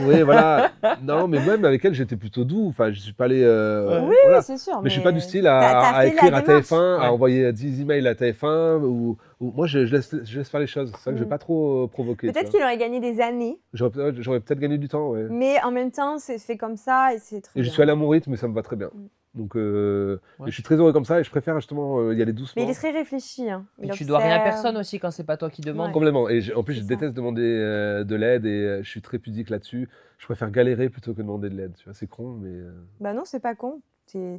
Oui, voilà. Non, mais même avec elle, j'étais plutôt doux. Enfin, je suis pas allé. Oui, Voilà. c'est sûr. Mais je suis pas du style t'as à fait écrire la à démarche. TF1, Ouais. à envoyer 10 emails à TF1. Moi, je laisse faire les choses. C'est ça que je vais pas trop provoquer. Peut-être qu'il aurait gagné des années, J'aurais peut-être gagné du temps, ouais. mais en même temps, c'est fait comme ça et c'est très Et bien. je suis allé à mon rythme, mais ça me va très bien. Donc, et je suis très heureux comme ça et je préfère justement y aller doucement. Mais il est très réfléchi. Hein. Et Il tu dois rien à observe. personne aussi quand c'est pas toi qui demande. Ouais. Complètement. Et en plus, C'est je ça. déteste demander de l'aide et je suis très pudique là-dessus. Je préfère galérer plutôt que demander de l'aide. Tu vois, c'est con, mais Bah non, c'est pas con. Tu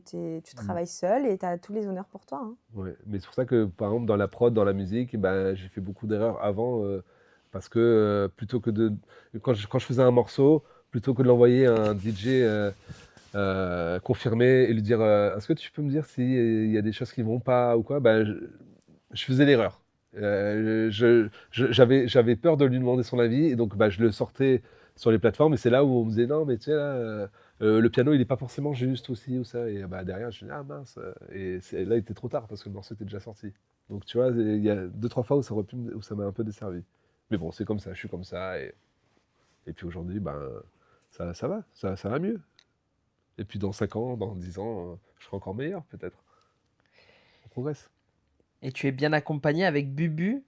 travailles seul et tu as tous les honneurs pour toi. Hein. ouais. Mais c'est pour ça que, par exemple, dans la prod, dans la musique, ben, j'ai fait beaucoup d'erreurs avant parce que plutôt que quand je faisais un morceau, plutôt que de l'envoyer à un DJ confirmé et lui dire est-ce que tu peux me dire s'il y a des choses qui vont pas ou quoi, ben, je faisais l'erreur. J'avais peur de lui demander son avis et donc bah, je le sortais sur les plateformes et c'est là où on me disait non mais tu sais là le piano il est pas forcément juste aussi ou ça et bah, derrière je dis ah mince et là il était trop tard parce que le morceau était déjà sorti donc tu vois il y a 2-3 fois où où ça m'a un peu desservi mais bon c'est comme ça je suis comme ça et puis aujourd'hui ben ça va ça va mieux et puis dans 5 ans dans 10 ans je serai encore meilleur peut-être on progresse. Et tu es bien accompagné avec Bubu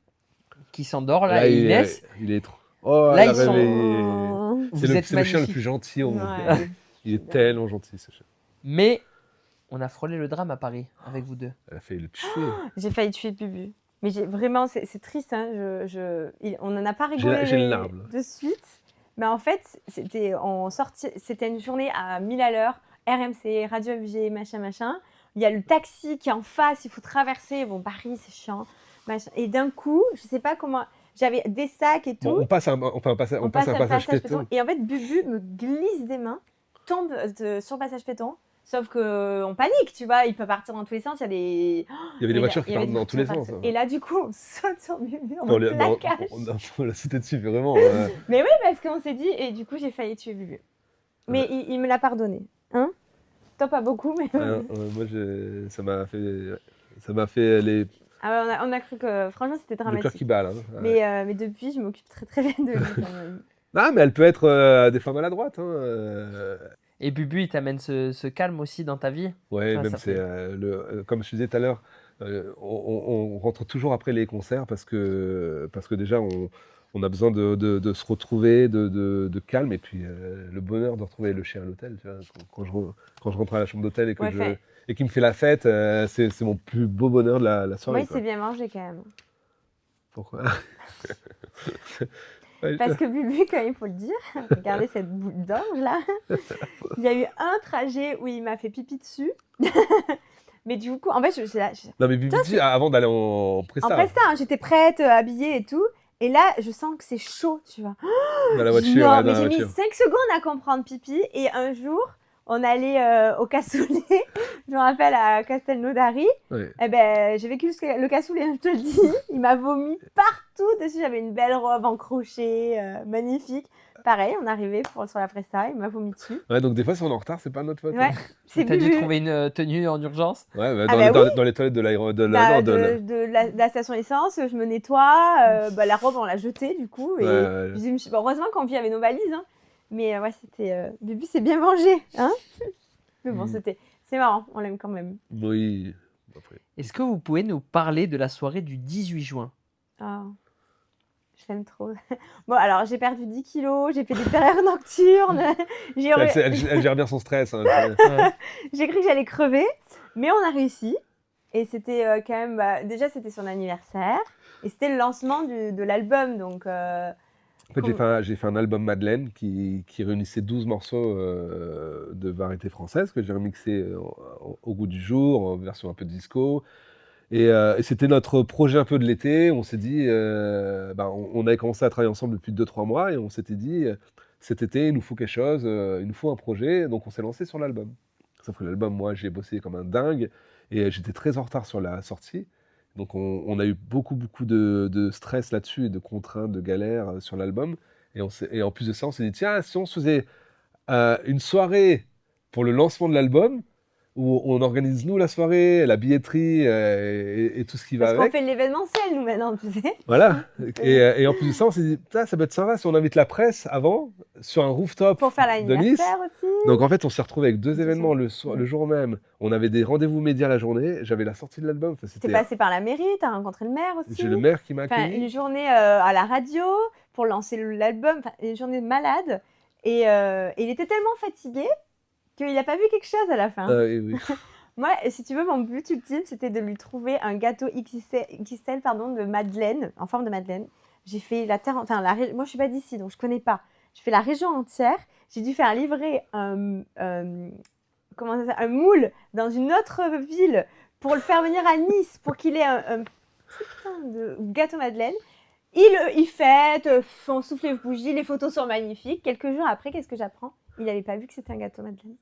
qui s'endort là, Là, et Inès. il est trop. Oh, Là, elle a ils sont- réveillé. Vous C'est êtes le chien le magnifiques. plus gentil au monde. Ouais. Il est tellement gentil ce chien. Mais on a frôlé le drame à Paris avec vous deux. Elle a failli le tuer. J'ai failli tuer Bubu. Mais vraiment, c'est triste. Hein. On n'en a pas rigolé J'ai le larme, là. de suite. Mais en fait, c'était une journée à 1000 à l'heure. RMC, Radio FG, machin. Il y a le taxi qui est en face, il faut traverser. Bon, Paris, c'est chiant. Machin. Et d'un coup, je sais pas comment. J'avais des sacs et tout. Bon, on passe un passage piéton. Et en fait, Bubu me glisse des mains, tombe sur le passage piéton. Sauf qu'on panique, tu vois. Il peut partir dans tous les sens. Il y a des. Il y avait des voitures qui il y avait partent des dans tous les voitures sens. partout. Et là, du coup, on saute sur Bubu, on Dans le les- dans- plaquage. on l'a sauté dessus, vraiment. Mais oui, parce qu'on s'est dit, et du coup, j'ai failli tuer Bubu. Mais il me l'a pardonné. Hein? Toi, pas beaucoup, mais. Moi, ça m'a fait les... Ah ouais, on a cru que, franchement, c'était le cœur dramatique. qui bat, là. Ouais. Mais depuis, je m'occupe très très bien de lui quand même. Non, mais elle peut être des fois maladroite. Hein. Et Bubu, il t'amène ce calme aussi dans ta vie. Ouais, Ah, même ça c'est comme je disais tout à l'heure, on rentre toujours après les concerts parce que déjà on a besoin de se retrouver, de calme et puis le bonheur de retrouver le chien à l'hôtel. Tu vois, quand je rentre à la chambre d'hôtel et Ouais, et qu'il me fait la fête, c'est mon plus beau bonheur de la soirée. Moi, il quoi. s'est bien mangé quand même. Pourquoi? Ouais, Parce que Bubu, quand même, il faut le dire, regardez cette boule d'orge là. Il y a eu un trajet où il m'a fait pipi dessus. Mais du coup, en fait, Non mais Bibi, avant d'aller en en presta, presta, hein, j'étais prête, habillée et tout. Et là, je sens que c'est chaud, tu vois. dans la voiture, Non, ouais, dans mais la j'ai mis voiture. 5 secondes à comprendre pipi. Et un jour, on allait au cassoulet, je me rappelle à Castelnaudary. Ouais. Eh ben, j'ai vécu le cassoulet, je te le dis. Il m'a vomi partout dessus. J'avais une belle robe en crochet, magnifique. Pareil, on arrivait sur la presta, il m'a vomi dessus. Ouais, donc des fois si on est en retard, c'est pas notre faute. Ouais, c'est T'as dû Bubu. trouver une tenue en urgence. Ouais, bah, Ah bah oui. dans les toilettes de l'aérodrome. Bah, de la station essence, je me nettoie. Bah, la robe, on l'a jetée du coup. Et bon, heureusement qu'on vit avec nos valises. Hein. Mais ouais, c'était. Bubu s'est bien vengé. Hein. Mais bon, c'est marrant, on l'aime quand même. Oui. Après. Est-ce que vous pouvez nous parler de la soirée du 18 juin? Oh, je l'aime trop. Bon, alors j'ai perdu 10 kilos, j'ai fait des périodes nocturnes. Elle gère bien son stress. Hein. J'ai cru que j'allais crever, mais on a réussi. Et c'était quand même. Déjà, c'était son anniversaire. Et c'était le lancement de l'album. Donc. En fait, j'ai fait un album Madeleine qui réunissait 12 morceaux de variété française que j'ai remixé au goût du jour, en version un peu disco. Et c'était notre projet un peu de l'été. On s'est dit, on avait commencé à travailler ensemble depuis 2-3 mois et on s'était dit, cet été, il nous faut quelque chose, il nous faut un projet. Donc on s'est lancé sur l'album. Sauf que l'album, moi, j'ai bossé comme un dingue et j'étais très en retard sur la sortie. Donc on a eu beaucoup de stress là-dessus et de contraintes, de galères sur l'album. Et en plus de ça, on s'est dit, tiens, si on se faisait une soirée pour le lancement de l'album, où on organise nous la soirée, la billetterie et tout ce qui va Parce qu'on avec. fait de l'événementiel, nous, maintenant, tu sais. Voilà. Et en plus de ça, on s'est dit, ça peut être sympa si on invite la presse avant sur un rooftop Pour faire de Nice. l'anniversaire aussi. Donc en fait, on s'est retrouvé avec 2 Deux événements le jour même. On avait des rendez-vous médias la journée. J'avais la sortie de l'album. Enfin, T'es passé par la mairie, t'as rencontré le maire aussi. j'ai le maire qui m'a Enfin, accueilli. une journée à la radio pour lancer l'album, enfin, une journée malade. Et il était tellement fatigué qu'il n'a pas vu quelque chose à la fin. Et oui. Moi, si tu veux, mon but ultime, c'était de lui trouver un gâteau XXL pardon, de madeleine, en forme de madeleine. J'ai fait la terre, enfin, moi je suis pas d'ici, donc je connais pas. J'ai fait la région entière. J'ai dû faire livrer un moule dans une autre ville pour le faire venir à Nice, pour qu'il ait un putain de gâteau madeleine. Il fête, on souffle les bougies, les photos sont magnifiques. Quelques jours après, qu'est-ce que j'apprends? Il n'avait pas vu que c'était un gâteau madeleine.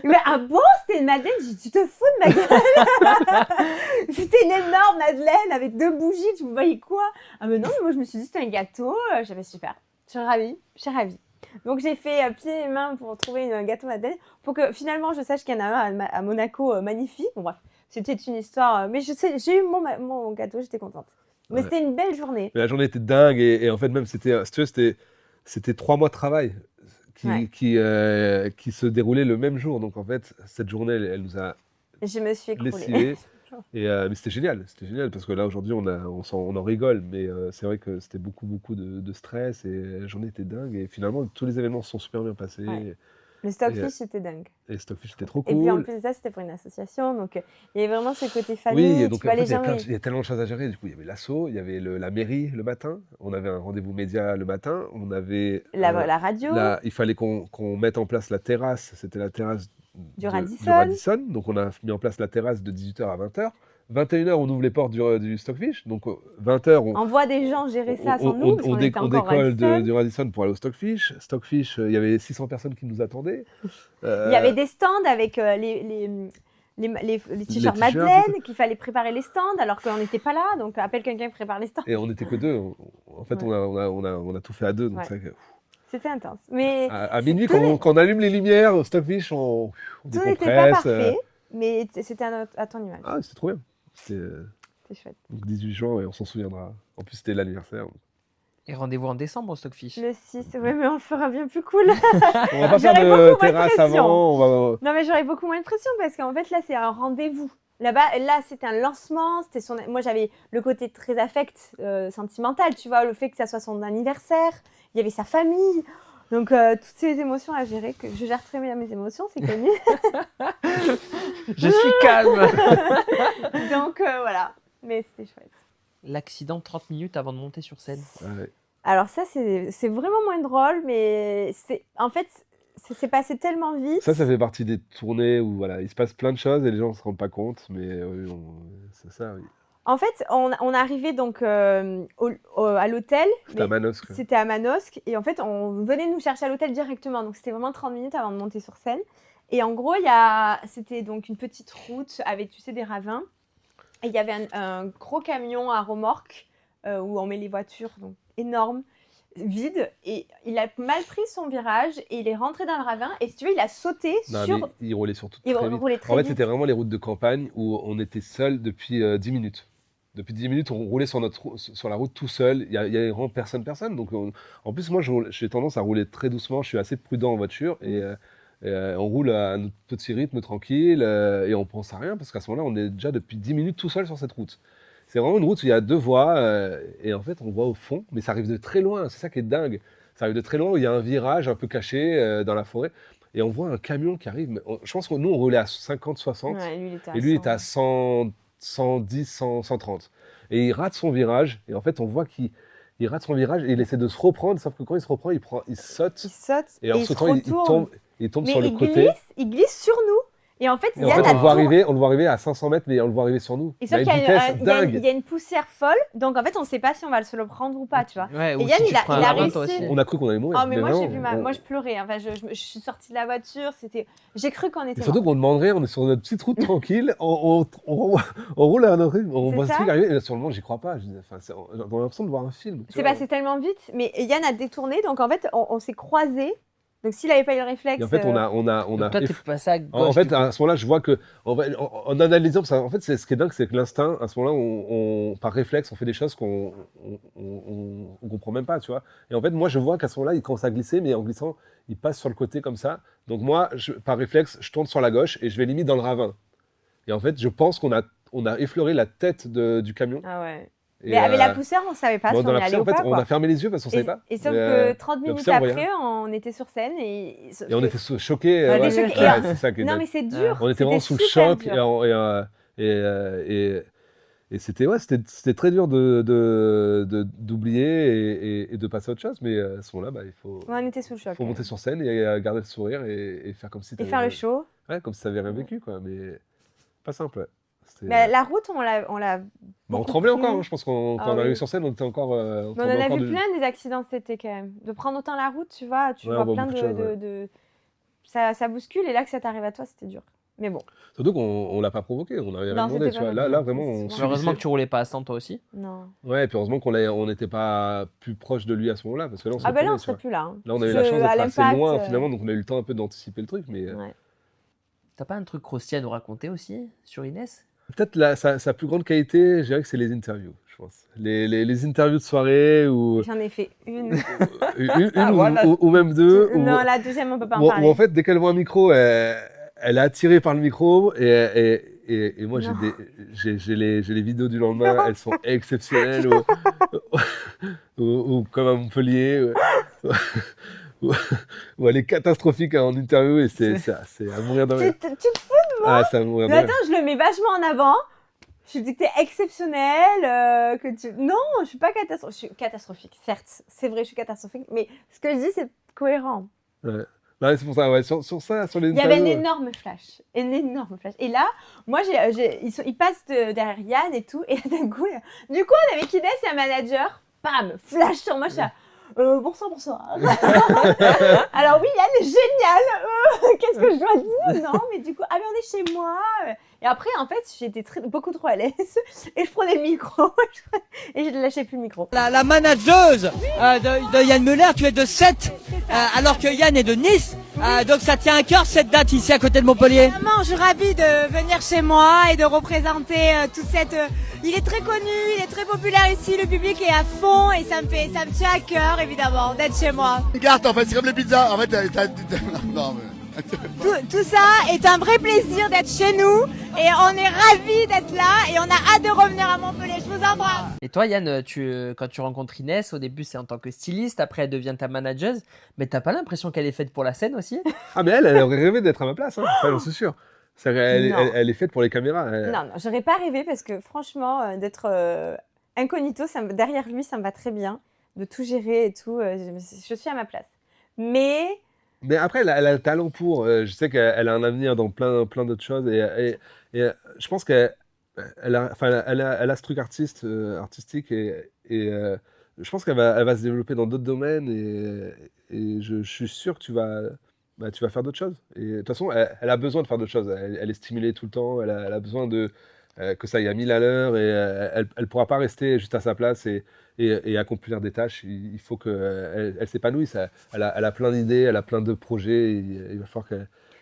Mais ah bon, c'était une madeleine? J'ai dit, tu te fous de ma gueule. C'était une énorme madeleine avec 2 bougies, tu me voyais quoi? Ah mais non, mais moi je me suis dit c'était un gâteau. J'avais super, je suis ravie. Donc j'ai fait pieds et mains pour trouver un gâteau madeleine pour que finalement je sache qu'il y en a un à Monaco magnifique. Bon bref, c'était une histoire, mais je sais, j'ai eu mon gâteau, j'étais contente. Mais c'était une belle journée. Mais la journée était dingue et en fait même c'était 3 mois de travail qui se déroulaient le même jour. Donc en fait cette journée elle nous a Je me suis écroulée. lessivés. Mais c'était génial parce que là aujourd'hui on en rigole, mais c'est vrai que c'était beaucoup de stress et la journée était dingue et finalement tous les événements se sont super bien passés. Ouais. Le Stockfish, c'était dingue. Et Stockfish, c'était trop Et puis en cool. plus de ça, c'était pour une association, donc il y avait vraiment ce côté famille. Oui, tu donc peux en aller fait, jamais. il y a tellement de choses à gérer. Du coup, il y avait l'asso, il y avait la mairie le matin, on avait un rendez-vous média le matin, on avait La radio, il fallait qu'on mette en place la terrasse, c'était la terrasse Du Radisson. du Radisson. Donc on a mis en place la terrasse de 18h à 20h. 21h, on ouvre les portes du Stockfish. Donc 20h, on voit des gens gérer ça sans nous, parce qu'on était on encore décolle Radisson. du Radisson pour aller au Stockfish. Stockfish, il y avait 600 personnes qui nous attendaient. Il y avait des stands avec les t-shirts Madeleine, qu'il fallait préparer les stands, alors qu'on n'était pas là, donc appelle quelqu'un qui prépare les stands. Et on n'était que 2. En fait, Ouais. on a tout fait à 2. Donc Ouais. c'est vrai que, C'était intense. Mais à minuit, tout quand on allume les lumières au Stockfish, on tout n'était pas décompresse. parfait, mais c'était à ton image. Ah, c'était trop bien. C'était C'est chouette. donc 18 juin et on s'en souviendra. En plus, c'était l'anniversaire. Et rendez-vous en décembre au Stockfish. Le 6, ouais, mais on le fera bien plus cool. On va pas faire J'aurais de beaucoup moins de terrasse pression. avant. On va... Non, mais j'aurais beaucoup moins de pression parce qu'en fait, là, c'est un rendez-vous. Là, c'était un lancement. Moi, j'avais le côté très affect, sentimental, tu vois, le fait que ça soit son anniversaire. Il y avait sa famille. Donc, toutes ces émotions à gérer, que je gère très bien mes émotions, c'est connu. Je suis calme. Donc, voilà. Mais c'était chouette. L'accident 30 minutes avant de monter sur scène. Ouais. Alors, ça, c'est vraiment moins drôle, mais en fait, c'est passé tellement vite. Ça fait partie des tournées où voilà, il se passe plein de choses et les gens ne se rendent pas compte. Mais oui, c'est ça, oui. En fait, on arrivait donc à l'hôtel. C'était à mais Manosque. C'était à Manosque. Et en fait, on venait nous chercher à l'hôtel directement. Donc, c'était vraiment 30 minutes avant de monter sur scène. Et en gros, c'était donc une petite route avec, tu sais, des ravins. Et il y avait un gros camion à remorque où on met les voitures, donc énorme, vide. Et il a mal pris son virage et il est rentré dans le ravin. Et si tu veux, il a sauté Non, sur... mais il roulait surtout Il très vite. roulait très En fait, vite. c'était vraiment les routes de campagne où on était seul depuis 10 minutes. Depuis 10 minutes, on roulait sur la route tout seul. Il y avait vraiment personne. Donc, en plus, moi, j'ai tendance à rouler très doucement. Je suis assez prudent en voiture et on roule à notre petit rythme tranquille et on pense à rien parce qu'à ce moment-là, on est déjà depuis 10 minutes tout seul sur cette route. C'est vraiment une route où il y a 2 voies et en fait, on voit au fond, mais ça arrive de très loin. C'est ça qui est dingue. Ça arrive de très loin où il y a un virage un peu caché dans la forêt et on voit un camion qui arrive. Je pense que nous, on roulait à 50, 60 Ouais, lui, il était à et lui, il 100. était à 100. 110, 130. Et il rate son virage. Et en fait, on voit qu'il rate son virage et il essaie de se reprendre. Sauf que quand il se reprend, il saute. Il saute Et en il se sautant, retourne. il tombe Mais sur le côté. il glisse sur nous. Et en fait, Et en Yann fait, a on le voit arriver à 500 mètres, mais on le voit arriver sur nous. Et sauf Mais qu'il à y une a, vitesse dingue. il y a une poussière folle, donc en fait, on ne sait pas si on va se le prendre ou pas, tu vois. Ouais, Et ou Yann, si tu il a- prends un il a ravin, toi réussi. aussi. On a cru qu'on allait mourir. Oh, mais moi, vraiment, j'ai vu moi, je pleurais. Enfin, je suis sortie de la voiture, j'ai cru qu'on Et était surtout mort. qu'on demanderait, on est sur notre petite route tranquille, on roule à notre rythme, on C'est voit ce ça. truc arriver, et là, sur le moment, j'y crois pas. On a l'impression de voir un film. tu C'est vois. passé tellement vite, mais Yann a détourné, donc en fait, on s'est croisés. Donc s'il n'avait pas eu le réflexe. Et en fait, on a Donc toi, t'es passé à gauche. en fait, du coup. à ce moment-là, je vois que, en analysant, en fait, ce qui est dingue, c'est que l'instinct, à ce moment-là, par réflexe, on fait des choses qu'on on comprend même pas, tu vois. Et en fait, moi, je vois qu'à ce moment-là, il commence à glisser, mais en glissant, il passe sur le côté comme ça. Donc moi, par réflexe, je tourne sur la gauche et je vais limite dans le ravin. Et en fait, je pense qu'on a effleuré la tête du camion. Ah ouais. Et, Mais avec la poussière, on ne savait pas bon, si dans on y la allait poussière, ou en fait, pas. on Quoi. a fermé les yeux parce qu'on savait pas. Et sauf Mais, que 30 minutes l'observe, après, regarde. on était sur scène et Et on était choqués. On était ouais, choqués. ouais, c'est ça qui est non dingue. mais c'est dur. On était vraiment sous le super choc dur. et c'était très dur d'oublier et de passer à autre chose. Mais à ce moment-là, il faut Ouais, on était sous le choc. monter sur scène et garder le sourire et faire comme si Et faire le show. Ouais, comme si tu n'avais rien vécu, quoi. Mais pas simple. Ouais. Mais la route, on l'a. On tremblait encore. Hein. Je pense quand on est arrivé oui. sur scène, on était encore. On en a vu plein des accidents cet été quand même. De prendre autant la route, tu vois, tu Ouais, vois on voit plein beaucoup de choses, ouais. Ça bouscule et là que ça t'arrive à toi, c'était dur. Mais bon, Surtout qu'on l'a pas provoqué. On n'avait rien Non, demandé. c'était Tu vois. pas Là, nous. vraiment, on C'est subissait. Heureusement que tu roulais pas à 100 toi aussi. non. Ouais, et puis heureusement qu'on n'était pas plus proche de lui à ce moment-là, parce que là, on Ah ben là, on tu serait vois. plus là. Hein. Là, on a eu Parce la chance que à d'être assez l'impact, loin, finalement, donc on a eu le temps un peu d'anticiper le truc, mais Ouais. T'as pas un truc croustillant à nous raconter aussi sur Inès? peut-être sa plus grande qualité, je dirais que c'est les interviews, je pense. Les interviews de soirée, ou J'en ai fait une. une Ah, voilà. ou même deux, Non, la deuxième, on peut pas en où parler. en fait, dès qu'elle voit un micro, elle est attirée par le micro, et moi, Non. j'ai les vidéos du lendemain, elles sont exceptionnelles, ou comme à Montpellier, où elle est catastrophique en interview, et c'est à mourir de rire. Tu te fous? Ah, c'est à mourir de Mais rire. attends, je le mets vachement en avant. Je dis que t'es exceptionnel, que tu... Non, je suis pas catastrophique. Je suis catastrophique, certes. C'est vrai, je suis catastrophique. Mais ce que je dis, c'est cohérent. Ouais. Non, c'est pour ça, ouais. Sur ça, sur les Il y avait interviews, une énorme flash. Une énorme flash. Et là, moi, ils passent derrière Yann et tout. Et là, d'un coup, du coup, on avait Inès et un manager. Bam, flash sur moi. Je suis là, bonsoir. Alors oui, Yann est génial. Qu'est-ce que je dois dire? Non, mais du coup, ah mais on est chez moi. Et après, en fait, j'étais beaucoup trop à l'aise. Et je prenais le micro. Et je ne lâchais plus le micro. La manageuse de Yann Müller, tu es de 7, alors que Yann est de Nice. Donc ça tient à cœur cette date ici à côté de Montpellier. Vraiment, je suis ravie de venir chez moi et de représenter toute cette... Il est très connu, il est très populaire ici, le public est à fond et ça me tient à cœur évidemment d'être chez moi. Regarde, en fait, c'est comme les pizzas. En fait, non, mais... Tout ça est un vrai plaisir d'être chez nous et on est ravis d'être là et on a hâte de revenir à Montpellier. Je vous embrasse. Et toi, Yann, quand tu rencontres Inès, au début, c'est en tant que styliste, après, elle devient ta manageuse. Mais t'as pas l'impression qu'elle est faite pour la scène aussi? Ah, mais elle aurait rêvé d'être à ma place, hein. Ça, j'en suis sûr. Elle Non. est faite pour les caméras. Non, j'aurais pas rêvé parce que franchement, d'être incognito, derrière lui, ça me va très bien. De tout gérer et tout, je suis à ma place. Mais après, elle a le talent pour. Je sais qu'elle a un avenir dans plein d'autres choses. Et je pense qu'elle a ce truc artistique. Et je pense qu'elle va se développer dans d'autres domaines. Et je suis sûr que tu vas faire d'autres choses. Et de toute façon, elle a besoin de faire d'autres choses. Elle est stimulée tout le temps. Elle a besoin que ça aille à 1000 à l'heure. Et elle ne pourra pas rester juste à sa place et accomplir des tâches. Il faut qu'elle s'épanouisse. Elle a plein d'idées, elle a plein de projets. Il va falloir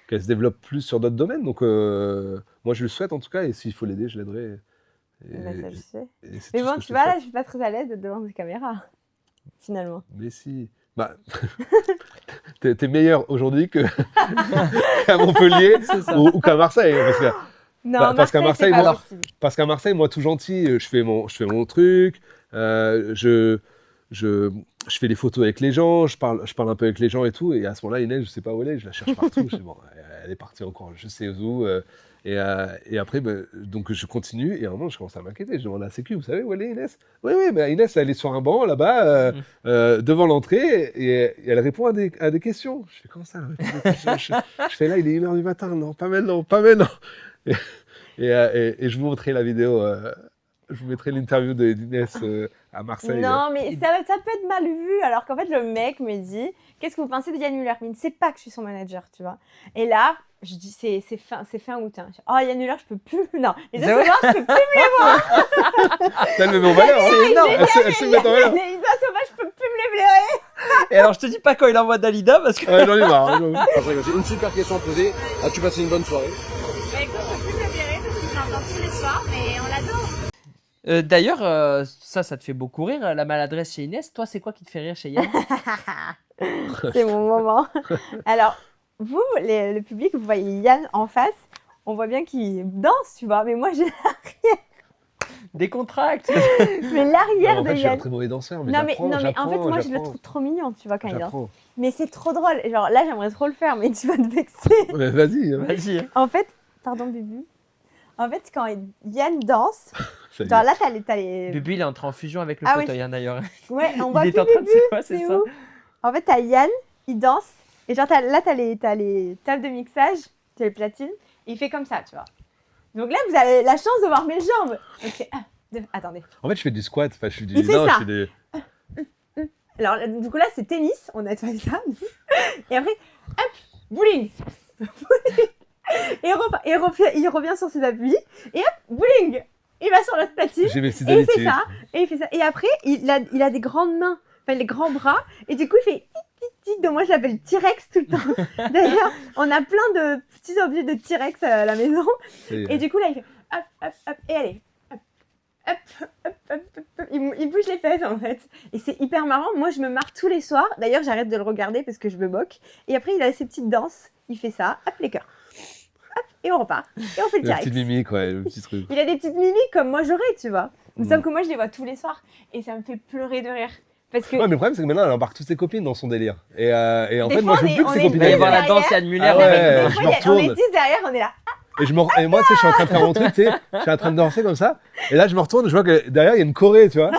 qu'elle se développe plus sur d'autres domaines. Donc, moi, je le souhaite en tout cas. Et s'il faut l'aider, je l'aiderai. ça, je sais. Et c'est Mais tout bon, ce que tu je te vois, là, souhaite. je suis pas très à l'aise d'être devant des caméras, finalement. Mais si. T'es meilleur aujourd'hui qu'à Montpellier ou qu'à Marseille. Non, parce qu'à Marseille, Marseille, c'est pas moi, possible. parce qu'à Marseille, moi, tout gentil, je fais mon truc, je fais des photos avec les gens, je parle un peu avec les gens et tout. Et à ce moment-là, Inès, je sais pas où elle est, je la cherche partout. Je dis, bon, elle est partie encore, je sais où. Et après, donc je continue. Et à un moment, je commence à m'inquiéter. Je demande à la sécu, vous savez où elle est, Inès? Oui, Inès, elle est sur un banc là-bas, devant l'entrée, et elle répond à des questions. Je fais, comment ça, elle répond à des questions? Je fais là, il est 1h du matin. Non, pas maintenant. Et je vous montrerai la vidéo. Je vous mettrai l'interview d'Inès à Marseille. Non, mais ça peut être mal vu. Alors qu'en fait, le mec me dit, qu'est-ce que vous pensez de Yann Müller? Mais il ne sait pas que je suis son manager, tu vois. Et là, je dis, c'est fin août. Hein. Oh, Yann Müller, je peux plus. Non, les deux Sauvage, je peux plus me les voir. Ça le met en valeur. C'est énorme. Elle se met en valeur. Les deux Sauvage, je peux plus me les blairer. Et alors, je te dis pas quand il envoie Dalida parce que. Ouais, j'en ai marre. Après, j'ai une super question à poser. As-tu passé une bonne soirée? Bah écoute, je peux plus le verrer parce que je l'entends tous les soirs, mais on l'adore. D'ailleurs, ça te fait beaucoup rire, la maladresse chez Inès. Toi, c'est quoi qui te fait rire chez Yann? C'est mon moment. Alors, vous, le public, vous voyez Yann en face, on voit bien qu'il danse, tu vois, mais moi j'ai Décontracte. mais l'arrière En de fait, je suis un Yann. très mauvais danseur, mais Non mais en fait j'apprends, moi je le j'apprends. trouve trop mignon, tu vois, quand il danse. J'apprends. Mais c'est trop drôle. Genre là j'aimerais trop le faire, mais tu vas te vexer. Mais vas-y. Vas-y. En fait, pardon Bubu. En fait, quand Yann danse, Ça y est. genre là t'as les. Bubu, il est entré en fusion avec le Ah oui. fauteuil, hein, d'ailleurs. Ouais, on Il voit est plus en train de Bubu. se- ouais, c'est C'est ça. où? En fait, t'as Yann, il danse, et genre t'as les tables de mixage, t'as les platines, et il fait comme ça, tu vois. Donc là, vous avez la chance de voir mes jambes. Donc c'est 1, 2, attendez. En fait, je fais du squat. Enfin, je fais du. Il fait non, ça. je fais des. Alors du coup là, c'est tennis, on a fait ça. Et après, hop, bowling. Il revient sur ses appuis, et hop, bowling. Il va sur l'autre platine. J'ai mes petites Et il fait habitudes. ça, et il fait ça. Et après, il a des grandes mains, enfin les grands bras, et du coup, il fait tic, tic, tic. Donc moi, je l'appelle T-Rex tout le temps. D'ailleurs, on a plein de petits objets de T-Rex à la maison. Et du coup, là, il fait hop, hop, hop, et allez, hop, hop, hop, hop, hop, hop. Il bouge les fesses, en fait. Et c'est hyper marrant. Moi, je me marre tous les soirs. D'ailleurs, j'arrête de le regarder parce que je me moque. Et après, il a ses petites danses. Il fait ça, hop, les cœurs. Hop, et on repart. Et on fait le La T-Rex. petite mimique, ouais, le petit truc. Il a des petites mimiques comme moi j'aurais, tu vois. Mm. Sauf que moi je les vois tous les soirs et ça me fait pleurer de rire. Parce que Ouais, mais le problème, c'est que maintenant, elle embarque toutes ses copines dans son délire. Et en Des fait, fois, moi, je on veux est- plus que on ses est copines Il va y aillent avoir voir. la derrière. danse Yann Muller. Ah ouais. des je fois, me on est retourne. 10 derrière, on est là. Et moi, tu sais, je suis en train de faire mon truc, tu sais. Je suis en train de danser comme ça. Et là, je me retourne, je vois que derrière, il y a une choré, tu vois.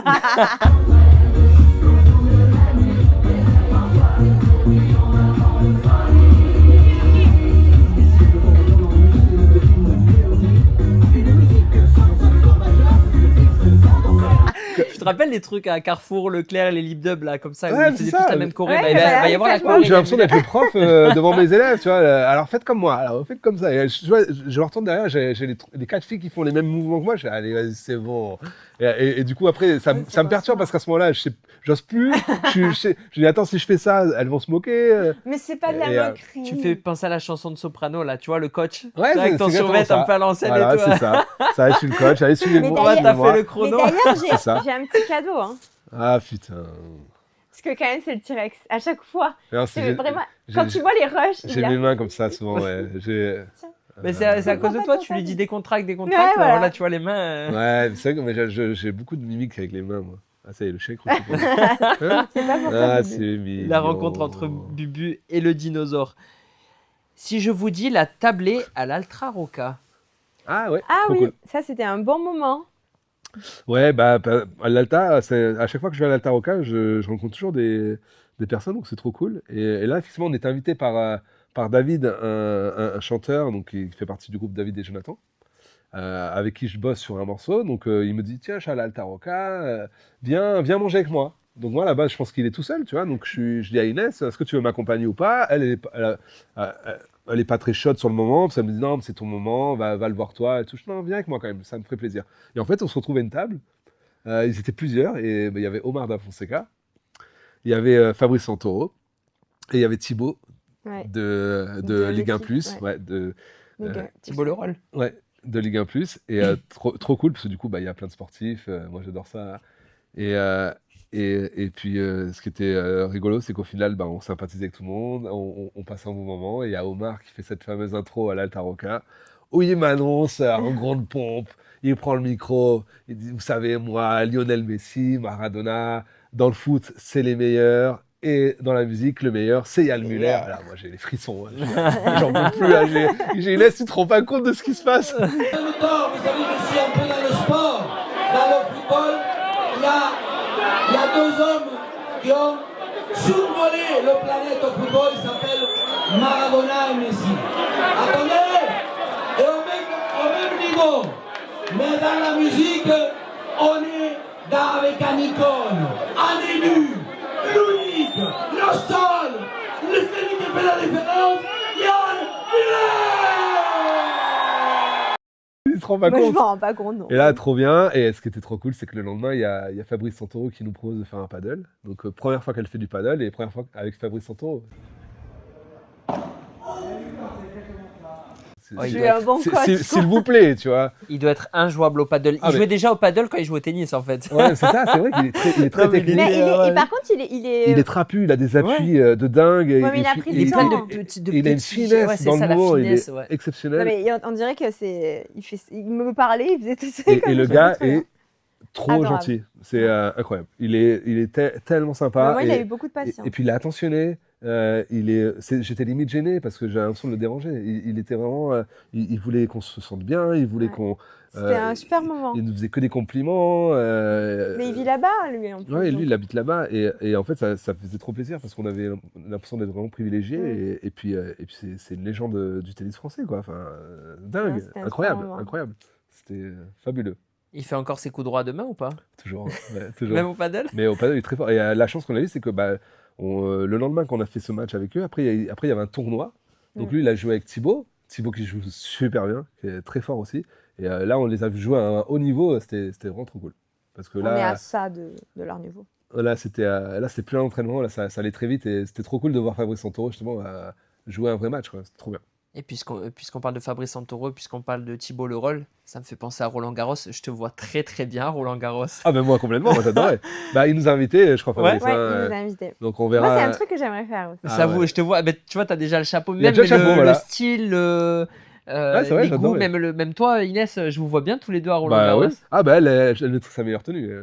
Tu te rappelles les trucs à Carrefour, Leclerc, les lip dub là, comme ça, où Ouais, ils c'est faisaient ça. tous la même choré. Ouais, Bah, il va y avoir la exactement. choré. J'ai l'impression d'être le prof devant mes élèves, tu vois. Alors faites comme moi, alors faites comme ça. Et je retourne derrière, j'ai les 4 filles qui font les mêmes mouvements que moi. Je fais, allez, vas-y, c'est bon. Et du coup, après, ça me perturbe parce qu'à ce moment-là, j'ose plus. Je dis, attends, si je fais ça, elles vont se moquer. Mais c'est pas de Et, la moquerie. Tu fais penser à la chanson de Soprano là, tu vois, le coach. Ouais, Tu vois, avec ton c'est survêt exactement un peu à l'ancienne Voilà, et tout. c'est ça. Ça allait sur le coach, allez sur les Mais mots. On va d'ailleurs- taper le Mais chrono. d'ailleurs, C'est ça. j'ai un petit cadeau. Hein. Ah putain. Parce que quand même, c'est le T-Rex. À chaque fois. Non, C'est vraiment. j'ai- Quand tu vois les rushs, J'ai il a- mes mains comme ça souvent, ouais. Mais c'est à cause de toi, tu lui dis décontracte. Ouais, voilà. Alors là, tu vois les mains. Ouais, c'est vrai que j'ai beaucoup de mimiques avec les mains, moi. Ah, ça y est, le chèque. Hein C'est pas pour toi. Ah, Bubu. c'est mignon. La rencontre entre Bubu et le dinosaure. Si je vous dis la tablée à l'Altra Rocca. Ah ouais, Ah trop oui, cool. ça c'était un bon moment. Ouais, bah, à l'Alta, à chaque fois que je vais à l'Alta Rocca, je rencontre toujours des personnes, donc c'est trop cool. Et là, effectivement, on était invité par David, un chanteur, donc qui fait partie du groupe David et Jonathan, avec qui je bosse sur un morceau. Donc il me dit, tiens, je suis à l'Alta Rocca, viens manger avec moi. Donc moi, là-bas, je pense qu'il est tout seul, tu vois. Donc je dis à Inès, est-ce que tu veux m'accompagner ou pas? Elle est pas très chaude sur le moment, puis elle me dit non, mais c'est ton moment, va le voir toi. Et tout. Je dis non, viens avec moi quand même, ça me ferait plaisir. Et en fait, on se retrouvait à une table, ils étaient plusieurs, et il y avait Omar Da Fonseca, il y avait Fabrice Santoro, et il y avait Thibaut Ouais. de Ligue 1+, l'équipe, ouais, de Thibaut Leroll. de Ligue 1+, et trop cool, parce que du coup, il y a plein de sportifs, moi j'adore ça. Et puis, ce qui était rigolo, c'est qu'au final, on sympathisait avec tout le monde, on passait un bon moment, et il y a Omar qui fait cette fameuse intro à l'Alta Rocca, où il m'annonce en grande pompe, il prend le micro, il dit, vous savez, moi, Lionel Messi, Maradona, dans le foot, c'est les meilleurs, et dans la musique, le meilleur, c'est Yann Muller. Là, moi, j'ai les frissons, j'en peux plus, là, j'ai Inès, tu te rends pas compte de ce qui se passe. En même temps, vous savez que je suis un peu dans le sport, dans le football, il y a deux hommes qui ont survolé le planète au football, ils s'appellent Maradona et Messi. Attendez, et au même niveau, mais dans la musique, on est avec un icône, un élu, l'unique, le seul, celui qui fait la différence, Yann Muller. te rends pas Moi, je compte. m'en rends pas compte, non. Et là, trop bien. Et ce qui était trop cool, c'est que le lendemain, il y a Fabrice Santoro qui nous propose de faire un paddle. Donc, première fois qu'elle fait du paddle et première fois avec Fabrice Santoro. Oh, il Je doit suis un être- bon coach. S'il vous plaît, tu vois. Il doit être injouable au paddle. Ah, Il jouait mais- déjà au paddle quand il jouait au tennis en fait. Ouais, c'est ça, c'est vrai qu'il est très Non, mais technique. Mais ouais. et par contre, il est... Il est trapu, il a des appuis de dingue. Ouais, mais il a puis pris Il est du plein temps. de petits. il a une finesse ouais, c'est dans ça, le la mouvement, il finesse, est ouais. exceptionnel. Non, mais on dirait que c'est... Il me parlait, il faisait tout ça. Et le gars est trop Adorable. gentil. C'est incroyable. Il est tellement sympa. Moi, il et, a eu beaucoup de patience. et puis il est attentionné. J'étais limite gêné parce que j'avais l'impression de le déranger. Il était vraiment. Il voulait qu'on se sente bien. Il voulait Ouais. qu'on. C'était un super moment. Il nous faisait que des compliments. Mais il vit là-bas, lui, en plus. Ouais, lui, donc. il habite là-bas. Et en fait, ça faisait trop plaisir parce qu'on avait l'impression d'être vraiment privilégiés. Et puis c'est une légende du tennis français, quoi. Enfin, dingue. Ouais, c'était un Incroyable. super moment. Incroyable. C'était fabuleux. Il fait encore ses coups droits demain ou pas? Toujours. Ouais, toujours. Même au paddle? Mais au paddle, il est très fort. Et la chance qu'on a eue, c'est que le lendemain qu'on a fait ce match avec eux, après, il y avait un tournoi. Donc lui, il a joué avec Thibaut. Thibaut qui joue super bien, qui est très fort aussi. Et là, on les a vu jouer à un haut niveau. C'était vraiment trop cool. Parce que On est à là, ça de leur niveau. c'était plus un entraînement. Là, ça allait très vite. Et c'était trop cool de voir Fabrice Santoro justement jouer un vrai match, quoi. C'était trop bien. Et puisqu'on parle de Fabrice Santoro, puisqu'on parle de Thibaut Leroll, ça me fait penser à Roland Garros. Je te vois très très bien, Roland Garros. Ah ben moi complètement, moi j'adorais. Il nous a invités, je crois, Fabrice. Ouais, hein, il nous a invités. donc on verra. Moi, c'est un truc que j'aimerais faire aussi. Ah, J'avoue, ouais. je te vois, mais tu vois, tu as déjà le chapeau, Il y a même déjà le chapeau, le voilà. style, c'est vrai, les goûts, j'adorais. même toi, Inès, je vous vois bien tous les deux à Roland Bah Garros. ouais. Ah bah elle mettrait sa meilleure tenue.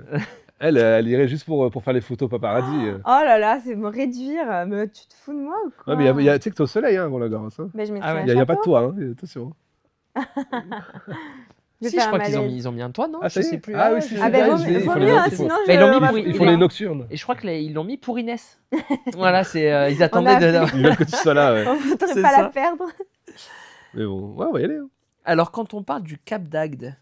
Elle irait juste pour faire les photos paparazzi. Oh là là, c'est me réduire. Mais tu te fous de moi ou quoi? Ouais, mais tu sais que t'es au soleil, hein, Roland Garros. Hein. Mais je mettrais Ah ouais. un Il n'y a pas de chapeau. toit, hein, attention. Je vais Si, faire je crois un qu'ils malaise. ont mis un toit, non? Ah, Je ça y est. sais plus. Ah ouais, oui, si, je- c'est Ah bien, ben il vaut faut vaut les- mieux, hein, il faut- sinon Mais ils je l'ont mis vois pour- plus Il de faut les gens. nocturnes. Et je crois qu'ils l'ont mis pour Inès. Voilà, ils On attendaient a de. appris. Ils veulent que tu sois là, ouais. On ne voudrait C'est pas ça. la perdre. Mais bon, ouais, on va y aller. Hein. Alors, quand on parle du Cap d'Agde,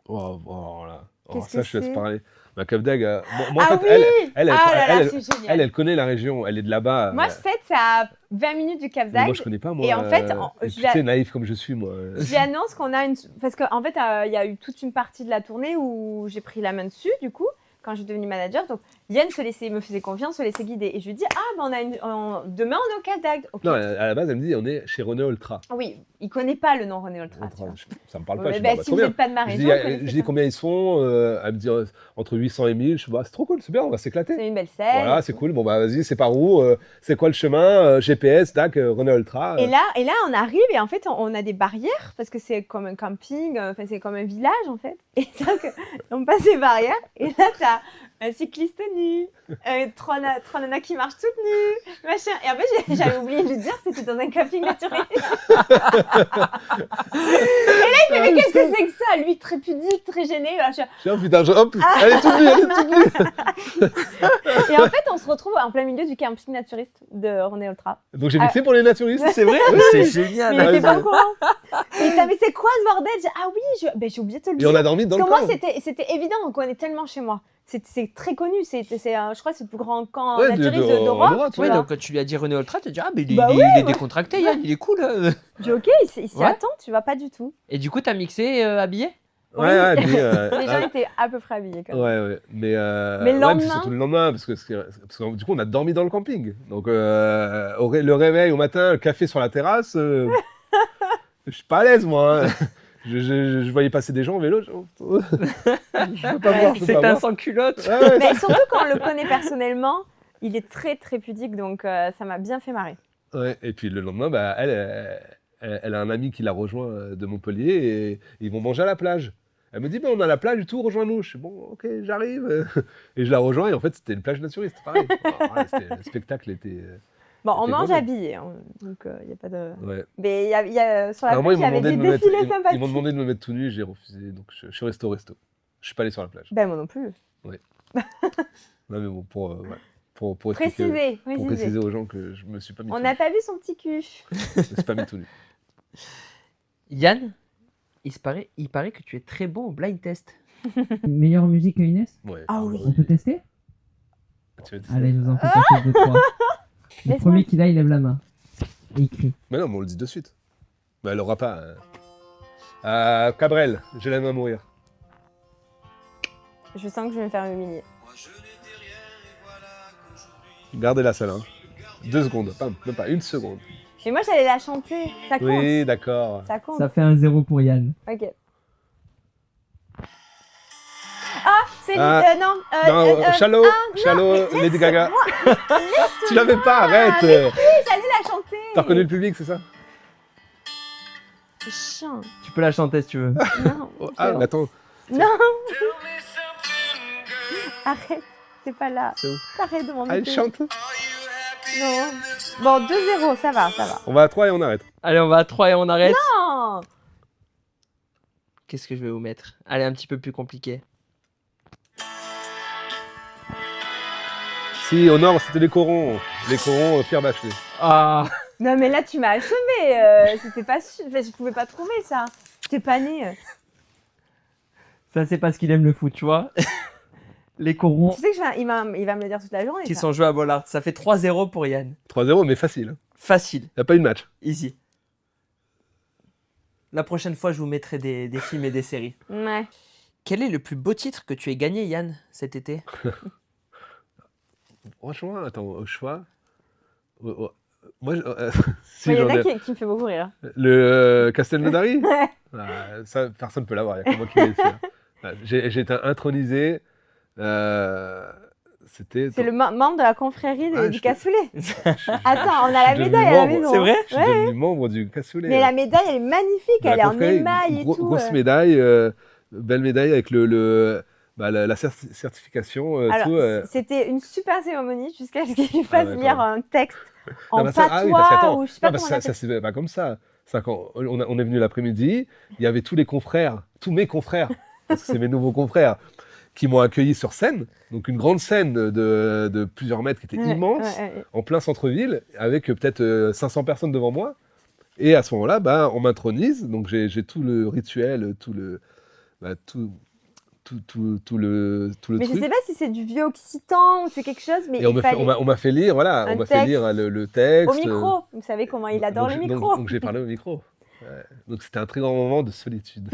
Oh, là. Qu'est-ce Ça, que je te laisse c'est parler. Ma Cap d'Agde, moi, Ah en fait, oui elle, Ah là là, c'est génial. elle connaît la région, elle est de là-bas. Moi, 7, c'est à 20 minutes du Cap Mais d'Agde. moi, je connais pas, moi. Et en fait, et je puis, la- tu sais, naïf comme je suis, moi. Je lui annonce qu'on a une... Parce qu'en fait, il y a eu toute une partie de la tournée où j'ai pris la main dessus, du coup, quand je suis devenue manager. Donc, Yann me faisait confiance, se laissait guider. Et je lui dis, demain, on est au Cap d'Agde. Ok. Non, à la base, elle me dit, on est chez Renault Ultra. Oui, il connaît pas le nom René Ultra. tu vois. Ça me parle Ouais, pas, je dis, bah, bah, si trop vous bien. n'êtes pas de ma Je région, dis, vous connaissez je dis pas. combien ils sont, elle me dit entre 800 et 1000. Je dis, bah, c'est trop cool, c'est bien, on va s'éclater. C'est une belle scène. Voilà, c'est cool. Bon, bah, vas-y, c'est par où c'est quoi le chemin GPS, tac, Renault Ultra. Et là, on arrive et en fait, on a des barrières parce que c'est comme un camping, enfin, c'est comme un village en fait. Et donc, on passe les barrières et là, t'as un cycliste nu, trois nanas qui marchent toutes nues, machin. Et en fait, j'avais oublié de lui dire, c'était dans un camping naturel. Et là, il fait, mais qu'est-ce que c'est que ça? Lui, très pudique, très gêné. Là, je... Tiens, putain, hop, elle est toute nue, elle est toute nue. Et en fait, on se retrouve en plein milieu du camping naturiste de René Ultra. Donc, j'ai mixé pour les naturistes. c'est vrai, c'est génial. Mais il était pas ouais. au courant. Et t'as, mais c'est quoi ce bordel? J'ai dit, ah oui, j'ai oublié de te le Et dire. on a dormi dans Parce le que moi, camp. c'était évident, on connaît tellement chez moi. C'est très connu, je crois que c'est le plus grand camp Ouais, naturiste en d'Europe. Europe, tu Oui, vois. donc quand tu lui as dit René Ultra, tu as dit ah, mais Bah oui, il est décontracté, Yann, il est cool. J'ai dit, ok, il s'y Ouais. attend, tu vas pas du tout. Et du coup, t'as mixé habillé? Ouais, puis, Les gens étaient à peu près habillés quand même. Ouais. Mais le ouais, lendemain- puis surtout le lendemain, parce que du coup, on a dormi dans le camping. Donc, le réveil au matin, le café sur la terrasse, je suis pas à l'aise, moi. Hein. Je voyais passer des gens en vélo. Je peux pas voir, je peux C'est pas un voir. sans culotte. Ouais. Mais surtout quand on le connaît personnellement, il est très très pudique, donc ça m'a bien fait marrer. Ouais, et puis le lendemain, bah, elle a un ami qui l'a rejoint de Montpellier et ils vont manger à la plage. Elle me dit, bah, on a la plage et tout, rejoins-nous. Je dis, bon, ok, j'arrive. Et je la rejoins et en fait, c'était une plage naturiste, pareil. Alors, le spectacle était... Bon, on C'était mange bon. habillé, hein, donc il n'y a pas de... Ouais. Mais il y a sur la Alors moi, plage, il y avait des défilés ils m'ont sympathiques. demandé de me mettre tout nu et j'ai refusé. Donc je suis resté au resto. Je suis pas allé sur la plage. Ben moi non plus. Non, mais bon, pour expliquer, pour préciser aux gens que je me suis pas mis On tout n'a nu. pas vu son petit cul. Je me suis pas mis tout nu. Yann, il paraît que tu es très bon au blind test. Meilleure musique que Inès? Ouais. Ah oui. On peut tester? Tu vas dire- Allez, je vous en fais tester 2, 3. Le Laisse-moi. premier qui l'a, il lève la main. Et il crie. Mais non, mais on le dit de suite. Mais elle aura pas. Cabrel, j'ai la main à mourir. Je sens que je vais me faire humilier. Gardez-la celle-là. 2 secondes, même pas 1 seconde. Mais moi, j'allais la chanter. Ça compte. Oui, d'accord. Ça compte. Ça fait un 0 pour Yann. Ok. Ah, c'est Ah, non. Shallow, non, Shallow, mais Lady Gaga. laisse-moi. Tu l'avais pas, arrête. Mais oui, j'allais la chanter. T'as reconnu le public, c'est ça? C'est chiant. Tu peux la chanter si tu veux. Non. Ah, mais attends. Non. Arrête. C'est pas là. C'est où? Arrête de m'en Ah, elle mettre. chante. Non. Bon, 2-0, ça va, ça va. On va à 3 et on arrête. Allez, on va à 3 et on arrête. Non. Qu'est-ce que je vais vous mettre? Allez, un petit peu plus compliqué. Si, au nord, c'était les corons. Les corons, Pierre Bachelet. Ah. Non, mais là, tu m'as achevé. C'était pas sûr. Enfin, je pouvais pas trouver ça. J'étais pas née. Ça, c'est parce qu'il aime le foot, tu vois. Les corons. Tu sais que il va me le dire toute la journée. Qui ça. sont joués à Bollard. Ça fait 3-0 pour Yann. 3-0, mais facile. Facile. Y a pas eu de match. Easy. La prochaine fois, je vous mettrai des films et des séries. Ouais. Quel est le plus beau titre que tu aies gagné, Yann, cet été? Franchement, attends, au choix. Moi, Il y en j'en a ai- qui me fait beaucoup rire. Le Castelnaudary. Ouais. Ça, personne ne peut l'avoir, il n'y a que moi qui l'ai fait. J'ai été intronisé. C'était. C'est le membre de la confrérie Ah, du je- cassoulet. Je Attends, on a la suis médaille à la devenu maison. membre. C'est vrai? Je suis devenu membre du cassoulet. Mais la médaille, elle est magnifique. De la Elle est en confrérie, émail et tout. Grosse médaille, belle médaille avec la certification. Alors, tout, c'était une super cérémonie jusqu'à ce qu'il fasse ouais, lire quand un texte en Non, bah ça- ah oui, patois parce qu'attends, ou je sais pas non, comment on ça, appelle. ça c'est pas comme ça. Ça, quand on est venu l'après-midi, il y avait tous les confrères, tous mes confrères, parce que c'est mes nouveaux confrères, qui m'ont accueilli sur scène. Donc une grande scène de plusieurs mètres qui était Ouais, immense, ouais. en plein centre-ville, avec peut-être 500 personnes devant moi. Et à ce moment-là, bah, on m'intronise. Donc j'ai tout le rituel, tout le Mais je truc. sais pas si c'est du vieux occitan ou c'est quelque chose, mais Et on il m'a fait, fallait... on m'a fait lire, voilà, un on m'a fait texte. lire le texte. Au micro. Vous savez comment il adore Donc, le donc- micro. Donc j'ai parlé au micro. Ouais. Donc c'était un très grand moment de solitude.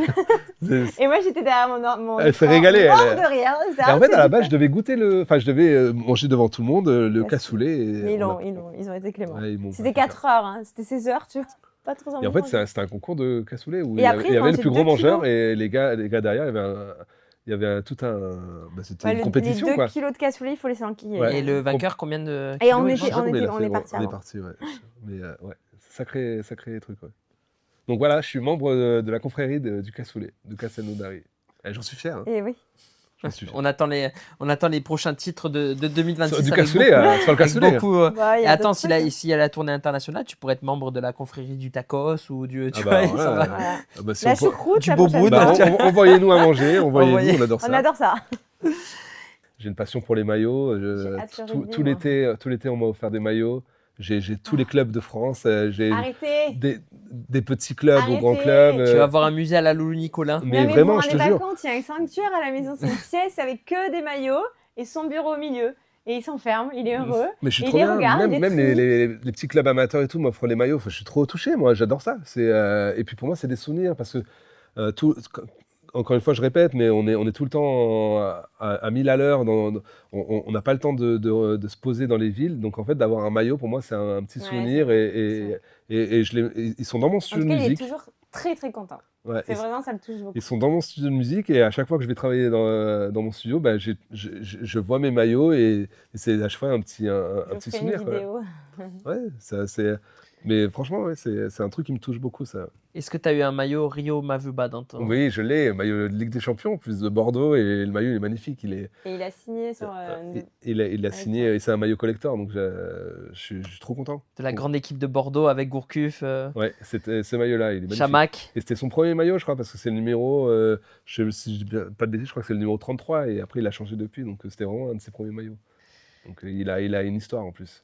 Et moi, j'étais derrière mon Elle s'est écran, régalée, morte elle. de rire. Et en fait, à la base, je devais goûter je devais manger devant tout le monde le cassoulet. Mais Et ils ont été cléments. Ouais, ils m'ont C'était pas fait 4 heures, hein. C'était 16 heures, tu vois. Pas trop Et en fait, c'était un concours de cassoulet où Et il y après, avait, il y ils avait le mangeaient plus gros 2 mangeur kilos. et les gars derrière, il y avait tout un. C'était une compétition, les 2 quoi. kilos de cassoulet, il faut les s'enquiller. Ouais. Et le vainqueur, combien de Et on kilos il était- mange on est partis On est avant. parti, ouais. Mais ouais, sacré truc, ouais. Donc voilà, je suis membre de la confrérie du cassoulet, de Castelnaudary. Et j'en suis fier. Hein. Et oui. J'en suis fier. On attend les prochains titres de 2026. Du avec cassoulet, beaucoup- sur le cassoulet. avec beaucoup, Bah, il y Et a attends, d'autres s'il y a la tournée internationale, tu pourrais être membre de la confrérie du tacos ou du. Tu Ah bah, vois, ça voilà. va. Voilà. Ah bah, si La on peut- choucroute, du la bobo, prochaine Bah, fois. envoyez-nous à manger, Envoyez. on adore ça. On adore ça. J'ai une passion pour les maillots. J'ai hâte de rugby, Tout moi. l'été, on m'a offert des maillots. J'ai tous les clubs de France. J'ai Arrêtez. des petits clubs aux grands Arrêtez. clubs. Tu vas avoir un musée à la Loulou Nicolin. Mais Non, vraiment, vous je vous te rendez jure. pas compte, il y a un sanctuaire à la maison, c'est une pièce avec que des maillots et son bureau au milieu. Et il s'enferme, il est heureux. Mais je suis Il trop les bien. regarde, il Même les les petits clubs amateurs et tout m'offrent les maillots. Enfin, je suis trop touché, moi. J'adore ça. Et puis pour moi, c'est des souvenirs parce que encore une fois, je répète, mais on est tout le temps à 1000 à l'heure. On n'a pas le temps de se poser dans les villes. Donc en fait, d'avoir un maillot, pour moi, c'est un petit Ouais, souvenir. Et ils sont dans mon En studio tout de cas, il est musique. toujours très très content. Ouais, C'est vraiment, ça le touche beaucoup. ils sont dans mon studio de musique et à chaque fois que je vais travailler dans mon studio, bah, je vois mes maillots et c'est à chaque fois un petit Je petit ferai souvenir. une Quoi. vidéo. Ouais, mais franchement, ouais, c'est un truc qui me touche beaucoup, ça. Est-ce que tu as eu un maillot Rio Mavuba dans ton. Oui, je l'ai, maillot de Ligue des Champions, plus de Bordeaux, et le maillot il est magnifique. Et il a signé sur... Il a signé, et c'est un maillot collector, donc je suis trop content. De la grande équipe de Bordeaux avec Gourcuff, Ouais, c'était ce maillot-là, il est magnifique. Chamac. Et c'était son premier maillot, je crois, parce que c'est le numéro, si je dis pas de bêtises, je crois que c'est le numéro 33, et après il a changé depuis, donc c'était vraiment un de ses premiers maillots. Donc il a une histoire en plus.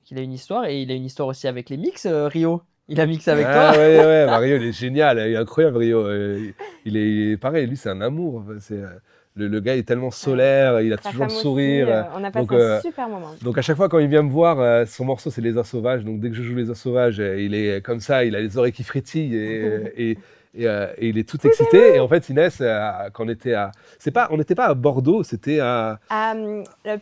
Il a une histoire et il a une histoire aussi avec les mix, Rio. Il a mixé avec Ah toi. ouais, Rio, il est génial, il est incroyable, Rio. Il est pareil, lui, c'est un amour. Le gars est tellement solaire, il a Sa toujours le femme sourire. aussi, on a passé donc, un super moment. Donc à chaque fois quand il vient me voir, son morceau c'est Les Oies Sauvages. Donc dès que je joue Les Oies Sauvages, il est comme ça, il a les oreilles qui frétillent et Et il est tout excité. Et en fait, Inès, quand on était on n'était pas à Bordeaux, c'était à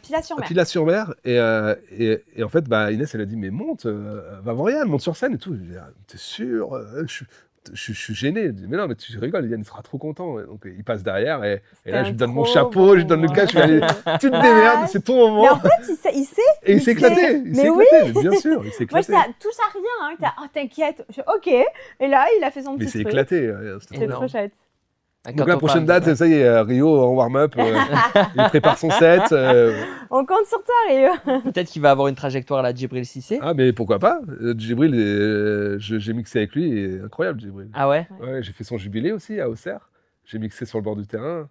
Pilat-sur-Mer. Pilat-sur-Mer. Et en fait, Inès, elle a dit, mais monte, va voir Yann, monte sur scène et tout. Je dis, t'es sûr? Je suis gêné. Je dis, mais non, mais tu rigoles, Yann sera trop content. Et donc, il passe derrière et là, je lui donne mon chapeau, je lui donne le casque, je lui dis, allez, tu te démerdes, c'est ton moment. Mais en fait, il sait. Et il s'est éclaté. Mais oui. Bien sûr, il s'est Moi, éclaté. j'étais touche à rien. Hein. Oh, t'inquiète. Ok. Et là, il a fait son Mais petit c'est truc. éclaté. C'était trop chouette. Donc la prochaine date, ça y est, Rio en warm-up, il prépare son set. On compte sur toi, Rio. Peut-être qu'il va avoir une trajectoire à la Djibril Cissé. Ah mais pourquoi pas. Djibril, j'ai mixé avec lui, il est incroyable Djibril. Ah ouais? Ouais, j'ai fait son jubilé aussi à Auxerre. J'ai mixé sur le bord du terrain.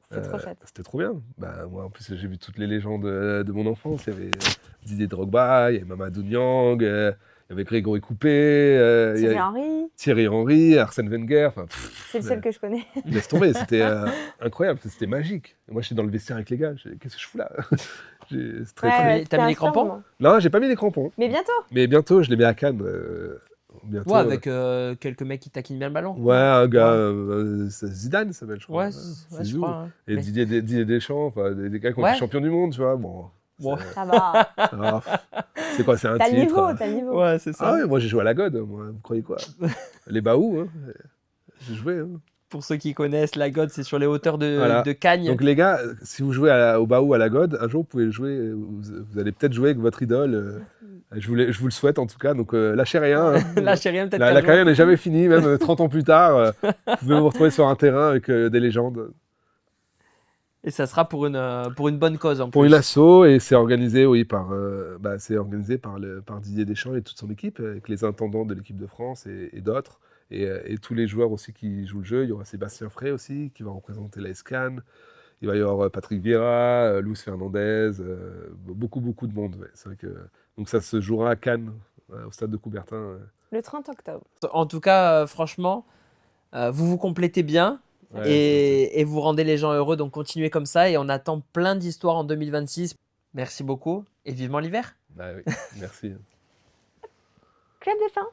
C'était trop chouette. C'était trop bien. Moi, en plus, j'ai vu toutes les légendes de mon enfance. Il y avait Didier Drogba, il y avait Mamadou Niang, il y avait Grégory Coupé, Thierry Henry, Arsène Wenger. C'est le seul que je connais. Laisse tomber, c'était incroyable, c'était magique. Moi, j'étais dans le vestiaire avec les gars. Qu'est-ce que je fous là? T'as mis les crampons? Non, j'ai pas mis les crampons. Mais bientôt. Mais bientôt, je les mets à Cannes. Bientôt. Ouais, avec quelques mecs qui taquinent bien le ballon. Ouais, un gars, Zidane, ça s'appelle, je crois. Ouais, je crois. Hein. Et Didier Deschamps, des gars qui ont été champions du monde, tu vois. Bon. Ça va. C'est quoi, c'est un t'as titre. T'as le niveau. Ouais, c'est ça. Ah ouais, moi j'ai joué à la God, moi. Vous croyez quoi? Les Baous, hein. J'ai joué. Hein. Pour ceux qui connaissent, la God, c'est sur les hauteurs de Cagnes. Donc les gars, si vous jouez au Baou à la God, un jour vous pouvez jouer, vous allez peut-être jouer avec votre idole. Je vous le souhaite en tout cas, donc lâchez rien. Hein. Lâchez rien, peut-être. La carrière n'est jamais finie, même 30 ans plus tard. Vous pouvez vous retrouver sur un terrain avec des légendes. Et ça sera pour une bonne cause en plus. Pour une asso, et c'est organisé, oui, par Didier Deschamps et toute son équipe, avec les intendants de l'équipe de France et d'autres, et tous les joueurs aussi qui jouent le jeu. Il y aura Sébastien Frey aussi, qui va représenter la SCAN. Il va y avoir Patrick Vieira, Luis Fernandez, beaucoup de monde. Ouais. C'est vrai que... Donc ça se jouera à Cannes, au stade de Coubertin. Le 30 octobre. En tout cas, franchement, vous complétez bien. Ouais, et vous rendez les gens heureux, donc continuez comme ça et on attend plein d'histoires en 2026. Merci beaucoup et vivement l'hiver. Oui, merci. Club de fin.